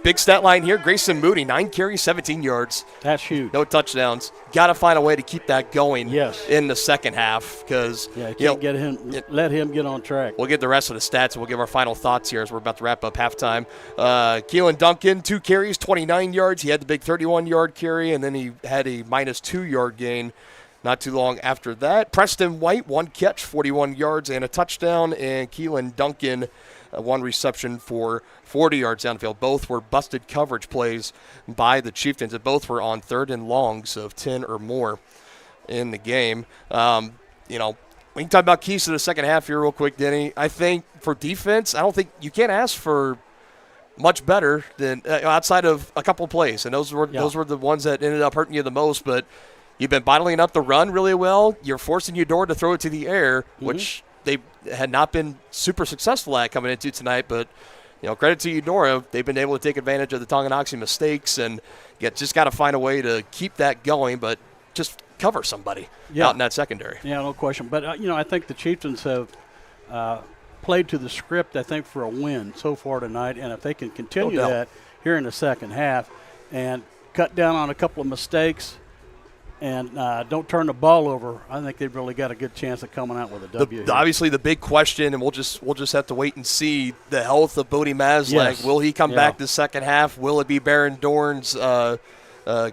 Big stat line here, Grayson Moody, 9 carries, 17 yards. That's huge. No touchdowns. Got to find a way to keep that going in the second half because let him get on track. We'll get the rest of the stats and we'll give our final thoughts here as we're about to wrap up halftime. Keelan Duncan, 2 carries, 29 yards. He had the big 31-yard carry, and then he had a minus 2-yard gain not too long after that. Preston White, 1 catch, 41 yards and a touchdown, and Keelan Duncan, 1 reception for 40 yards downfield. Both were busted coverage plays by the Chieftains, and both were on 3rd and longs of 10 or more in the game. We can talk about keys to the second half here real quick, Denny. I think for defense, I don't think you can't ask for much better than outside of a couple of plays, and those were the ones that ended up hurting you the most. But you've been bottling up the run really well. You're forcing Eudora to throw it to the air, which they had not been super successful at coming into tonight, but credit to Eudora. They've been able to take advantage of the Tonganoxie mistakes and just got to find a way to keep that going, but just cover somebody out in that secondary. Yeah, no question. But, I think the Chieftains have played to the script, I think, for a win so far tonight, and if they can continue that here in the second half and cut down on a couple of mistakes and don't turn the ball over, I think they've really got a good chance of coming out with a W. Obviously, the big question, and we'll just have to wait and see the health of Bodie Mazlag. Yes. Will he come back the second half? Will it be Baron Dorn's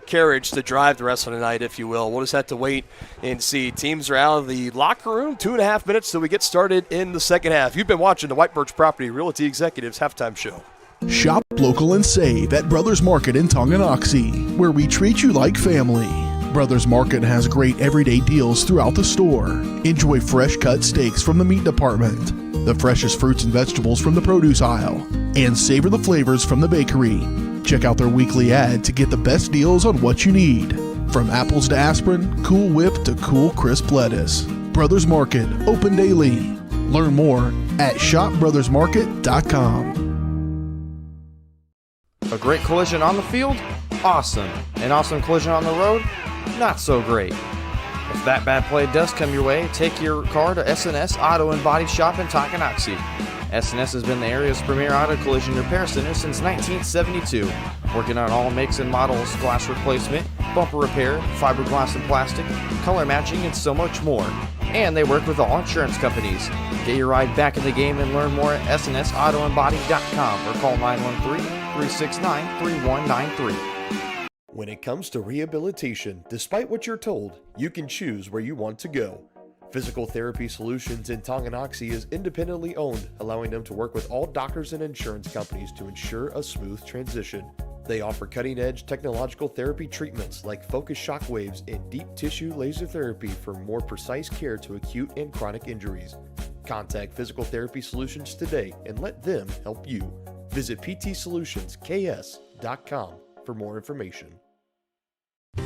carriage to drive the rest of the night, if you will? We'll just have to wait and see. Teams are out of the locker room. 2.5 minutes till we get started in the second half. You've been watching the White Birch Property Realty Executives Halftime Show. Shop local and save at Brothers Market in Tonganoxie, where we treat you like family. Brothers Market has great everyday deals throughout the store. Enjoy fresh cut steaks from the meat department, the freshest fruits and vegetables from the produce aisle, and savor the flavors from the bakery. Check out their weekly ad to get the best deals on what you need. From apples to aspirin, Cool Whip to cool crisp lettuce. Brothers Market, open daily. Learn more at shopbrothersmarket.com. A great collision on the field? Awesome. An awesome collision on the road? Not so great. If that bad play does come your way, take your car to SNS Auto and Body Shop in Tonganoxie. SNS has been the area's premier auto collision repair center since 1972, working on all makes and models, glass replacement, bumper repair, fiberglass and plastic, color matching, and so much more. And they work with all insurance companies. Get your ride back in the game and learn more at snsautoandbody.com or call 913-369-3193. When it comes to rehabilitation, despite what you're told, you can choose where you want to go. Physical Therapy Solutions in Tonganoxie is independently owned, allowing them to work with all doctors and insurance companies to ensure a smooth transition. They offer cutting-edge technological therapy treatments like focused shock waves and deep tissue laser therapy for more precise care to acute and chronic injuries. Contact Physical Therapy Solutions today and let them help you. Visit ptsolutionsks.com for more information.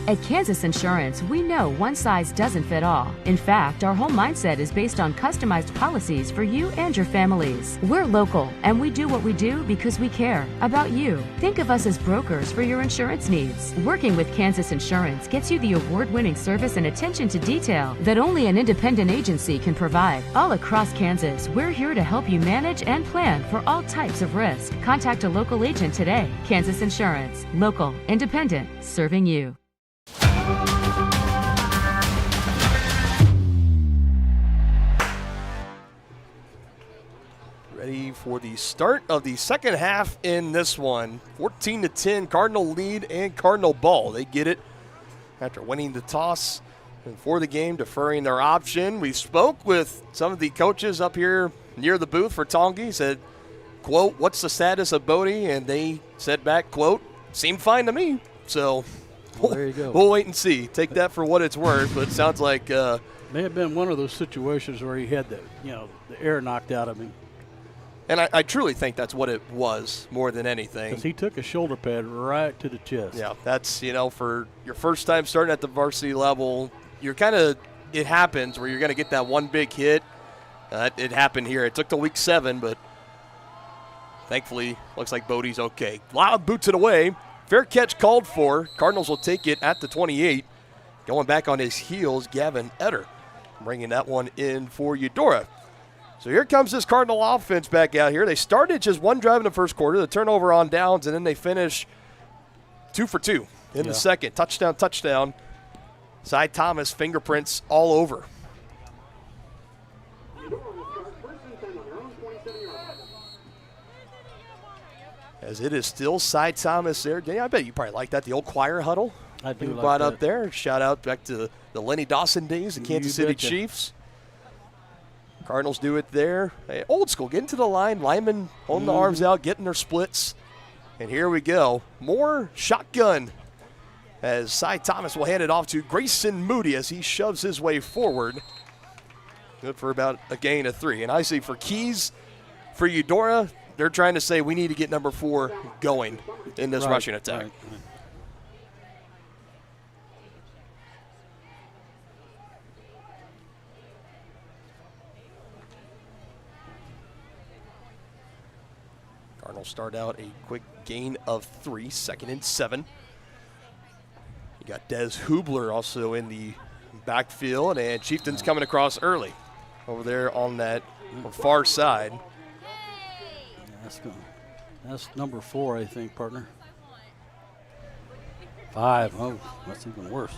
At Kansas Insurance, we know one size doesn't fit all. In fact, our whole mindset is based on customized policies for you and your families. We're local, and we do what we do because we care about you. Think of us as brokers for your insurance needs. Working with Kansas Insurance gets you the award-winning service and attention to detail that only an independent agency can provide. All across Kansas, we're here to help you manage and plan for all types of risk. Contact a local agent today. Kansas Insurance. Local, independent, serving you. for the start of the second half in this one. 14-10, Cardinal lead and Cardinal ball. They get it after winning the toss and for the game, deferring their option. We spoke with some of the coaches up here near the booth for Tongi, said, quote, "What's the status of Bodie?" And they said back, quote, "Seemed fine to me." So there you go. We'll wait and see. Take that for what it's worth, but it sounds like may have been one of those situations where he had the air knocked out of him. And I truly think that's what it was more than anything. Because he took a shoulder pad right to the chest. Yeah, that's, for your first time starting at the varsity level, you're kind of, it happens where you're going to get that one big hit. It happened here. It took till week 7, but thankfully looks like Bodie's okay. Loud boots it away. Fair catch called for. Cardinals will take it at the 28. Going back on his heels, Gavin Etter, bringing that one in for Eudora. So here comes this Cardinal offense back out here. They started just one drive in the first quarter, the turnover on downs, and then they finish 2 for 2 in the second. Touchdown. Cy Thomas, fingerprints all over. As it is still Cy Thomas there. I bet you probably like that, the old choir huddle. I do like brought that. up there. Shout out back to the Lenny Dawson days, the Kansas City Chiefs. Cardinals do it there. Hey, old school, getting to the line, linemen holding the arms out, getting their splits. And here we go. More shotgun as Cy Thomas will hand it off to Grayson Moody as he shoves his way forward. Good for about a gain of 3. And I see for Keys, for Eudora, they're trying to say we need to get number 4 going in this rushing attack. Right. Cardinals start out a quick gain of 3, 2nd and 7. You got Des Hubler also in the backfield, and Chieftains coming across early over there on that far side. That's number 4, I think, partner. 5. Oh, that's even worse.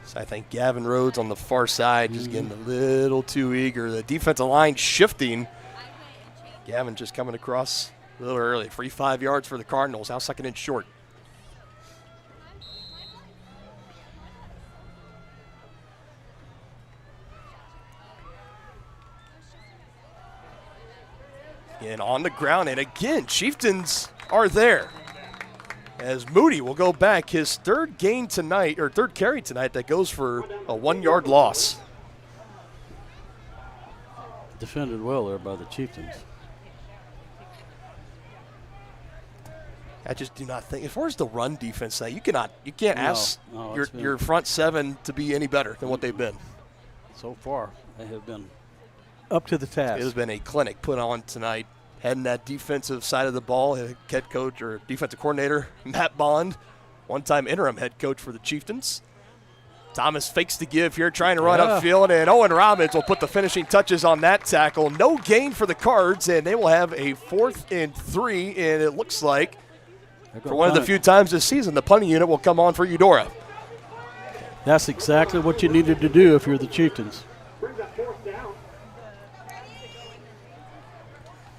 So I think Gavin Rhodes on the far side just getting a little too eager. The defensive line shifting. Gavin just coming across a little early. Free 5 yards for the Cardinals. Now 2nd and short. And on the ground, and again, Chieftains are there. As Moody will go back, his third carry tonight that goes for a 1-yard loss. Defended well there by the Chieftains. I just do not think, as far as the run defense, you can't ask your front 7 to be any better than what they've been. So far, they have been up to the task. It has been a clinic put on tonight. Heading that defensive side of the ball, head coach or defensive coordinator, Matt Bond, one-time interim head coach for the Chieftains. Thomas fakes the give here, trying to run upfield, and Owen Robbins will put the finishing touches on that tackle. No gain for the Cards, and they will have a 4th and 3, and it looks like for one of the few times this season, the punting unit will come on for Eudora. That's exactly what you needed to do if you're the Chieftains.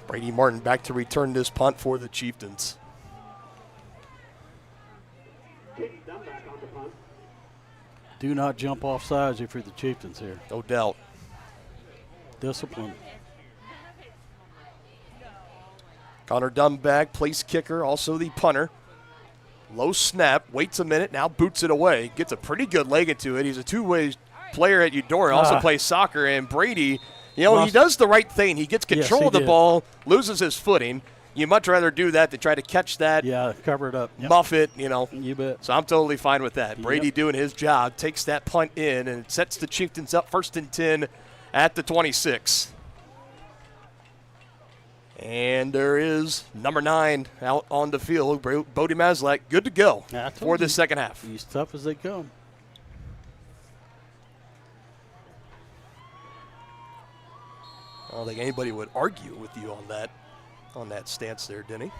Brady Martin back to return this punt for the Chieftains. Do not jump off sides if you're the Chieftains here. No doubt. Discipline. Connor Dunback, place kicker, also the punter. Low snap, waits a minute, now boots it away. Gets a pretty good leg into it. He's a two-way player at Eudora, also plays soccer, and Brady, he does the right thing. He gets control of the ball, loses his footing. You much rather do that than try to catch that. Yeah, cover it up. Muff it, You bet. So I'm totally fine with that. Brady doing his job, takes that punt in, and sets the Chieftains up 1st and 10 at the 26. And there is number 9 out on the field, Bodie Maslak, good to go for the second half. He's tough as they come. I don't think anybody would argue with you on that stance there, Denny.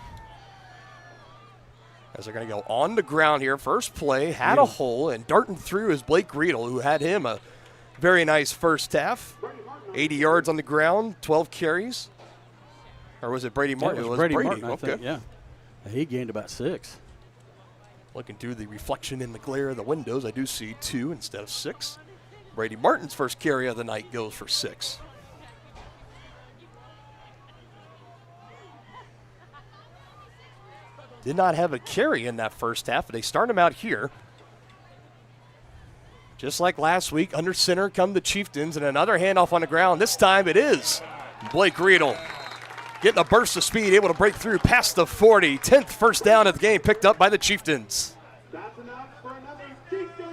As they're going to go on the ground here. First play, had a hole, and darting through is Blake Riedel, who had him a very nice first half. 80 yards on the ground, 12 carries. Or was it Brady Martin? It was Brady Martin, okay. I think, yeah. He gained about 6. Looking through the reflection in the glare of the windows, I do see 2 instead of 6. Brady Martin's first carry of the night goes for 6. Did not have a carry in that first half, but they start him out here. Just like last week, under center come the Chieftains, and another handoff on the ground. This time it is Blake Riedel getting a burst of speed, able to break through past the 40. 10th first down of the game picked up by the Chieftains. That's enough for another Chieftain.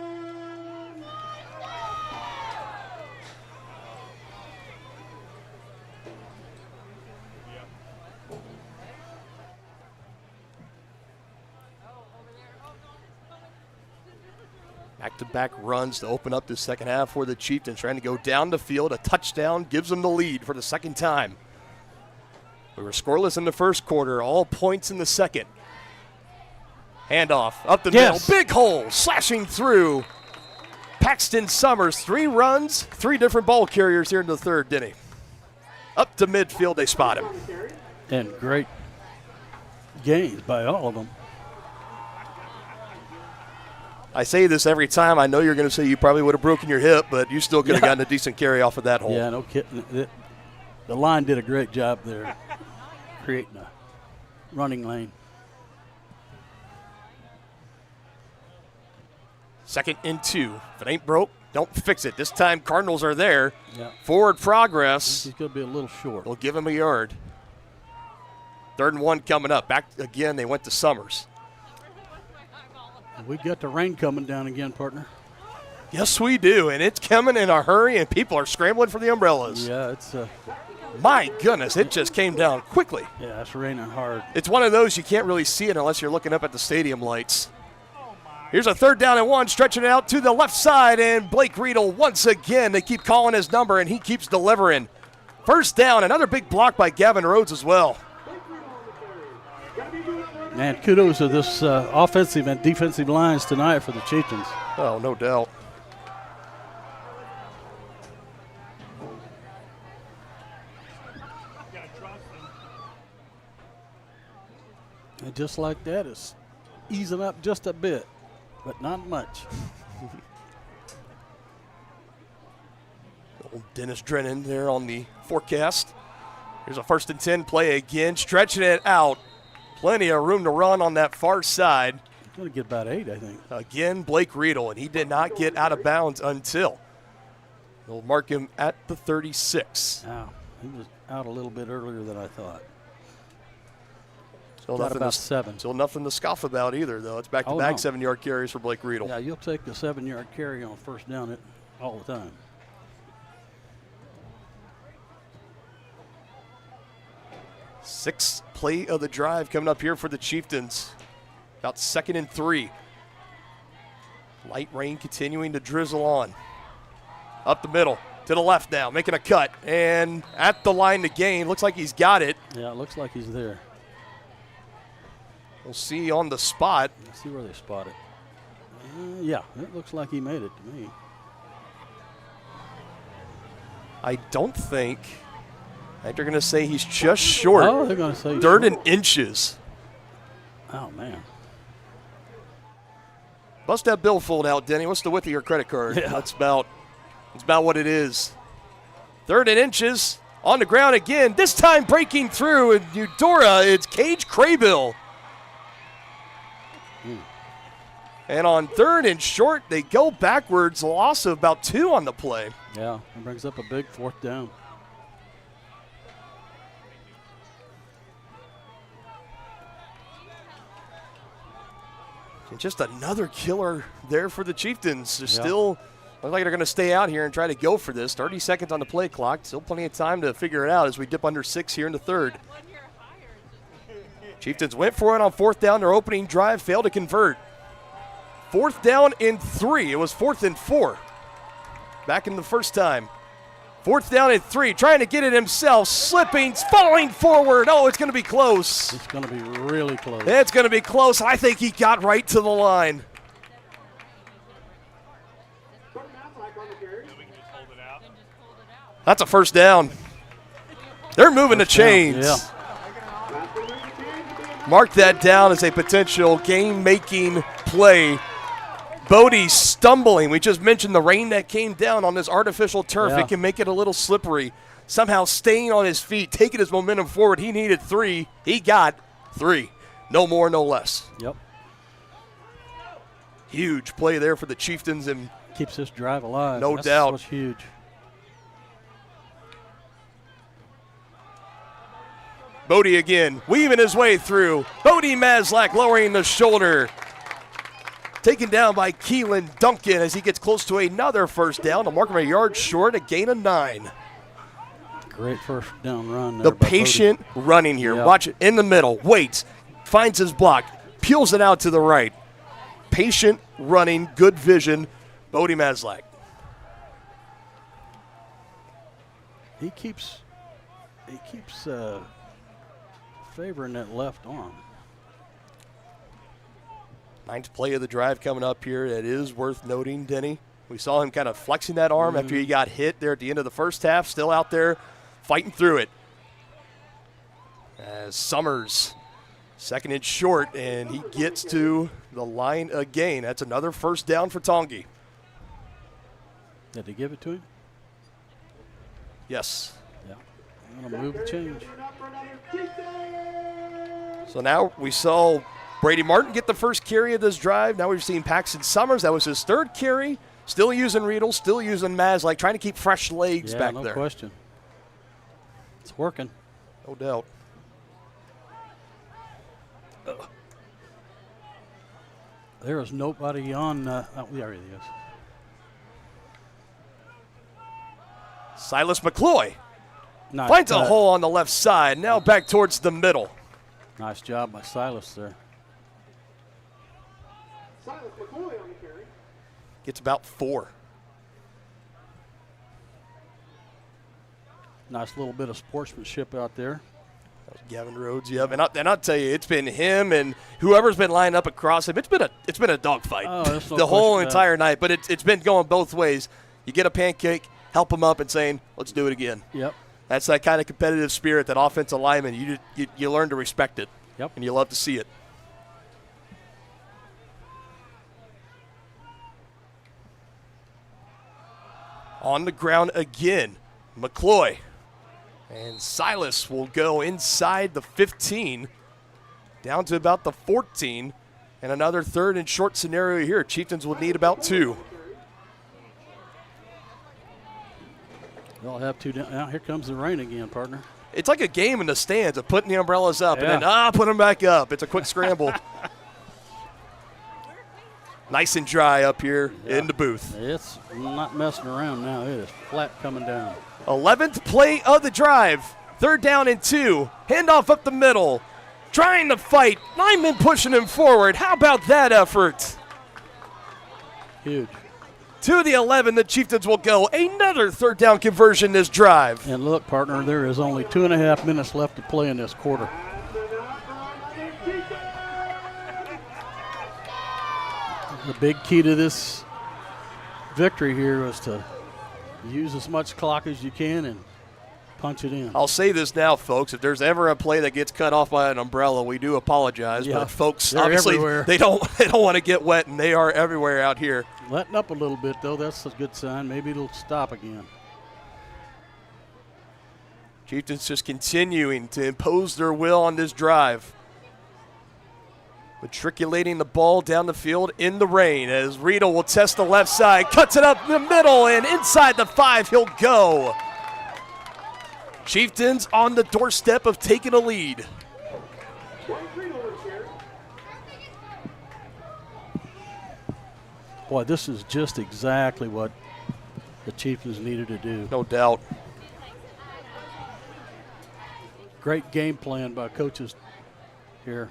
Back-to-back runs to open up the second half for the Chieftains, trying to go down the field. A touchdown gives them the lead for the second time. We were scoreless in the first quarter, all points in the second. Handoff up the middle, big hole, slashing through. Paxton Summers, 3 runs, 3 different ball carriers here in the third, didn't he? Up to midfield, they spot him. And great gains by all of them. I say this every time. I know you're going to say you probably would have broken your hip, but you still could have gotten a decent carry off of that hole. Yeah, no kidding. The line did a great job there, creating a running lane. 2nd and 2. If it ain't broke, don't fix it. This time Cardinals are there. Yeah. Forward progress. He's going to be a little short. We'll give him a yard. 3rd and 1 coming up. Back again, they went to Summers. We got the rain coming down again, partner. Yes, we do, and it's coming in a hurry, and people are scrambling for the umbrellas. Yeah, it's my goodness, it just came down quickly. Yeah, it's raining hard. It's one of those you can't really see it unless you're looking up at the stadium lights. Here's a 3rd down and 1, stretching it out to the left side, and Blake Riedel once again, they keep calling his number, and he keeps delivering. First down, another big block by Gavin Rhodes as well. Man, kudos to this offensive and defensive lines tonight for the Chieftains. Oh, no doubt. And just like that, it's easing up just a bit, but not much. Old Dennis Drennan there on the forecast. Here's a 1st and 10 play again, stretching it out. Plenty of room to run on that far side. He's going to get about 8, I think. Again, Blake Riedel, and he did not get out of bounds until. They'll mark him at the 36. Wow, he was out a little bit earlier than I thought. Still got about 7. Still nothing to scoff about either, though. It's back-to-back 7-yard carries for Blake Riedel. Yeah, you'll take the 7-yard carry on 1st down all the time. Sixth play of the drive coming up here for the Chieftains. About 2nd and 3. Light rain continuing to drizzle on. Up the middle, to the left now, making a cut. And at the line to gain, looks like he's got it. Yeah, it looks like he's there. We'll see on the spot. Let's see where they spot it. Yeah, it looks like he made it to me. I don't think they're going to say he's just short. Oh, they're going to say 3rd and inches. Oh, man. Bust that billfold out, Denny. What's the width of your credit card? Yeah. That's about what it is. 3rd and inches on the ground again. This time breaking through. And Eudora, it's Cage Craybill. And on 3rd and short, they go backwards. A loss of about 2 on the play. Yeah, it brings up a big 4th down. And just another killer there for the Chieftains. They're still look like they're going to stay out here and try to go for this. 30 seconds on the play clock. Still plenty of time to figure it out as we dip under 6 here in the 3rd. Chieftains went for it on 4th down. Their opening drive failed to convert. 4th down and 3. It was 4th and 4. Back in the first time. 4th down and 3. Trying to get it himself. Slipping, falling forward. Oh, it's going to be close. It's going to be really close. It's going to be close. I think he got right to the line. That's a first down. They're moving the chains. Yeah. Mark that down as a potential game-making play. Bodie stumbling. We just mentioned the rain that came down on this artificial turf. Yeah. It can make it a little slippery. Somehow staying on his feet, taking his momentum forward. He needed 3. He got 3. No more, no less. Yep. Huge play there for the Chieftains. And keeps this drive alive. No That's doubt. what's huge. Bodie again, weaving his way through. Bodie Maslak lowering the shoulder. Taken down by Keelan Duncan as he gets close to another first down. To mark him a yard short, a gain of 9. Great first down run there The by patient Bodie. running here. Yep. Watch it in the middle. Waits, finds his block, peels it out to the right. Patient running, good vision. Bodie Maslak. He keeps favoring that left arm. 9th play of the drive coming up here. It is worth noting, Denny. We saw him kind of flexing that arm after he got hit there at the end of the first half. Still out there fighting through it. As Summers, 2nd and short, and he gets to the line again. That's another first down for Tongi. Did they give it to him? Yes. Yeah. I'm going to move the change. So now we saw Brady Martin get the first carry of this drive. Now we've seen Paxton Summers. That was his 3rd carry. Still using Riedel, still using Maslak, trying to keep fresh legs back no there. No question. It's working. No doubt. There is nobody on. There he is. Silas McCloy Nice finds a cut. hole on the left side. Now back towards the middle. Nice job by Silas there. Gets about 4. Nice little bit of sportsmanship out there. Gavin Rhodes, yep. And I'll tell you, it's been him and whoever's been lined up across him. It's been a dogfight there's no the whole question entire night. But it's been going both ways. You get a pancake, help him up, and saying, "Let's do it again." Yep. That's that kind of competitive spirit, that offensive lineman. You learn to respect it. Yep. And you love to see it. On the ground again, McCloy. And Silas will go inside the 15, down to about the 14. And another 3rd and short scenario here. Chieftains will need about 2. They'll have 2 down. Now here comes the rain again, partner. It's like a game in the stands of putting the umbrellas up and then, put them back up. It's a quick scramble. Nice and dry up here in the booth. It's not messing around now. It is flat coming down. 11th play of the drive. 3rd down and 2. Handoff up the middle. Trying to fight. Lineman pushing him forward. How about that effort? Huge. To the 11, the Chieftains will go. Another 3rd down conversion this drive. And look, partner, there is only 2.5 minutes left to play in this quarter. The big key to this victory here was to use as much clock as you can and punch it in. I'll say this now, folks. If there's ever a play that gets cut off by an umbrella, we do apologize. Yeah, but folks, they're obviously everywhere. they don't want to get wet, and they are everywhere out here. Letting up a little bit, though. That's a good sign. Maybe it'll stop again. Chieftains just continuing to impose their will on this drive. Matriculating the ball down the field in the rain as Riedel will test the left side, cuts it up the middle, and inside the 5 he'll go. Chieftains on the doorstep of taking a lead. Boy, this is just exactly what the Chieftains needed to do. No doubt. Great game plan by coaches here.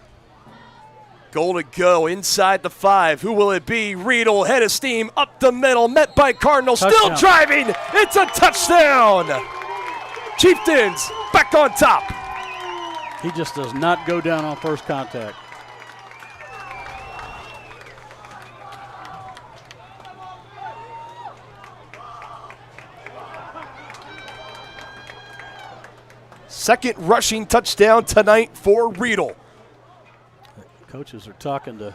Goal to go inside the 5. Who will it be? Riedel, head of steam, up the middle, met by Cardinals. Still driving. It's a touchdown. Chieftains back on top. He just does not go down on first contact. Second rushing touchdown tonight for Riedel. Coaches are talking to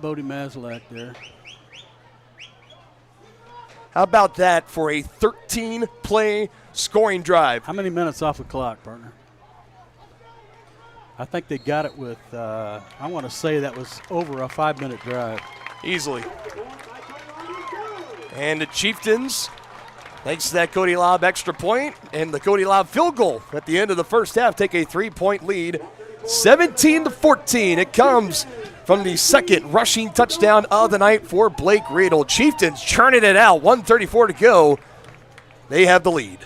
Bodie Maslak there. How about that for a 13-play scoring drive? How many minutes off the clock, partner? I think they got it with, I want to say that was over a 5-minute drive. Easily. And the Chieftains, thanks to that Cody Lobb extra point and the Cody Lobb field goal at the end of the first half, take a 3-point lead, 17-14. It comes from the second rushing touchdown of the night for Blake Riedel. Chieftains churning it out, 1:34 to go. They have the lead.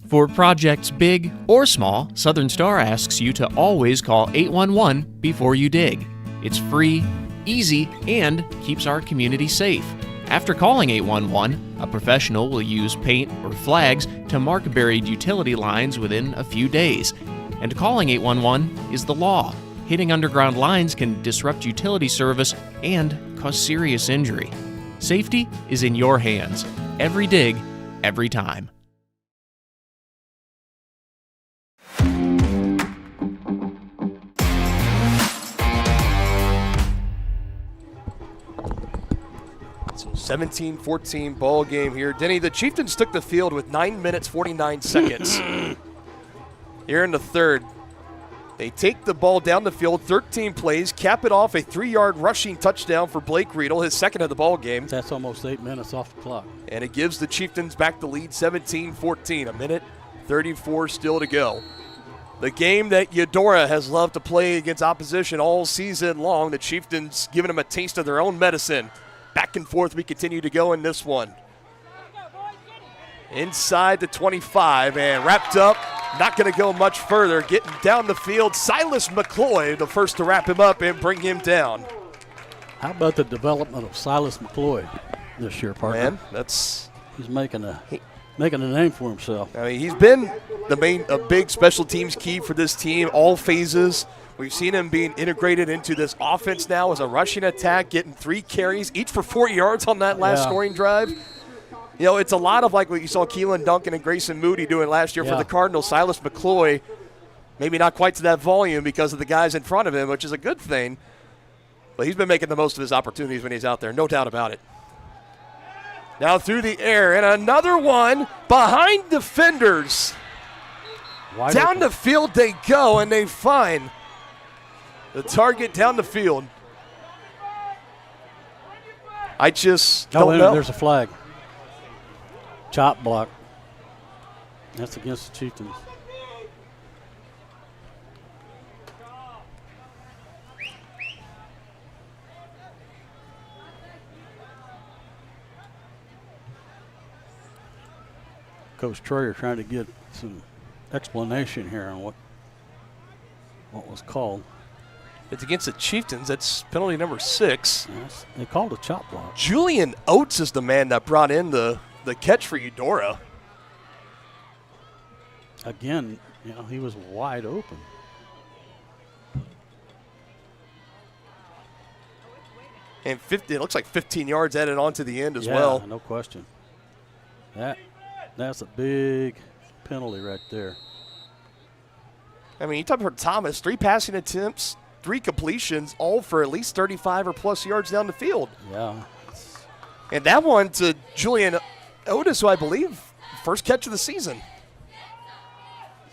For projects big or small, Southern Star asks you to always call 811 before you dig. It's free, easy, and keeps our community safe. After calling 811, a professional will use paint or flags to mark buried utility lines within a few days. And calling 811 is the law. Hitting underground lines can disrupt utility service and cause serious injury. Safety is in your hands. Every dig, every time. So 17-14 ball game here. Denny, the Chieftains took the field with 9 minutes, 49 seconds. Here in the third, they take the ball down the field, 13 plays, cap it off a 3-yard rushing touchdown for Blake Riedel, his second of the ball game. That's almost 8 minutes off the clock. And it gives the Chieftains back the lead, 17-14. A minute, 34 still to go. The game that Eudora has loved to play against opposition all season long, the Chieftains giving them a taste of their own medicine. Back and forth we continue to go in this one. Inside the 25 and wrapped up. Not going to go much further. Getting down the field, Silas McCloy, the first to wrap him up and bring him down. How about the development of Silas McCloy this year, partner? Man, he's making a name for himself. I mean, he's been a big special teams key for this team, all phases. We've seen him being integrated into this offense now as a rushing attack, getting 3 carries, each for 4 yards on that last scoring drive. You know, it's a lot of like what you saw Keelan Duncan and Grayson Moody doing last year for the Cardinals. Silas McCloy, maybe not quite to that volume because of the guys in front of him, which is a good thing. But he's been making the most of his opportunities when he's out there, no doubt about it. Now through the air, and another one behind defenders. Down the field they go, and they find the target down the field. I just don't know. There's a flag. Chop block. That's against the Chieftains. Coach Troyer trying to get some explanation here on what was called. It's against the Chieftains. That's penalty number 6. Yes, they called a chop block. Julian Oates is the man that brought in the catch for Eudora. Again, you know, he was wide open. And it looks like 15 yards added on to the end as well. No question. That's a big penalty right there. I mean, you talk about Thomas, 3 passing attempts, 3 completions, all for at least 35 or plus yards down the field. Yeah. And that one to Julian Otis, who I believe first catch of the season.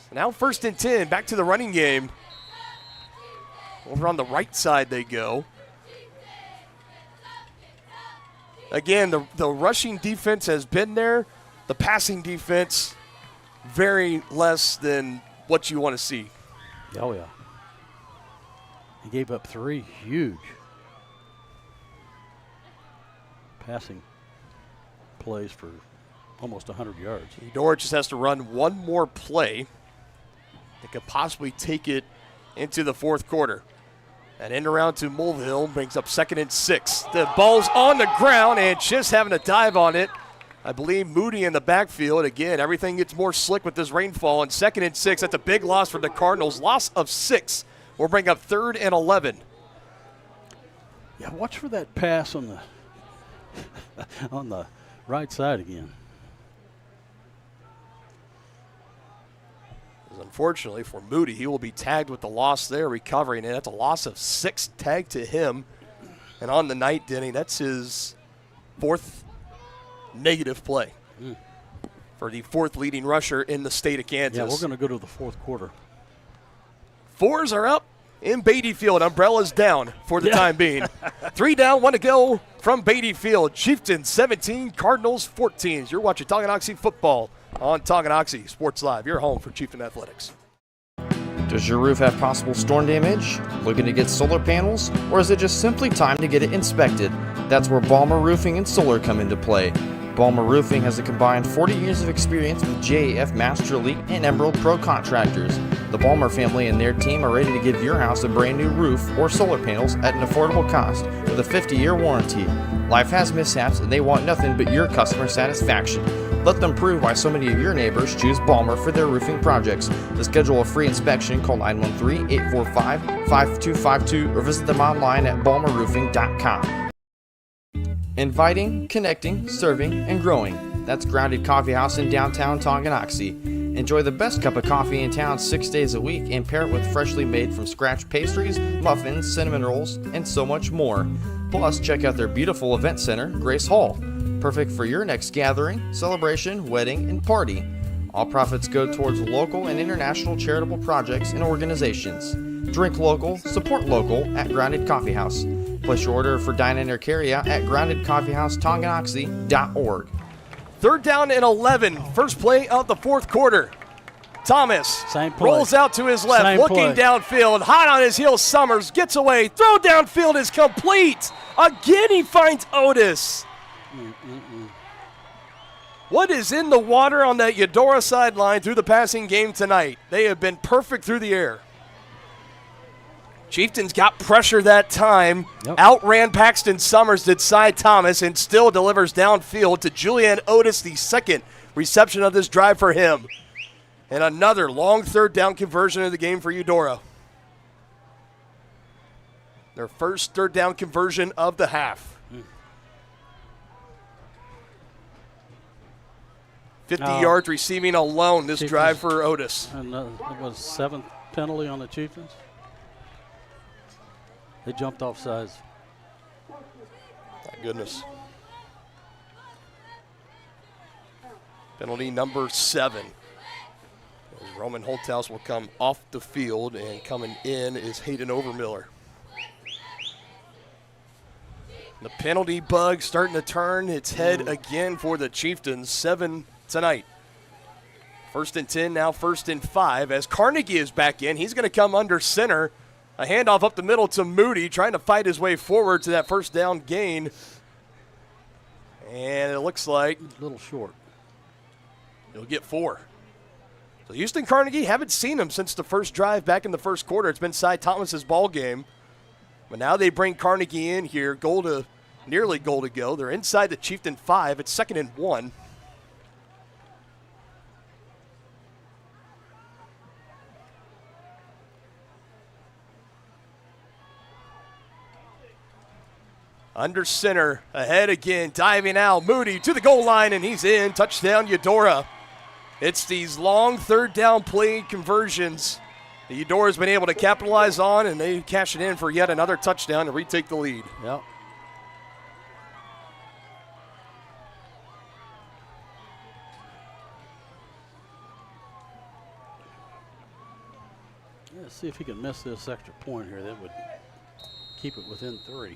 So now 1st and 10, back to the running game. Over on the right side they go. Again, the rushing defense has been there. The passing defense, very less than what you want to see. Oh, yeah. He gave up 3 huge passing plays for almost 100 yards. Eudora just has to run one more play that could possibly take it into the 4th quarter. And in around to Mulvihill brings up 2nd and 6. The ball's on the ground and just having a dive on it. I believe Moody in the backfield. Again, everything gets more slick with this rainfall. And 2nd and 6, that's a big loss for the Cardinals. Loss of 6 will bring up 3rd and 11. Yeah, watch for that pass on the on the right side again. Unfortunately for Moody, he will be tagged with the loss there, recovering, and that's a loss of 6 tagged to him. And on the night, Denny, that's his 4th negative play for the 4th leading rusher in the state of Kansas. Yeah, we're going to go to the 4th quarter. 4s are up in Beatty Field. Umbrellas down for the time being. 3 down, 1 to go from Beatty Field. Chieftains 17, Cardinals 14. You're watching Tonganoxie football on Tonganoxie Sports Live, your home for Chieftain Athletics. Does your roof have possible storm damage? Looking to get solar panels? Or is it just simply time to get it inspected? That's where Balmer Roofing and Solar come into play. Balmer Roofing has a combined 40 years of experience with JAF Master Elite and Emerald Pro contractors. The Balmer family and their team are ready to give your house a brand new roof or solar panels at an affordable cost with a 50-year warranty. Life has mishaps and they want nothing but your customer satisfaction. Let them prove why so many of your neighbors choose Balmer for their roofing projects. To schedule a free inspection, call 913-845-5252 or visit them online at balmerroofing.com. Inviting, connecting, serving, and growing. That's Grounded Coffee House in downtown Tonganoxie. Enjoy the best cup of coffee in town 6 days a week and pair it with freshly made from scratch pastries, muffins, cinnamon rolls, and so much more. Plus, check out their beautiful event center, Grace Hall. Perfect for your next gathering, celebration, wedding, and party. All profits go towards local and international charitable projects and organizations. Drink local, support local at Grounded Coffee House. Place your order for dine-in or carry-out at groundedcoffeehouse.tonganoxie.org. 3rd down and 11. First play of the 4th quarter. Thomas rolls out to his left, looking downfield. Hot on his heels, Summers gets away. Throw downfield is complete. Again, he finds Otis. What is in the water on that Eudora sideline through the passing game tonight? They have been perfect through the air. Chieftains got pressure that time. Outran Paxton Summers, did Cy Thomas, and still delivers downfield to Julian Otis, the 2nd reception of this drive for him. And another long 3rd down conversion of the game for Eudora. Their first 3rd down conversion of the half. 50 yards receiving alone this drive for Otis. And it was 7th penalty on the Chieftains. They jumped off sides. My goodness. Penalty number 7. As Roman Holthouse will come off the field, and coming in is Hayden Overmiller. The penalty bug starting to turn its head again for the Chieftains. 7 tonight. 1st and 10, now 1st and 5. As Carnegie is back in, he's going to come under center. A handoff up the middle to Moody, trying to fight his way forward to that 1st down gain. And it looks like a little short. He'll get 4. So Houston Carnegie, haven't seen him since the first drive back in the 1st quarter. It's been Cy Thomas's ball game. But now they bring Carnegie in here, nearly goal to go. They're inside the Chieftain 5. It's 2nd and 1. Under center, ahead again, diving out. Moody to the goal line, and he's in. Touchdown, Eudora. It's these long 3rd down play conversions that Eudora's been able to capitalize on, and they cash it in for yet another touchdown to retake the lead. Yep. Let's see if he can miss this extra point here. That would keep it within 3.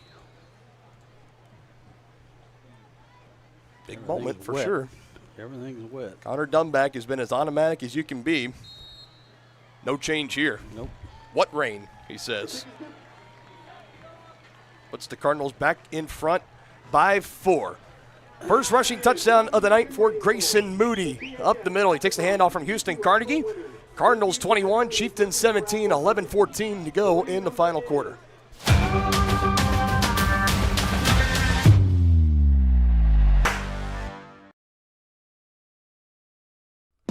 Big moment for sure. Everything's wet. Connor Dunback has been as automatic as you can be. No change here. Nope. What rain, he says. Puts the Cardinals back in front by 4. First rushing touchdown of the night for Grayson Moody. Up the middle, he takes the handoff from Houston Carnegie. Cardinals 21, Chieftains 17, 11-14 to go in the final quarter.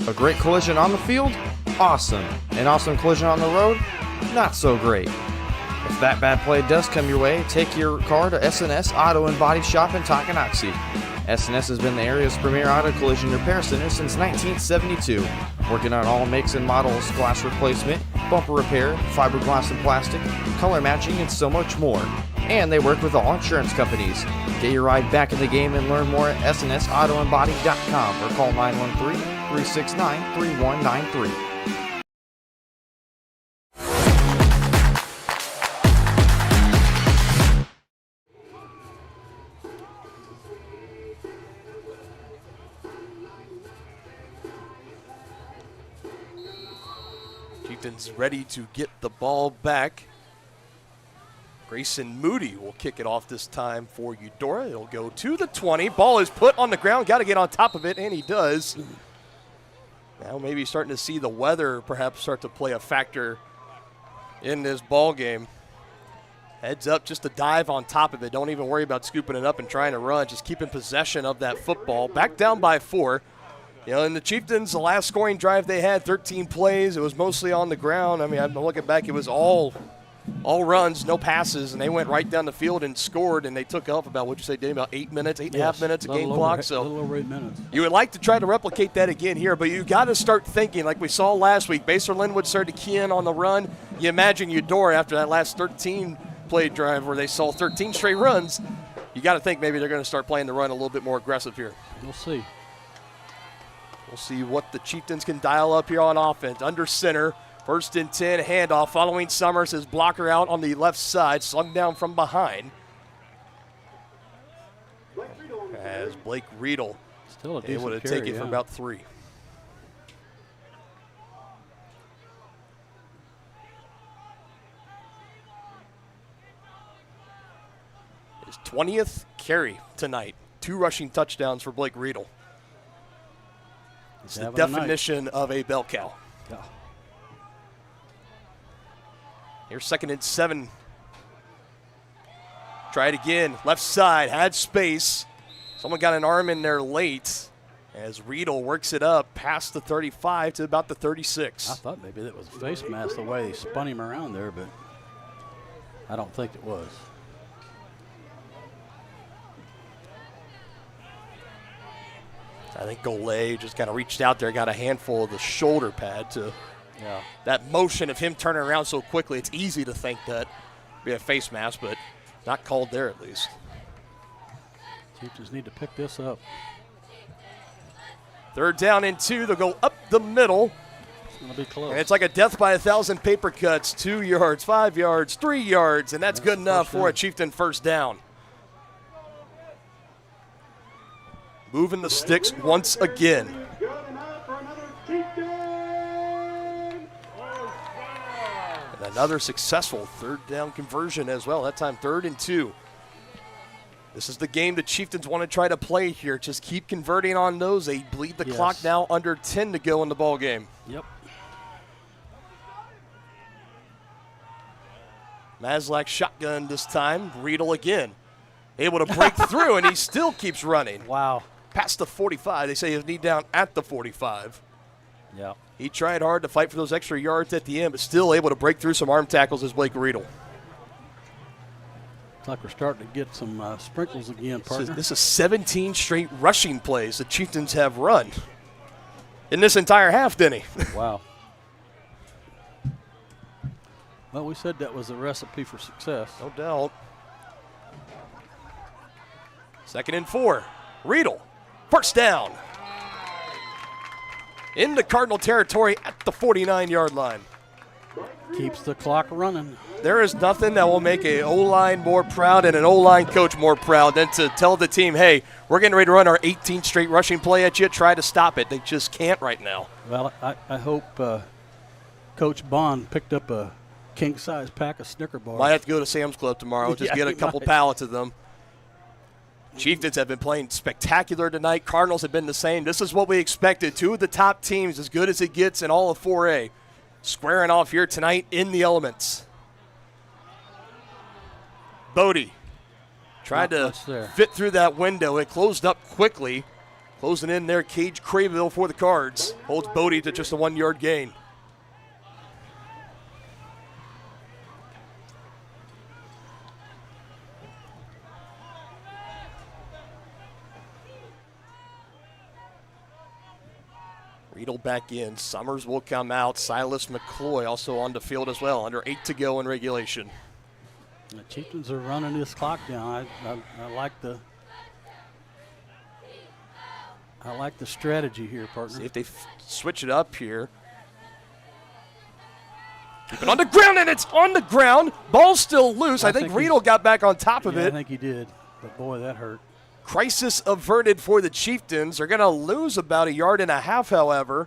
A great collision on the field? Awesome. An awesome collision on the road? Not so great. If If that bad play does come your way, take your car to SNS Auto and Body Shop in Tonganoxie. SNS has been the area's premier auto collision repair center since 1972, working on all makes and models, glass replacement, bumper repair, fiberglass and plastic, color matching, and so much more. And they work with all insurance companies. Get your ride back in the game and learn more at snsautoandbody.com or call 913-369-3193. Chieftains ready to get the ball back. Grayson Moody will kick it off this time for Eudora. It'll go to the 20. Ball is put on the ground. Got to get on top of it, and he does. Now maybe starting to see the weather perhaps start to play a factor in this ball game. Heads up, just a dive on top of it. Don't even worry about scooping it up and trying to run. Just keeping possession of that football. Back down by 4. You know, in the Chieftains, the last scoring drive they had, 13 plays. It was mostly on the ground. I mean, I'm looking back, it was all runs, no passes, and they went right down the field and scored, and they took up about, what'd you say, Dave, about 8 minutes, 8.5 minutes of game clock. So a little over 8 minutes. You would like to try to replicate that again here, but you got to start thinking, like we saw last week, Basler Linwood started to key in on the run. You imagine Eudora after that last 13-play drive where they saw 13 straight runs, you got to think maybe they're going to start playing the run a little bit more aggressive here. We'll see. We'll see what the Chieftains can dial up here on offense. Under center, 1st and 10, handoff. Following Summers, his blocker out on the left side, slung down from behind. As Blake Riedel still able to take it for about 3. His 20th carry tonight. 2 rushing touchdowns for Blake Riedel. It's the definition of a bell cow. Yeah. Here's 2nd and 7. Try it again. Left side, had space. Someone got an arm in there late as Riedel works it up past the 35 to about the 36. I thought maybe that was a face mask the way they spun him around there, but I don't think it was. I think Golay just kind of reached out there, got a handful of the shoulder pad to that motion of him turning around so quickly. It's easy to think that be a face mask, but not called there at least. Chieftains need to pick this up. 3rd down and 2. They'll go up the middle. It's going to be close. And it's like a death by 1,000 paper cuts. 2 yards, 5 yards, 3 yards, and that's good enough for a Chieftain first down. Moving the sticks once again. And another successful 3rd down conversion as well. That time 3rd and 2. This is the game the Chieftains want to try to play here. Just keep converting on those. They bleed the clock now, under 10 to go in the ball game. Yep. Maslak shotgun this time. Riedel again. Able to break through, and he still keeps running. Wow. Past the 45. They say his knee down at the 45. Yeah. He tried hard to fight for those extra yards at the end, but still able to break through some arm tackles as Blake Riedel. Looks like we're starting to get some sprinkles again, partner. This is 17 straight rushing plays the Chieftains have run in this entire half, Denny. Wow. Well, we said that was a recipe for success. No doubt. 2nd and 4. Riedel. 1st down. Into Cardinal territory at the 49-yard line. Keeps the clock running. There is nothing that will make an O-line more proud and an O-line coach more proud than to tell the team, hey, we're getting ready to run our 18th straight rushing play at you. Try to stop it. They just can't right now. Well, I hope Coach Bond picked up a king-size pack of Snicker bars. Might have to go to Sam's Club tomorrow. Just get a couple pallets of them. Chieftains have been playing spectacular tonight. Cardinals have been the same. This is what we expected. 2 of the top teams, as good as it gets in all of 4A, squaring off here tonight in the elements. Bodie tried to fit through that window. It closed up quickly. Closing in there, Cage Crayville for the Cards. Holds Bodie to just a 1-yard gain. Riedel back in. Summers will come out. Silas McCloy also on the field as well. Under 8 to go in regulation. The Chieftains are running this clock down. I like the strategy here, partner. See if they switch it up here. Keep it on the ground, and it's on the ground. Ball's still loose. I think Riedel got back on top of it. I think he did, but boy, that hurt. Crisis averted for the Chieftains. They're going to lose about 1.5 yards, however.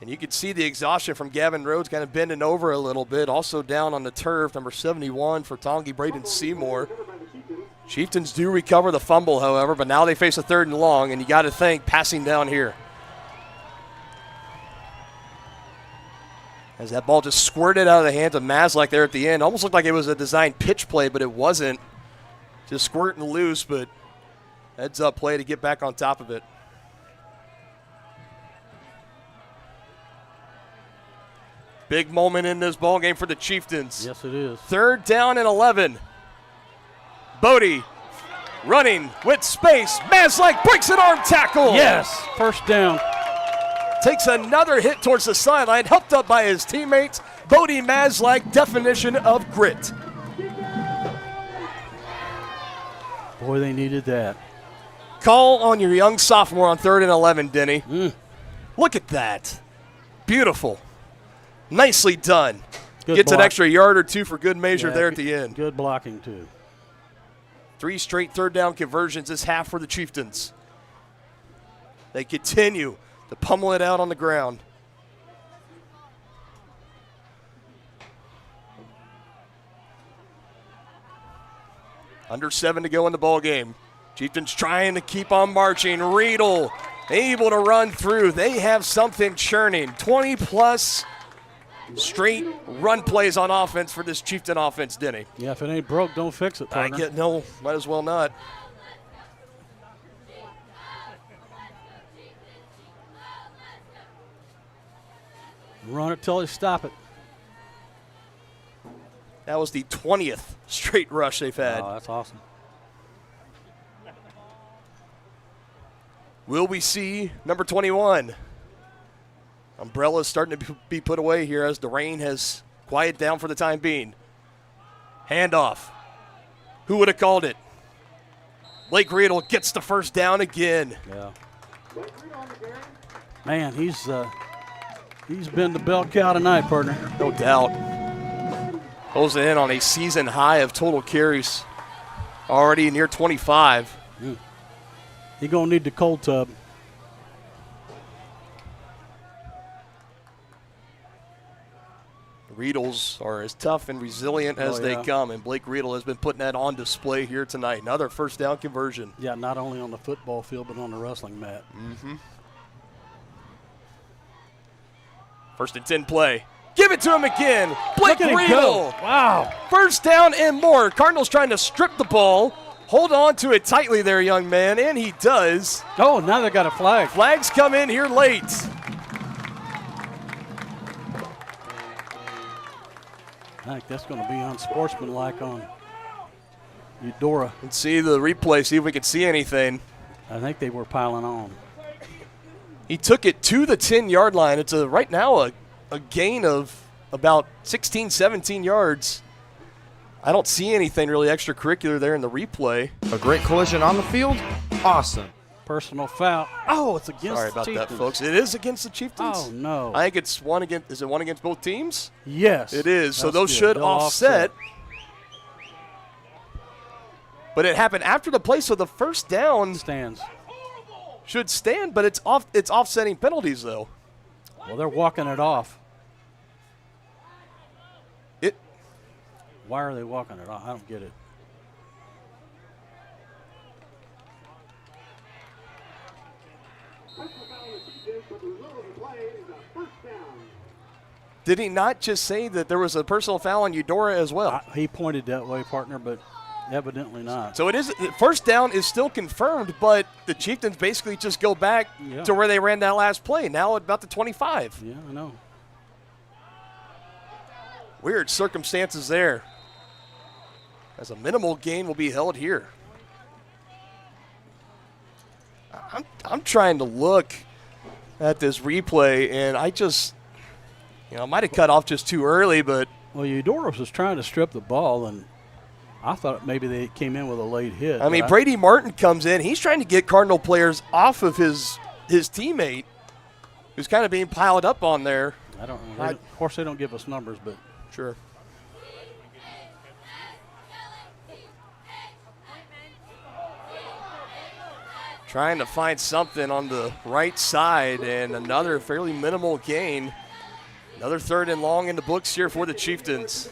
And you can see the exhaustion from Gavin Rhodes kind of bending over a little bit. Also down on the turf, number 71 for Tongi, Braden Seymour. Chieftains do recover the fumble, however, but now they face a 3rd and long, and you got to think passing down here. As that ball just squirted out of the hands of Maslak there at the end. Almost looked like it was a designed pitch play, but it wasn't. Just squirting loose, but heads up play to get back on top of it. Big moment in this ball game for the Chieftains. Yes, it is. 3rd down and 11. Bodie running with space. Maslak breaks an arm tackle. Yes, first down. Takes another hit towards the sideline, helped up by his teammates. Bodie Maslak, definition of grit. Boy, they needed that. Call on your young sophomore on 3rd and 11, Denny. Look at that. Beautiful. Nicely done. Gets an extra yard or 2 for good measure there at the end. Good blocking, too. 3 straight 3rd down conversions this half for the Chieftains. They continue to pummel it out on the ground. Under 7 to go in the ball game. Chieftains trying to keep on marching. Riedel able to run through. They have something churning. 20-plus straight run plays on offense for this Chieftain offense, Denny. Yeah, if it ain't broke, don't fix it, partner. No, might as well not. Run it till they stop it. That was the 20th straight rush they've had. Oh, that's awesome. Will we see number 21? Umbrella's starting to be put away here as the rain has quieted down for the time being. Handoff. Who would have called it? Blake Riedel gets the first down again. Yeah. Man, he's been the bell cow tonight, partner. No doubt. Goes in on a season high of total carries. Already near 25. He's going to need the cold tub. Riedels are as tough and resilient as they come, and Blake Riedel has been putting that on display here tonight. Another first down conversion. Yeah, not only on the football field, but on the wrestling mat. First and 10 play. Give it to him again. Blake Riedel. Wow. First down and more. Cardinals trying to strip the ball. Hold on to it tightly there, young man, and he does. Oh, now they got a flag. Flags come in here late. I think that's going to be unsportsmanlike on Eudora. Let's see the replay, see if we can see anything. I think they were piling on. He took it to the 10-yard line. It's right now a gain of about 16, 17 yards. I don't see anything really extracurricular there in the replay. A great collision on the field. Awesome. Personal foul. Oh, it's against Sorry about the that, Chieftains. folks. It is against the Chieftains. Oh, no. I think it's one against. Is it one against both teams? Yes. It is. So That's those good. should They'll offset. But it happened after the play, so the first down stands. Should stand, but it's off. It's offsetting penalties though. Well, they're walking it off. Why are they walking it off? I don't get it. Did he not just say that there was a personal foul on Eudora as well? He pointed that way, partner, but evidently not. So it is. First down is still confirmed, but the Chieftains basically just go back to where they ran that last play. Now at about the 25. Yeah, I know. Weird circumstances there. As a minimal gain will be held here. I'm trying to look at this replay, and I just, might have cut off just too early, but. Well, Eudora was trying to strip the ball, and I thought maybe they came in with a late hit. I mean, Brady Martin comes in. He's trying to get Cardinal players off of his teammate, who's kind of being piled up on there. I don't know. Of course, they don't give us numbers, but. Sure. Trying to find something on the right side, and another fairly minimal gain. Another 3rd and long in the books here for the Chieftains.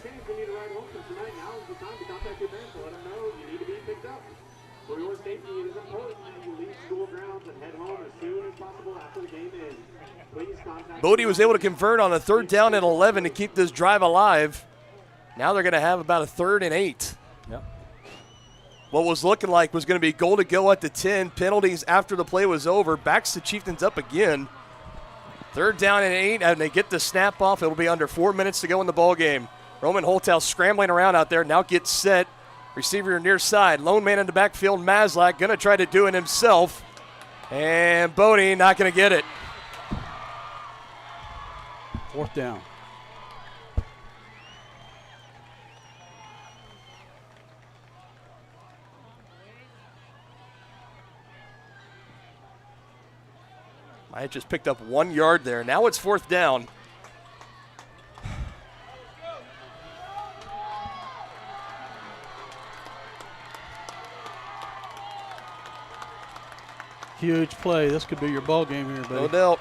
Bodie was able to convert on a 3rd down and 11 to keep this drive alive. Now they're going to have about a 3rd and 8. Yep. What was looking like was going to be goal to go at the 10. Penalties after the play was over. Backs the Chieftains up again. 3rd down and 8, and they get the snap off. It'll be under 4 minutes to go in the ball game. Roman Holthouse scrambling around out there. Now gets set. Receiver near side. Lone man in the backfield. Maslak going to try to do it himself. And Bodie not going to get it. 4th down. I just picked up 1 yard there. Now it's 4th down. Huge play. This could be your ball game here, buddy. No doubt.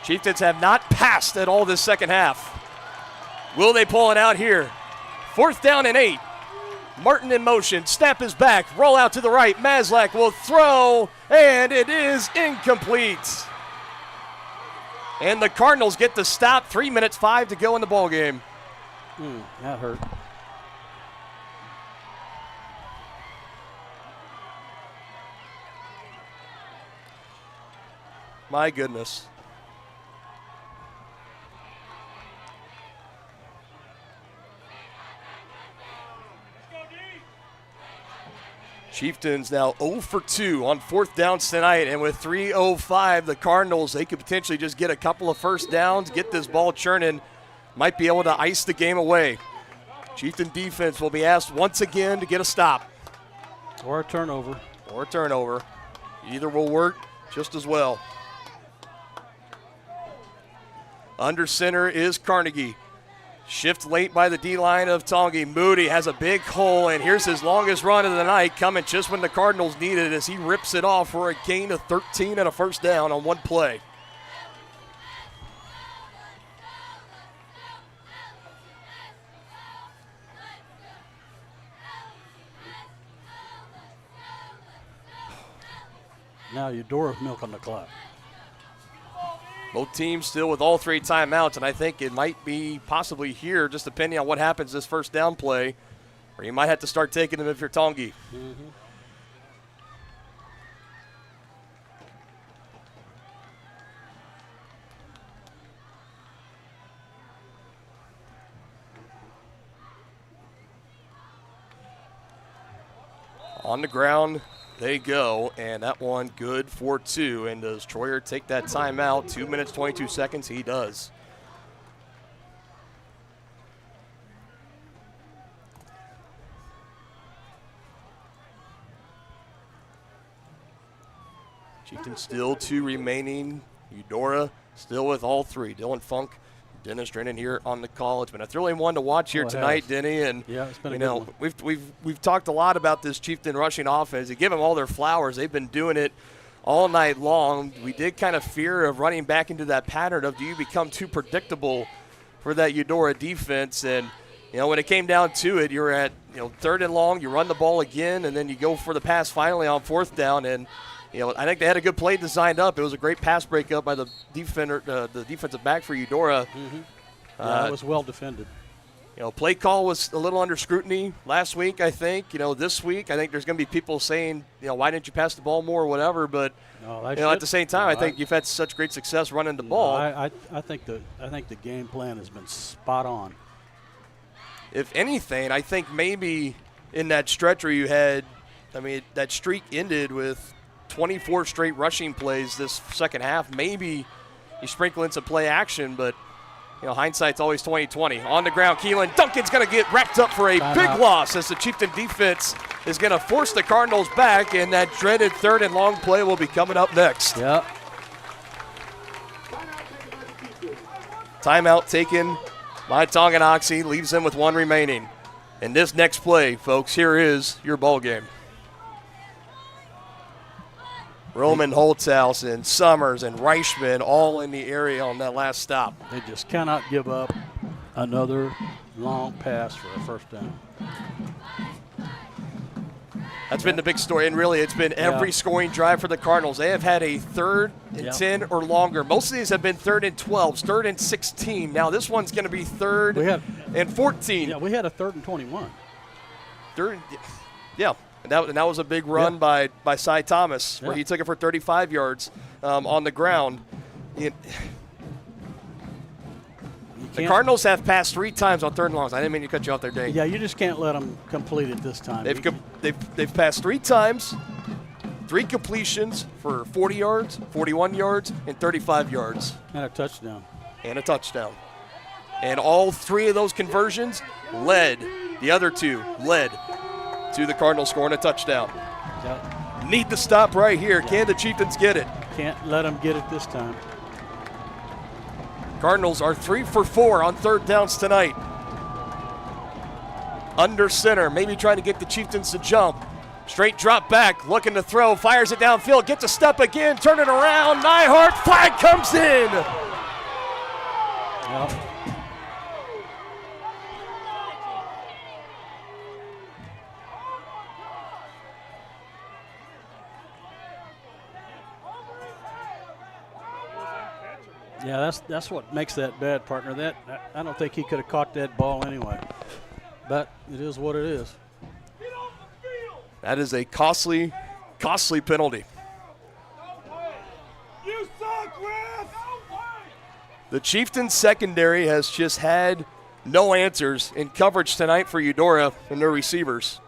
Chieftains have not passed at all this second half. Will they pull it out here? 4th down and 8. Martin in motion. Snap is back. Roll out to the right. Maslak will throw, and it is incomplete. And the Cardinals get the stop. 3 minutes, 5 to go in the ball game. That hurt. My goodness. Chieftains now 0 for 2 on 4th downs tonight, and with 3:05, the Cardinals, they could potentially just get a couple of first downs, get this ball churning, might be able to ice the game away. Chieftain defense will be asked once again to get a stop. Or a turnover. Or a turnover. Either will work just as well. Under center is Carnegie. Shift late by the D-line of Tongi. Moody has a big hole, and here's his longest run of the night, coming just when the Cardinals need it as he rips it off for a gain of 13 and a first down on 1 play. Now Eudora's milk on the clock. Both teams still with all 3 timeouts, and I think it might be possibly here, just depending on what happens this first down play, or you might have to start taking them if you're Tongi. On the ground they go, and that one good for 2. And does Troyer take that timeout? 2 minutes, 22 seconds. He does. Chieftains still 2 remaining. Eudora still with all 3. Dylan Funk, Dennis Drennan here on the call. It's been a thrilling one to watch here tonight, Denny. And yeah, it's been a good one. We've talked a lot about this Chieftain rushing offense. They give them all their flowers. They've been doing it all night long. We did kind of fear of running back into that pattern of do you become too predictable for that Eudora defense. And when it came down to it, you're at 3rd and long. You run the ball again, and then you go for the pass finally on 4th down. And I think they had a good play designed up. It was a great pass breakup by the defender, the defensive back for Eudora. Yeah, it was well defended. Play call was a little under scrutiny last week, I think. This week, I think there's going to be people saying, why didn't you pass the ball more or whatever. But, at the same time, I think you've had such great success running the ball. I think the game plan has been spot on. If anything, I think maybe in that stretch where you had, that streak ended with 24 straight rushing plays this second half. Maybe you sprinkle in some play action, but hindsight's always 20/20. On the ground, Keelan Duncan's going to get wrapped up for a big loss as the Chieftain defense is going to force the Cardinals back, and that dreaded 3rd and long play will be coming up next. Yep. Timeout taken by Tonganoxie, leaves them with 1 remaining. And this next play, folks, here is your ball game. Roman Holtzhaus and Summers and Reichman all in the area on that last stop. They just cannot give up another long pass for a first down. That's been the big story, and really it's been every scoring drive for the Cardinals. They have had a 3rd and 10 or longer. Most of these have been 3rd and 12, 3rd and 16. Now this one's going to be 3rd and 14. Yeah, we had a 3rd and 21. And that was a big run by Cy Thomas, where he took it for 35 yards on the ground. The Cardinals have passed 3 times on 3rd and longs. I didn't mean to cut you off there, Dane. Yeah, you just can't let them complete it this time. They've passed 3 times, 3 completions for 40 yards, 41 yards, and 35 yards. And a touchdown. And all 3 of those conversions the other 2 led to the Cardinals scoring a touchdown. Need the stop right here. Can the Chieftains get it? Can't let them get it this time. Cardinals are 3 for 4 on 3rd downs tonight. Under center, maybe trying to get the Chieftains to jump. Straight drop back, looking to throw, fires it downfield, gets a step again, turn it around. Nyhart, flag comes in. Yep. Yeah, that's what makes that bad, partner. I don't think he could have caught that ball anyway. But it is what it is. That is a costly penalty. The Chieftains secondary has just had no answers in coverage tonight for Eudora and their receivers.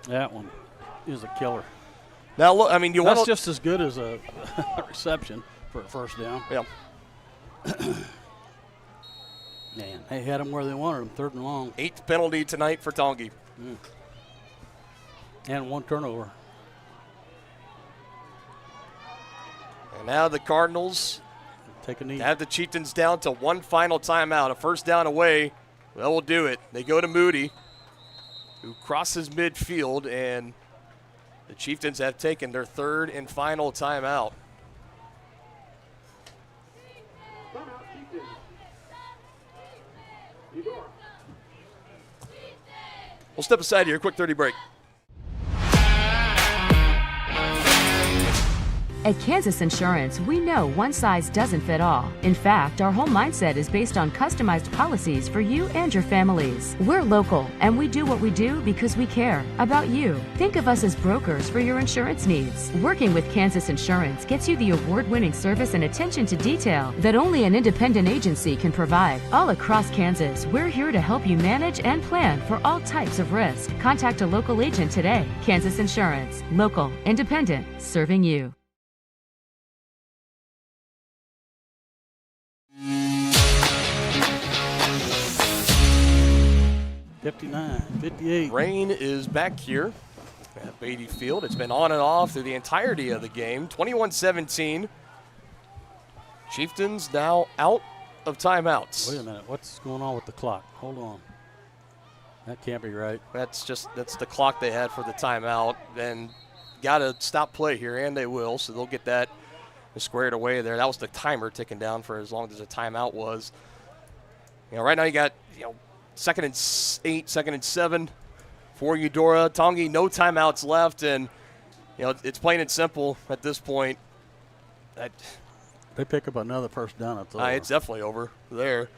That one is a killer. Now, look, I mean, that's just as good as a reception for a first down. Yeah. Man, they had them where they wanted them, 3rd and long. 8th penalty tonight for Tongi. And 1 turnover. And now the Cardinals take a knee. Have the Chieftains down to 1 final timeout. A first down away. That will do it. They go to Moody, who crosses midfield, and the Chieftains have taken their 3rd and final timeout. We'll step aside here, quick 30 break. At Kansas Insurance, we know one size doesn't fit all. In fact, our whole mindset is based on customized policies for you and your families. We're local, and we do what we do because we care about you. Think of us as brokers for your insurance needs. Working with Kansas Insurance gets you the award-winning service and attention to detail that only an independent agency can provide. All across Kansas, we're here to help you manage and plan for all types of risk. Contact a local agent today. Kansas Insurance. Local, independent, serving you. 59, 58. Rain is back here at Beatty Field. It's been on and off through the entirety of the game. 21-17. Chieftains now out of timeouts. Wait a minute. What's going on with the clock? Hold on. That can't be right. That's the clock they had for the timeout. Then got to stop play here, and they will, so they'll get that squared away there. That was the timer ticking down for as long as the timeout was. Right now you got, 2nd and 8, 2nd and 7 for Eudora. Tongi, no timeouts left, and it's plain and simple at this point. They pick up another first down. It's definitely over there.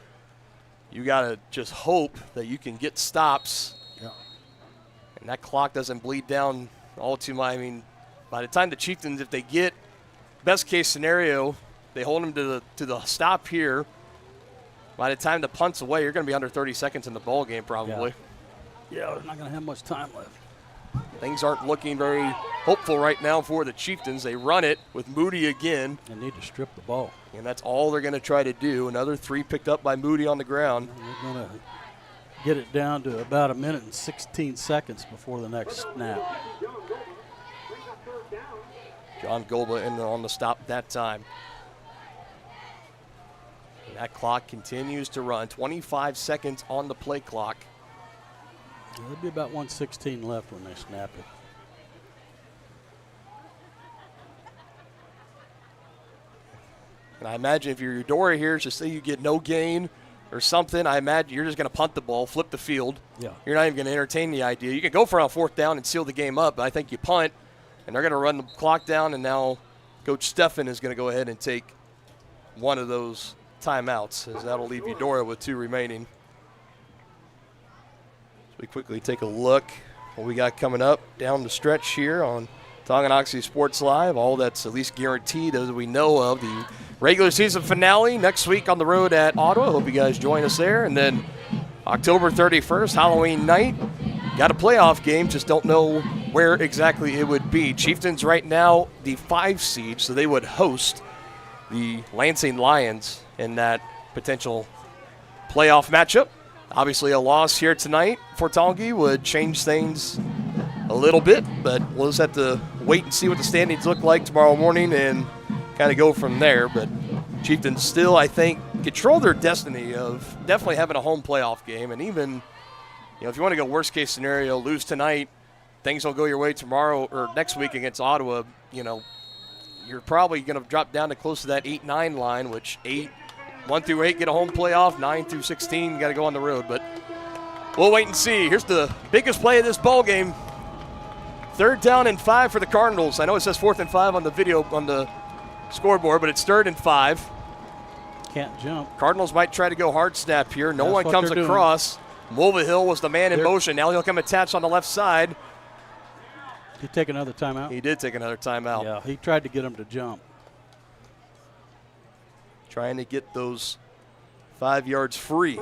You got to just hope that you can get stops. Yeah. And that clock doesn't bleed down all too much. I mean, by the time the Chieftains, if they get best case scenario, they hold them to the stop here. By the time the punt's away, you're going to be under 30 seconds in the ball game probably. Yeah, they're not going to have much time left. things aren't looking very hopeful right now for the Chieftains. They run it with Moody again. They need to strip the ball. And that's all they're going to try to do. Another 3 picked up by Moody on the ground. They're going to get it down to about 1 minute and 16 seconds before the next snap. John Golba in on the stop that time. And that clock continues to run. 25 seconds on the play clock. There'll be about 1:16 left when they snap it. And I imagine if you're Eudora here, just say you get no gain or something, I imagine you're just going to punt the ball, flip the field. Yeah. You're not even going to entertain the idea. You can go for it on 4th down and seal the game up, but I think you punt, and they're going to run the clock down, and now Coach Steffen is going to go ahead and take one of those timeouts, as that'll leave Eudora with 2 remaining. So we quickly take a look what we got coming up down the stretch here on Tonganoxie Sports Live. All that's at least guaranteed as we know of. The regular season finale next week on the road at Ottawa. Hope you guys join us there. And then October 31st, Halloween night, got a playoff game. Just don't know where exactly it would be. Chieftains right now the 5 seed, so they would host the Lansing Lions in that potential playoff matchup. Obviously a loss here tonight for Tongi would change things a little bit, but we'll just have to wait and see what the standings look like tomorrow morning and kind of go from there. But Chieftains still, I think, control their destiny of definitely having a home playoff game. And even, if you want to go worst case scenario, lose tonight, things don't go your way tomorrow or next week against Ottawa, you're probably going to drop down to close to that 8-9 line, which 1 through 8 get a home playoff, 9 through 16 got to go on the road. But we'll wait and see. Here's the biggest play of this ball game. 3rd down and 5 for the Cardinals. I know it says 4th and 5 on the video on the scoreboard, but it's 3rd and 5. Can't jump. Cardinals might try to go hard snap here. No one comes across. Mulvihill was the man in motion. Now he'll come attached on the left side. Did he take another timeout? He did take another timeout. Yeah, he tried to get him to jump. Trying to get those 5 yards free.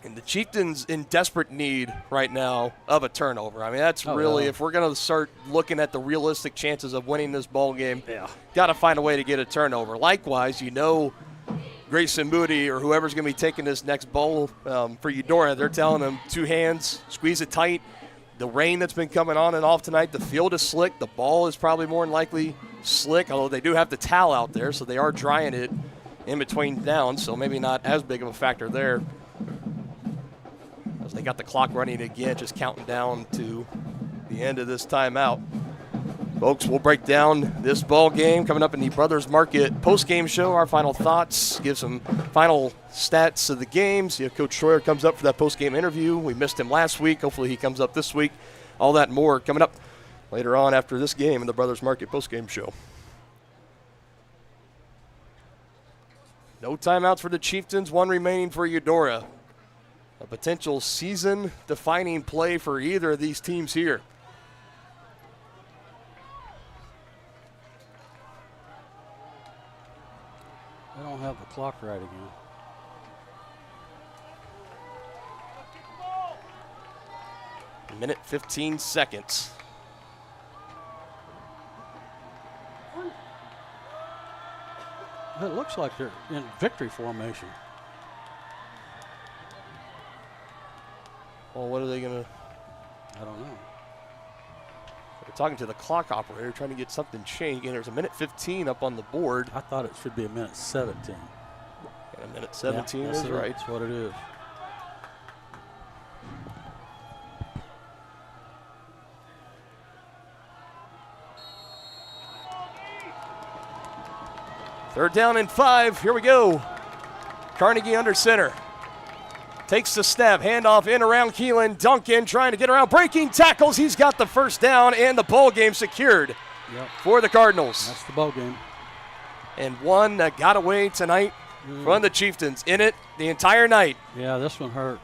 And the Chieftains in desperate need right now of a turnover. I mean, that's really, if we're going to start looking at the realistic chances of winning this ball game, got to find a way to get a turnover. Likewise, Grayson Moody or whoever's going to be taking this next ball for Eudora, they're telling them 2 hands, squeeze it tight. The rain that's been coming on and off tonight, the field is slick. The ball is probably more than likely slick, although they do have the towel out there, so they are drying it in between downs, so maybe not as big of a factor there. As they got the clock running again, just counting down to the end of this timeout. Folks, we'll break down this ball game coming up in the Brothers Market post-game show. Our final thoughts, give some final stats of the games. Coach Schroyer comes up for that post-game interview. We missed him last week. Hopefully he comes up this week. All that and more coming up later on after this game in the Brothers Market post-game show. No timeouts for the Chieftains, 1 remaining for Eudora. A potential season-defining play for either of these teams here. I don't have the clock right again. A minute, 15 seconds. It looks like they're in victory formation. Well, what are they going to? I don't know. They're talking to the clock operator, trying to get something changed. And there's a minute 15 up on the board. I thought it should be a minute 17. And a minute 17 is right. That's what it is. Third down and 5. Here we go. Carnegie under center. Takes the snap, handoff in around Keelan. Duncan trying to get around, breaking tackles. He's got the first down and the ball game secured for the Cardinals. That's the ball game. And one that got away tonight from the Chieftains. In it the entire night. Yeah, this one hurt.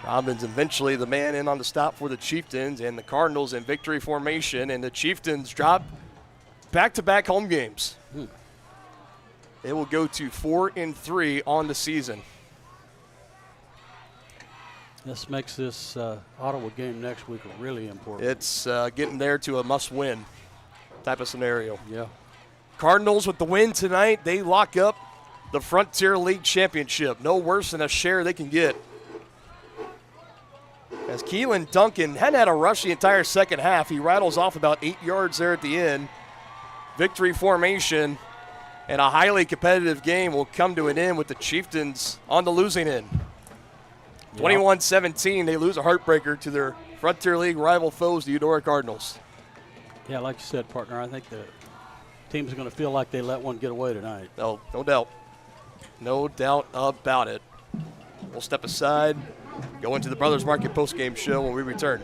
Robbins eventually the man in on the stop for the Chieftains, and the Cardinals in victory formation, and the Chieftains drop back-to-back home games. They will go to 4-3 on the season. This makes this Ottawa game next week really important. It's getting there to a must-win type of scenario. Yeah. Cardinals with the win tonight, they lock up the Frontier League Championship. No worse than a share they can get. As Keelan Duncan hadn't had a rush the entire second half, he rattles off about 8 yards there at the end. Victory formation and a highly competitive game will come to an end with the Chieftains on the losing end. 21-17, they lose a heartbreaker to their Frontier League rival foes, the Eudora Cardinals. Yeah, like you said, partner, I think the team's going to feel like they let one get away tonight. No doubt. No doubt about it. We'll step aside, go into the Brothers Market postgame show when we return.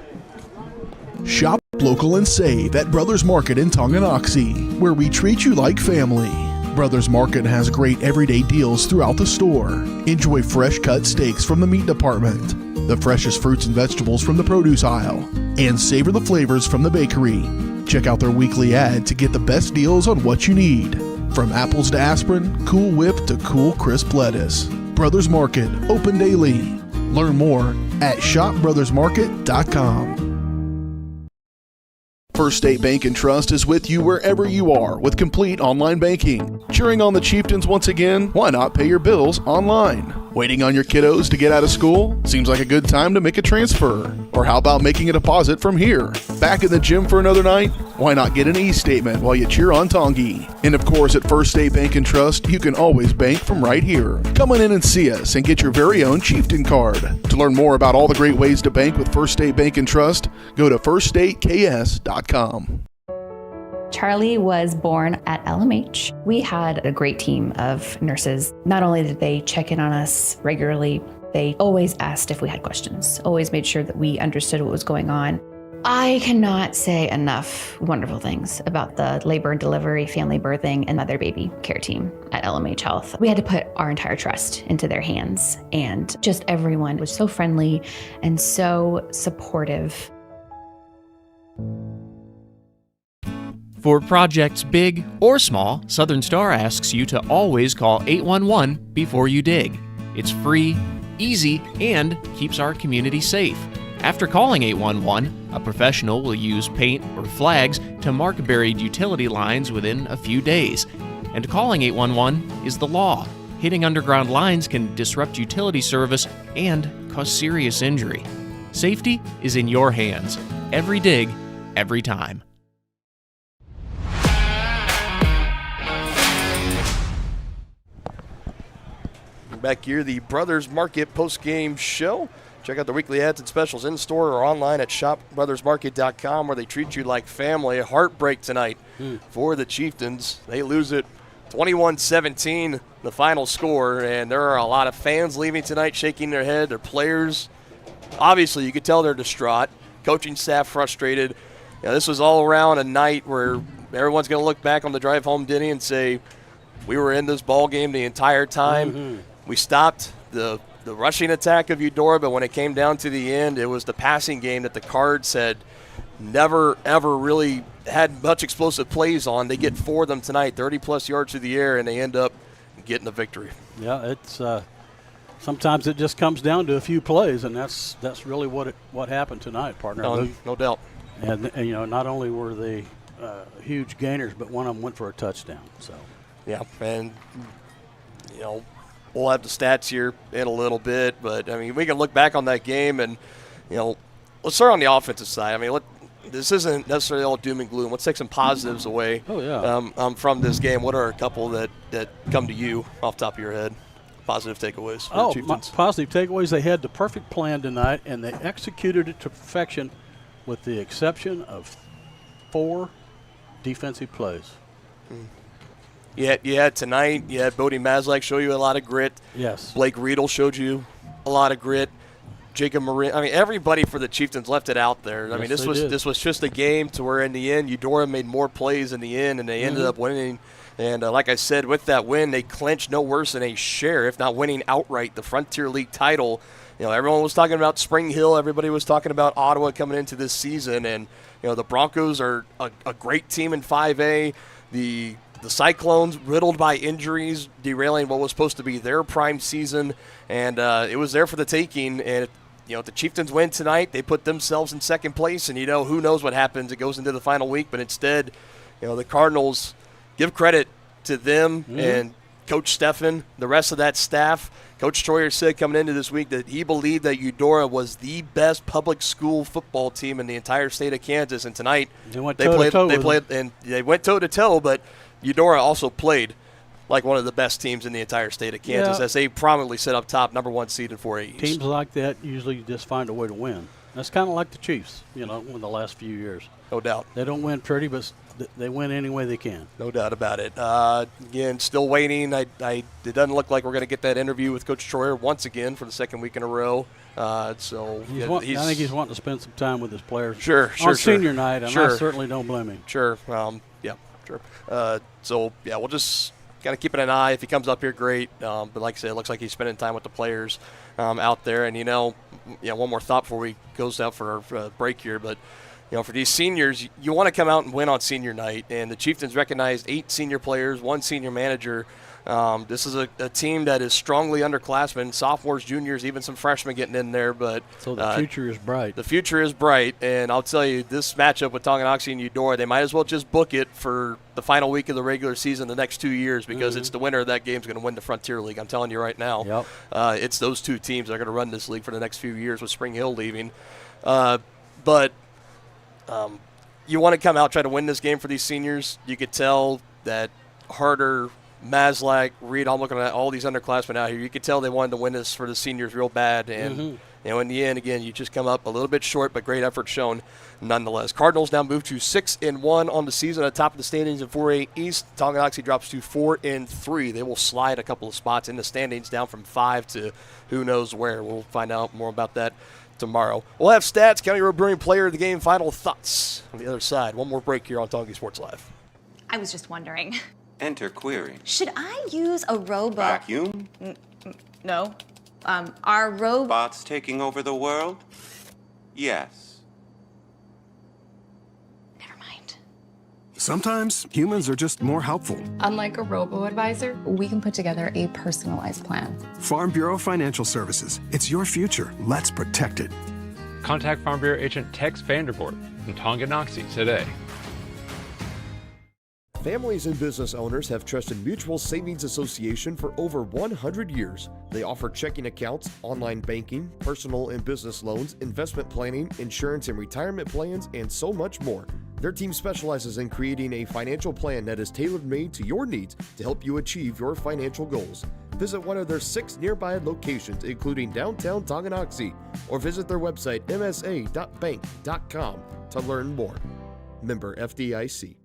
Shop local and save at Brothers Market in Tonganoxie, where we treat you like family. Brothers Market has great everyday deals throughout the store. Enjoy fresh cut steaks from the meat department, the freshest fruits and vegetables from the produce aisle, and savor the flavors from the bakery. Check out their weekly ad to get the best deals on what you need. From apples to aspirin, Cool Whip to cool crisp lettuce. Brothers Market, open daily. Learn more at shopbrothersmarket.com. First State Bank and Trust is with you wherever you are with complete online banking. Cheering on the Chieftains once again? Why not pay your bills online? Waiting on your kiddos to get out of school? Seems like a good time to make a transfer. Or how about making a deposit from here? Back in the gym for another night? Why not get an e-statement while you cheer on Tongi? And of course, at First State Bank and Trust, you can always bank from right here. Come on in and see us and get your very own Chieftain card. To learn more about all the great ways to bank with First State Bank and Trust, go to firststateks.com. Charlie was born at LMH. We had a great team of nurses. Not only did they check in on us regularly, they always asked if we had questions, always made sure that we understood what was going on. I cannot say enough wonderful things about the labor and delivery, family birthing, and mother baby care team at LMH Health. We had to put our entire trust into their hands, and just everyone was so friendly and so supportive. For projects big or small, Southern Star asks you to always call 811 before you dig. It's free, easy, and keeps our community safe. After calling 811, a professional will use paint or flags to mark buried utility lines within a few days. And calling 811 is the law. Hitting underground lines can disrupt utility service and cause serious injury. Safety is in your hands. Every dig, every time. Back here, the Brothers Market post-game show. Check out the weekly ads and specials in-store or online at shopbrothersmarket.com, where they treat you like family. A heartbreak tonight for the Chieftains. They lose it 21-17, the final score, and there are a lot of fans leaving tonight shaking their head. Their players, obviously, you could tell they're distraught. Coaching staff frustrated. You know, this was all around a night where everyone's going to look back on the drive home, Denny, and say, we were in this ball game the entire time. We stopped the rushing attack of Eudora, but when it came down to the end, it was the passing game that the Cards had never, ever really had much explosive plays on. They get 4 of them tonight, 30-plus yards through the air, and they end up getting the victory. Yeah, it's sometimes it just comes down to a few plays, and that's really what happened tonight, partner. No doubt. And you know, not only were they huge gainers, but one of them went for a touchdown. So. Yeah, and you know, we'll have the stats here in a little bit, but I mean, we can look back on that game, and you know, let's start on the offensive side. I mean, this isn't necessarily all doom and gloom. Let's take some positives away. From this game. What are a couple that come to you off the top of your head? Positive takeaways for the Chieftains. Positive takeaways. They had the perfect plan tonight, and they executed it to perfection, with the exception of 4 defensive plays. Yeah, tonight, Bodie Maslak showed you a lot of grit. Yes. Blake Riedel showed you a lot of grit. Jacob Marin. I mean, everybody for the Chieftains left it out there. I mean, this was just a game to where in the end, Eudora made more plays in the end, and they ended up winning. And like I said, with that win, they clinched no worse than a share, if not winning outright, the Frontier League title. You know, everyone was talking about Spring Hill. Everybody was talking about Ottawa coming into this season. And, you know, the Broncos are a great team in 5A. The the Cyclones, riddled by injuries, derailing what was supposed to be their prime season, and it was there for the taking. And if the Chieftains win tonight, they put themselves in second place, and who knows what happens. It goes into the final week, but instead, the Cardinals, give credit to them and Coach Steffen, the rest of that staff. Coach Troyer said coming into this week that he believed that Eudora was the best public school football team in the entire state of Kansas, and tonight they went toe-to-toe. They went toe-to-toe, but Eudora also played like one of the best teams in the entire state of Kansas, as they prominently sit up top, number 1 seed in 4A East. Teams like that usually just find a way to win. That's kind of like the Chiefs, in the last few years. No doubt. They don't win pretty, but they win any way they can. No doubt about it. Again, still waiting. It doesn't look like we're going to get that interview with Coach Troyer once again for the second week in a row. I think he's wanting to spend some time with his players. Sure. On senior night, and I certainly don't blame him. Sure. Sure. We'll just kind of keeping an eye. If he comes up here, great. But like I said, it looks like he's spending time with the players out there. And, one more thought before we goes out for our break here. But, for these seniors, you want to come out and win on senior night. And the Chieftains recognized 8 senior players, 1 senior manager. This is a team that is strongly underclassmen, sophomores, juniors, even some freshmen getting in there. But so the future is bright. The future is bright, and I'll tell you, this matchup with Tonganoxie and Eudora, they might as well just book it for the final week of the regular season the next 2 years, because it's the winner of that game is going to win the Frontier League. I'm telling you right now. Yep. It's those 2 teams that are going to run this league for the next few years with Spring Hill leaving. But you want to come out, try to win this game for these seniors. You could tell that Harder, Maslak, Reed, I'm looking at all these underclassmen out here. You could tell they wanted to win this for the seniors real bad. And, in the end, again, you just come up a little bit short, but great effort shown nonetheless. Cardinals now move to 6-1 on the season at the top of the standings in 4A East. Tonganoxie drops to 4-3. They will slide a couple of spots in the standings down from 5 to who knows where. We'll find out more about that tomorrow. We'll have stats, County Road Brewing player of the game, final thoughts on the other side. One more break here on Tongi Sports Live. I was just wondering. Enter query. Should I use a robot? Vacuum? No. Are robots taking over the world? Yes. Never mind. Sometimes humans are just more helpful. Unlike a robo-advisor, we can put together a personalized plan. Farm Bureau Financial Services. It's your future. Let's protect it. Contact Farm Bureau agent Tex Vandervoort from Tonganoxie today. Families and business owners have trusted Mutual Savings Association for over 100 years. They offer checking accounts, online banking, personal and business loans, investment planning, insurance and retirement plans, and so much more. Their team specializes in creating a financial plan that is tailor-made to your needs to help you achieve your financial goals. Visit one of their 6 nearby locations, including downtown Tonganoxie, or visit their website msa.bank.com to learn more. Member FDIC.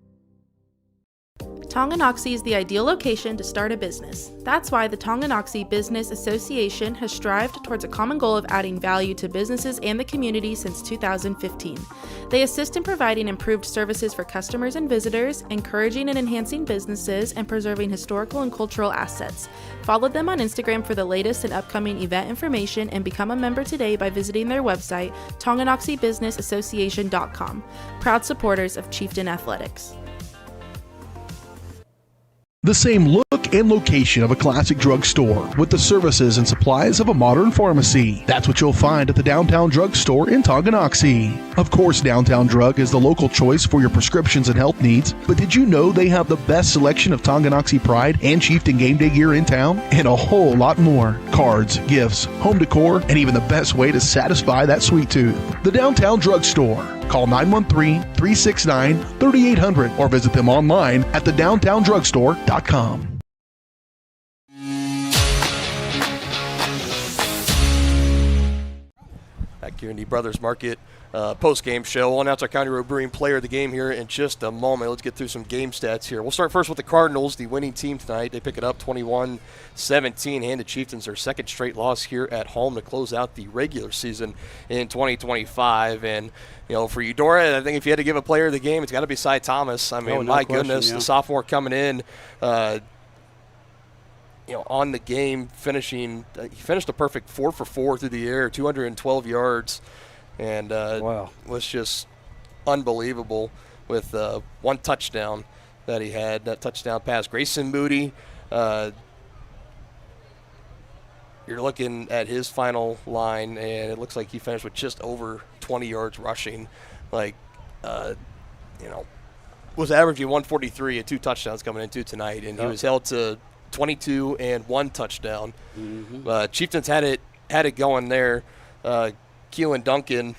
Tonganoxie is the ideal location to start a business. That's why the Tonganoxie Business Association has strived towards a common goal of adding value to businesses and the community since 2015. They assist in providing improved services for customers and visitors, encouraging and enhancing businesses, and preserving historical and cultural assets. Follow them on Instagram for the latest and upcoming event information, and become a member today by visiting their website, tonganoxiebusinessassociation.com. Proud supporters of Chieftain Athletics. The same look and location of a classic drugstore with the services and supplies of a modern pharmacy. That's what you'll find at the Downtown Drug Store in Tonganoxie. Of course, Downtown Drug is the local choice for your prescriptions and health needs, but did you know they have the best selection of Tonganoxie Pride and Chieftain game day gear in town? And a whole lot more. Cards, gifts, home decor, and even the best way to satisfy that sweet tooth. The Downtown Drug Store. Call 913-369-3800 or visit them online at thedowntowndrugstore.com. Back here in the Brothers Market post-game show. We'll announce our County Road Brewing player of the game here in just a moment. Let's get through some game stats here. We'll start first with the Cardinals, the winning team tonight. They pick it up 21-17, and the Chieftains their second straight loss here at home to close out the regular season in 2025. And, for Eudora, I think if you had to give a player of the game, it's got to be Cy Thomas. I mean, goodness, the sophomore coming in, on the game, he finished a perfect 4 for 4 through the air, 212 yards, and was just unbelievable with 1 touchdown. that he had, that touchdown pass. Grayson Moody, you're looking at his final line, and it looks like he finished with just over 20 yards rushing. Was averaging 143 and 2 touchdowns coming into tonight, and he was held to 22 and 1 touchdown. Chieftains had it going there. Keelan Duncan,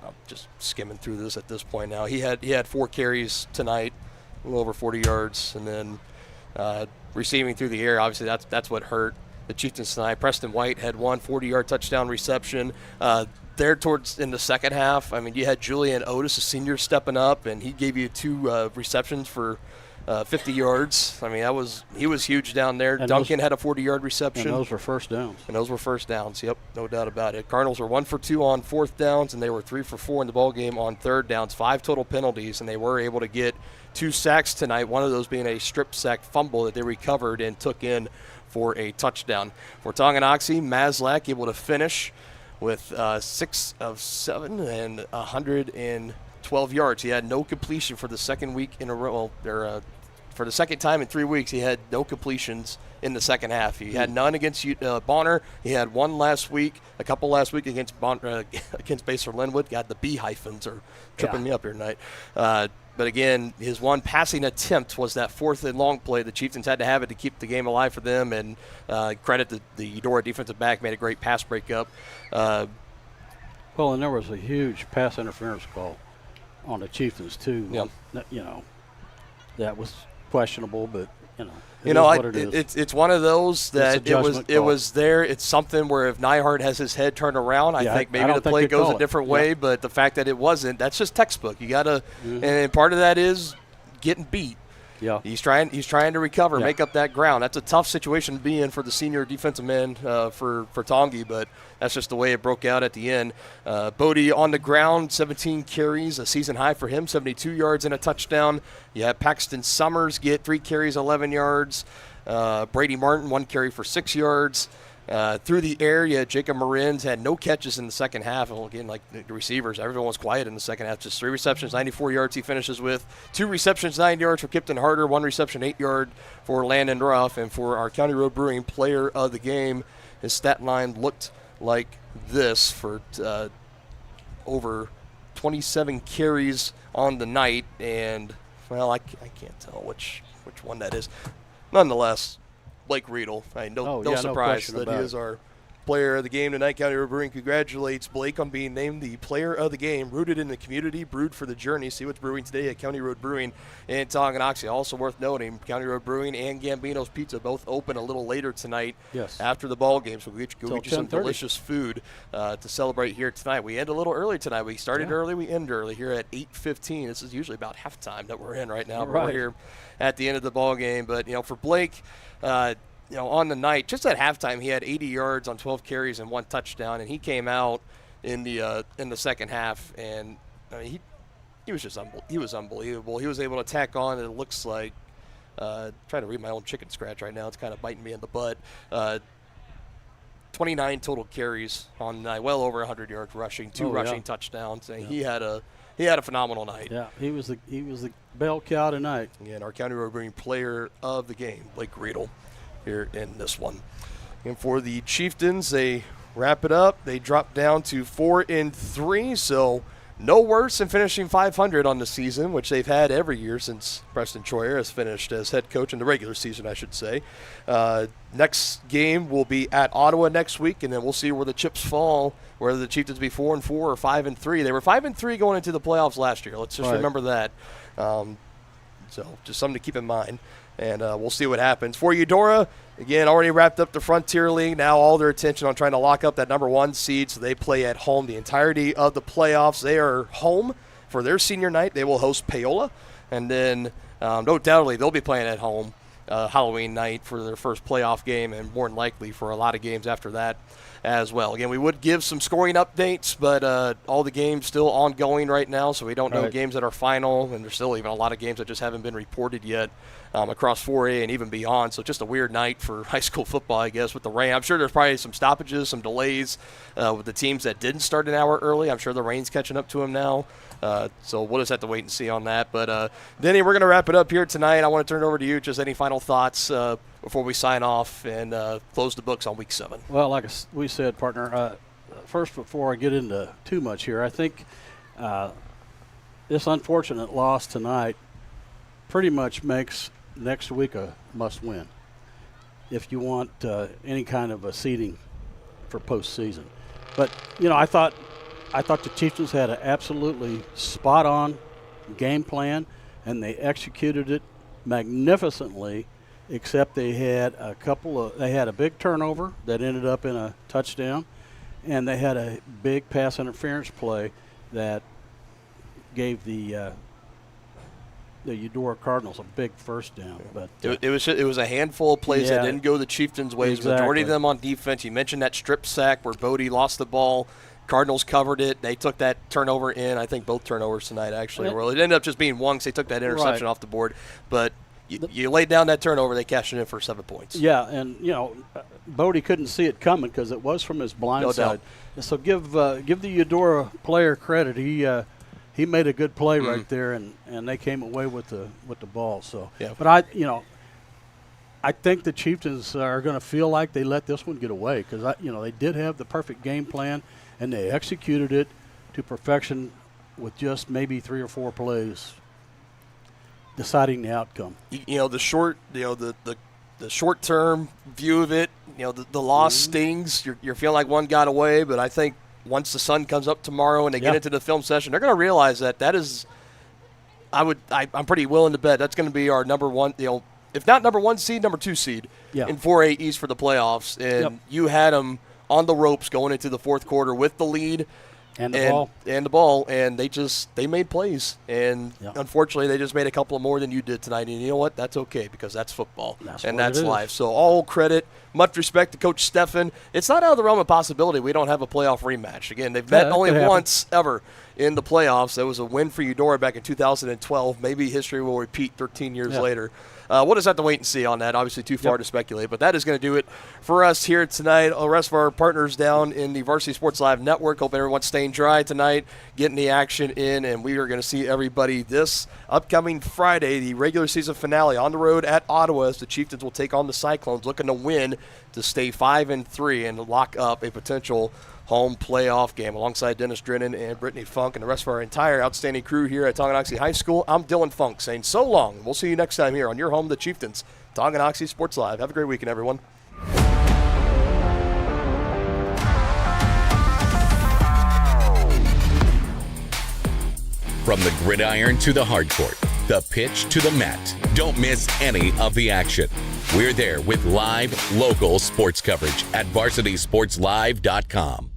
I'm just skimming through this at this point now. He had 4 carries tonight, a little over 40 yards, and then receiving through the air. Obviously, that's what hurt the Chieftains tonight. Preston White had 1 40-yard touchdown reception. There towards in the second half, you had Julian Otis, a senior, stepping up, and he gave you 2 receptions for 50 yards. He was huge down there. And Duncan had a 40-yard reception. And those were first downs. Yep, no doubt about it. Cardinals were 1 for 2 on 4th downs, and they were 3 for 4 in the ballgame on 3rd downs. 5 total penalties, and they were able to get 2 sacks tonight, one of those being a strip sack fumble that they recovered and took in for a touchdown. For Tonganoxie, Maslak able to finish with 6 of 7 and 112 yards. He had no completion for the second week in a row. For the second time in 3 weeks, he had no completions in the second half. He had none against Bonner. He had 1 last week, a couple last week against against Basler Linwood. God, the B hyphens are tripping me up here tonight. But again, his 1 passing attempt was that 4th and long play. The Chieftains had to have it to keep the game alive for them, and credit the Eudora defensive back, made a great pass breakup. And there was a huge pass interference call on the Chieftains too. Yep. That was questionable, but it's one of those that it was there. It's something where if Nyhart has his head turned around, I think maybe the play goes a different way. But the fact that it wasn't, that's just textbook. You gotta, and part of that is getting beat. Yeah, he's trying to recover, make up that ground. That's a tough situation to be in for the senior defensive man for Tongi, but that's just the way it broke out at the end. Bodie on the ground, 17 carries, a season high for him, 72 yards and a touchdown. You have Paxton Summers get 3 carries, 11 yards. Brady Martin, 1 carry for 6 yards. Through the air, Jacob Marins had no catches in the second half. Well, again, like the receivers, everyone was quiet in the second half. Just 3 receptions, 94 yards he finishes with. 2 receptions, 9 yards for Kipton Harder. 1 reception, 8 yard for Landon Ruff. And for our County Road Brewing player of the game, his stat line looked like this for over 27 carries on the night. And, I can't tell which one that is. Nonetheless, Blake Riedel. No surprise that he is our player of the game tonight. County Road Brewing congratulates Blake on being named the player of the game. Rooted in the community, brewed for the journey. See what's brewing today at County Road Brewing in Tonganoxie. Also worth noting, County Road Brewing and Gambino's Pizza both open a little later tonight after the ball game. So we'll get you some delicious food to celebrate here tonight. We end a little early tonight. We started early, we end early here at 8:15. This is usually about halftime that we're in right now. But we're here at the end of the ball game. But, for Blake, on the night, just at halftime, he had 80 yards on 12 carries and 1 touchdown, and he came out in the second half, and he was just unbelievable. He was able to tack on, and it looks like trying to read my own chicken scratch right now. It's kind of biting me in the butt. 29 total carries on the night, well over 100 yards rushing, 2 rushing touchdowns, and he had a phenomenal night. Yeah, he was the bell cow tonight. And our County Road Brewing player of the game, Blake Riedel, here in this one. And for the Chieftains, they wrap it up. They drop down to 4-3, so no worse than finishing 500 on the season, which they've had every year since Preston Troyer has finished as head coach in the regular season, I should say. Next game will be at Ottawa next week, and then we'll see where the chips fall, whether the Chieftains be 4-4 or 5-3. They were 5-3 going into the playoffs last year. Let's just remember that. So just something to keep in mind. And we'll see what happens. For Eudora, again, already wrapped up the Frontier League. Now all their attention on trying to lock up that number 1 seed, so they play at home the entirety of the playoffs. They are home for their senior night. They will host Paola. And then, no doubtedly, they'll be playing at home Halloween night for their first playoff game, and more than likely for a lot of games after that as well. Again, we would give some scoring updates, but all the games still ongoing right now, so we don't know games that are final, and there's still even a lot of games that just haven't been reported yet across 4A and even beyond. So just a weird night for high school football, I guess, with the rain. I'm sure there's probably some stoppages, some delays with the teams that didn't start an hour early. I'm sure the rain's catching up to them now. So we'll just have to wait and see on that. But, Denny, we're going to wrap it up here tonight. I want to turn it over to you. Just any final thoughts before we sign off and close the books on Week 7? Well, like we said, partner, first, before I get into too much here, I think this unfortunate loss tonight pretty much makes next week a must-win if you want any kind of a seeding for postseason. But, I thought the Chieftains had an absolutely spot-on game plan, and they executed it magnificently, except they had a big turnover that ended up in a touchdown, and they had a big pass interference play that gave the Eudora Cardinals a big first down. But it was a handful of plays that didn't go the Chieftains' ways. Exactly. Majority of them on defense. You mentioned that strip sack where Bodie lost the ball. Cardinals covered it. They took that turnover in. I think both turnovers tonight, actually. Well, it ended up just being one because they took that interception off the board. But you laid down that turnover, they cashed it in for 7 points. Yeah, and, Bodie couldn't see it coming because it was from his blind side. Doubt. So give the Eudora player credit. He made a good play right there, and they came away with the ball. So, but I think the Chieftains are going to feel like they let this one get away because they did have the perfect game plan, and they executed it to perfection with just maybe 3 or 4 plays deciding the outcome. The short-term view of it, the loss stings. You're feeling like one got away, but I think once the sun comes up tomorrow and they get into the film session, they're going to realize that is. I'm pretty willing to bet that's going to be our number one. If not number 1 seed, number 2 seed in 4A East for the playoffs. And you had them on the ropes going into the fourth quarter with the lead. And the ball, and they made plays, and unfortunately they just made a couple more than you did tonight. And you know what? That's okay because that's football, and that's life. So all credit, much respect to Coach Steffen. It's not out of the realm of possibility we don't have a playoff rematch. Again, they've met only once ever in the playoffs. There was a win for Eudora back in 2012. Maybe history will repeat 13 years later. We'll just have to wait and see on that. Obviously, too far to speculate. But that is going to do it for us here tonight. The rest of our partners down in the Varsity Sports Live Network. Hope everyone's staying dry tonight, getting the action in, and we are going to see everybody this upcoming Friday, the regular season finale on the road at Ottawa as the Chieftains will take on the Cyclones, looking to win to stay 5-3 and lock up a potential home playoff game. Alongside Dennis Drennan and Brittany Funk and the rest of our entire outstanding crew here at Tonganoxie High School, I'm Dylan Funk saying so long, and we'll see you next time here on your home, the Chieftains, Tonganoxie Sports Live. Have a great weekend, everyone. From the gridiron to the hardcourt, the pitch to the mat, don't miss any of the action. We're there with live, local sports coverage at VarsitySportsLive.com.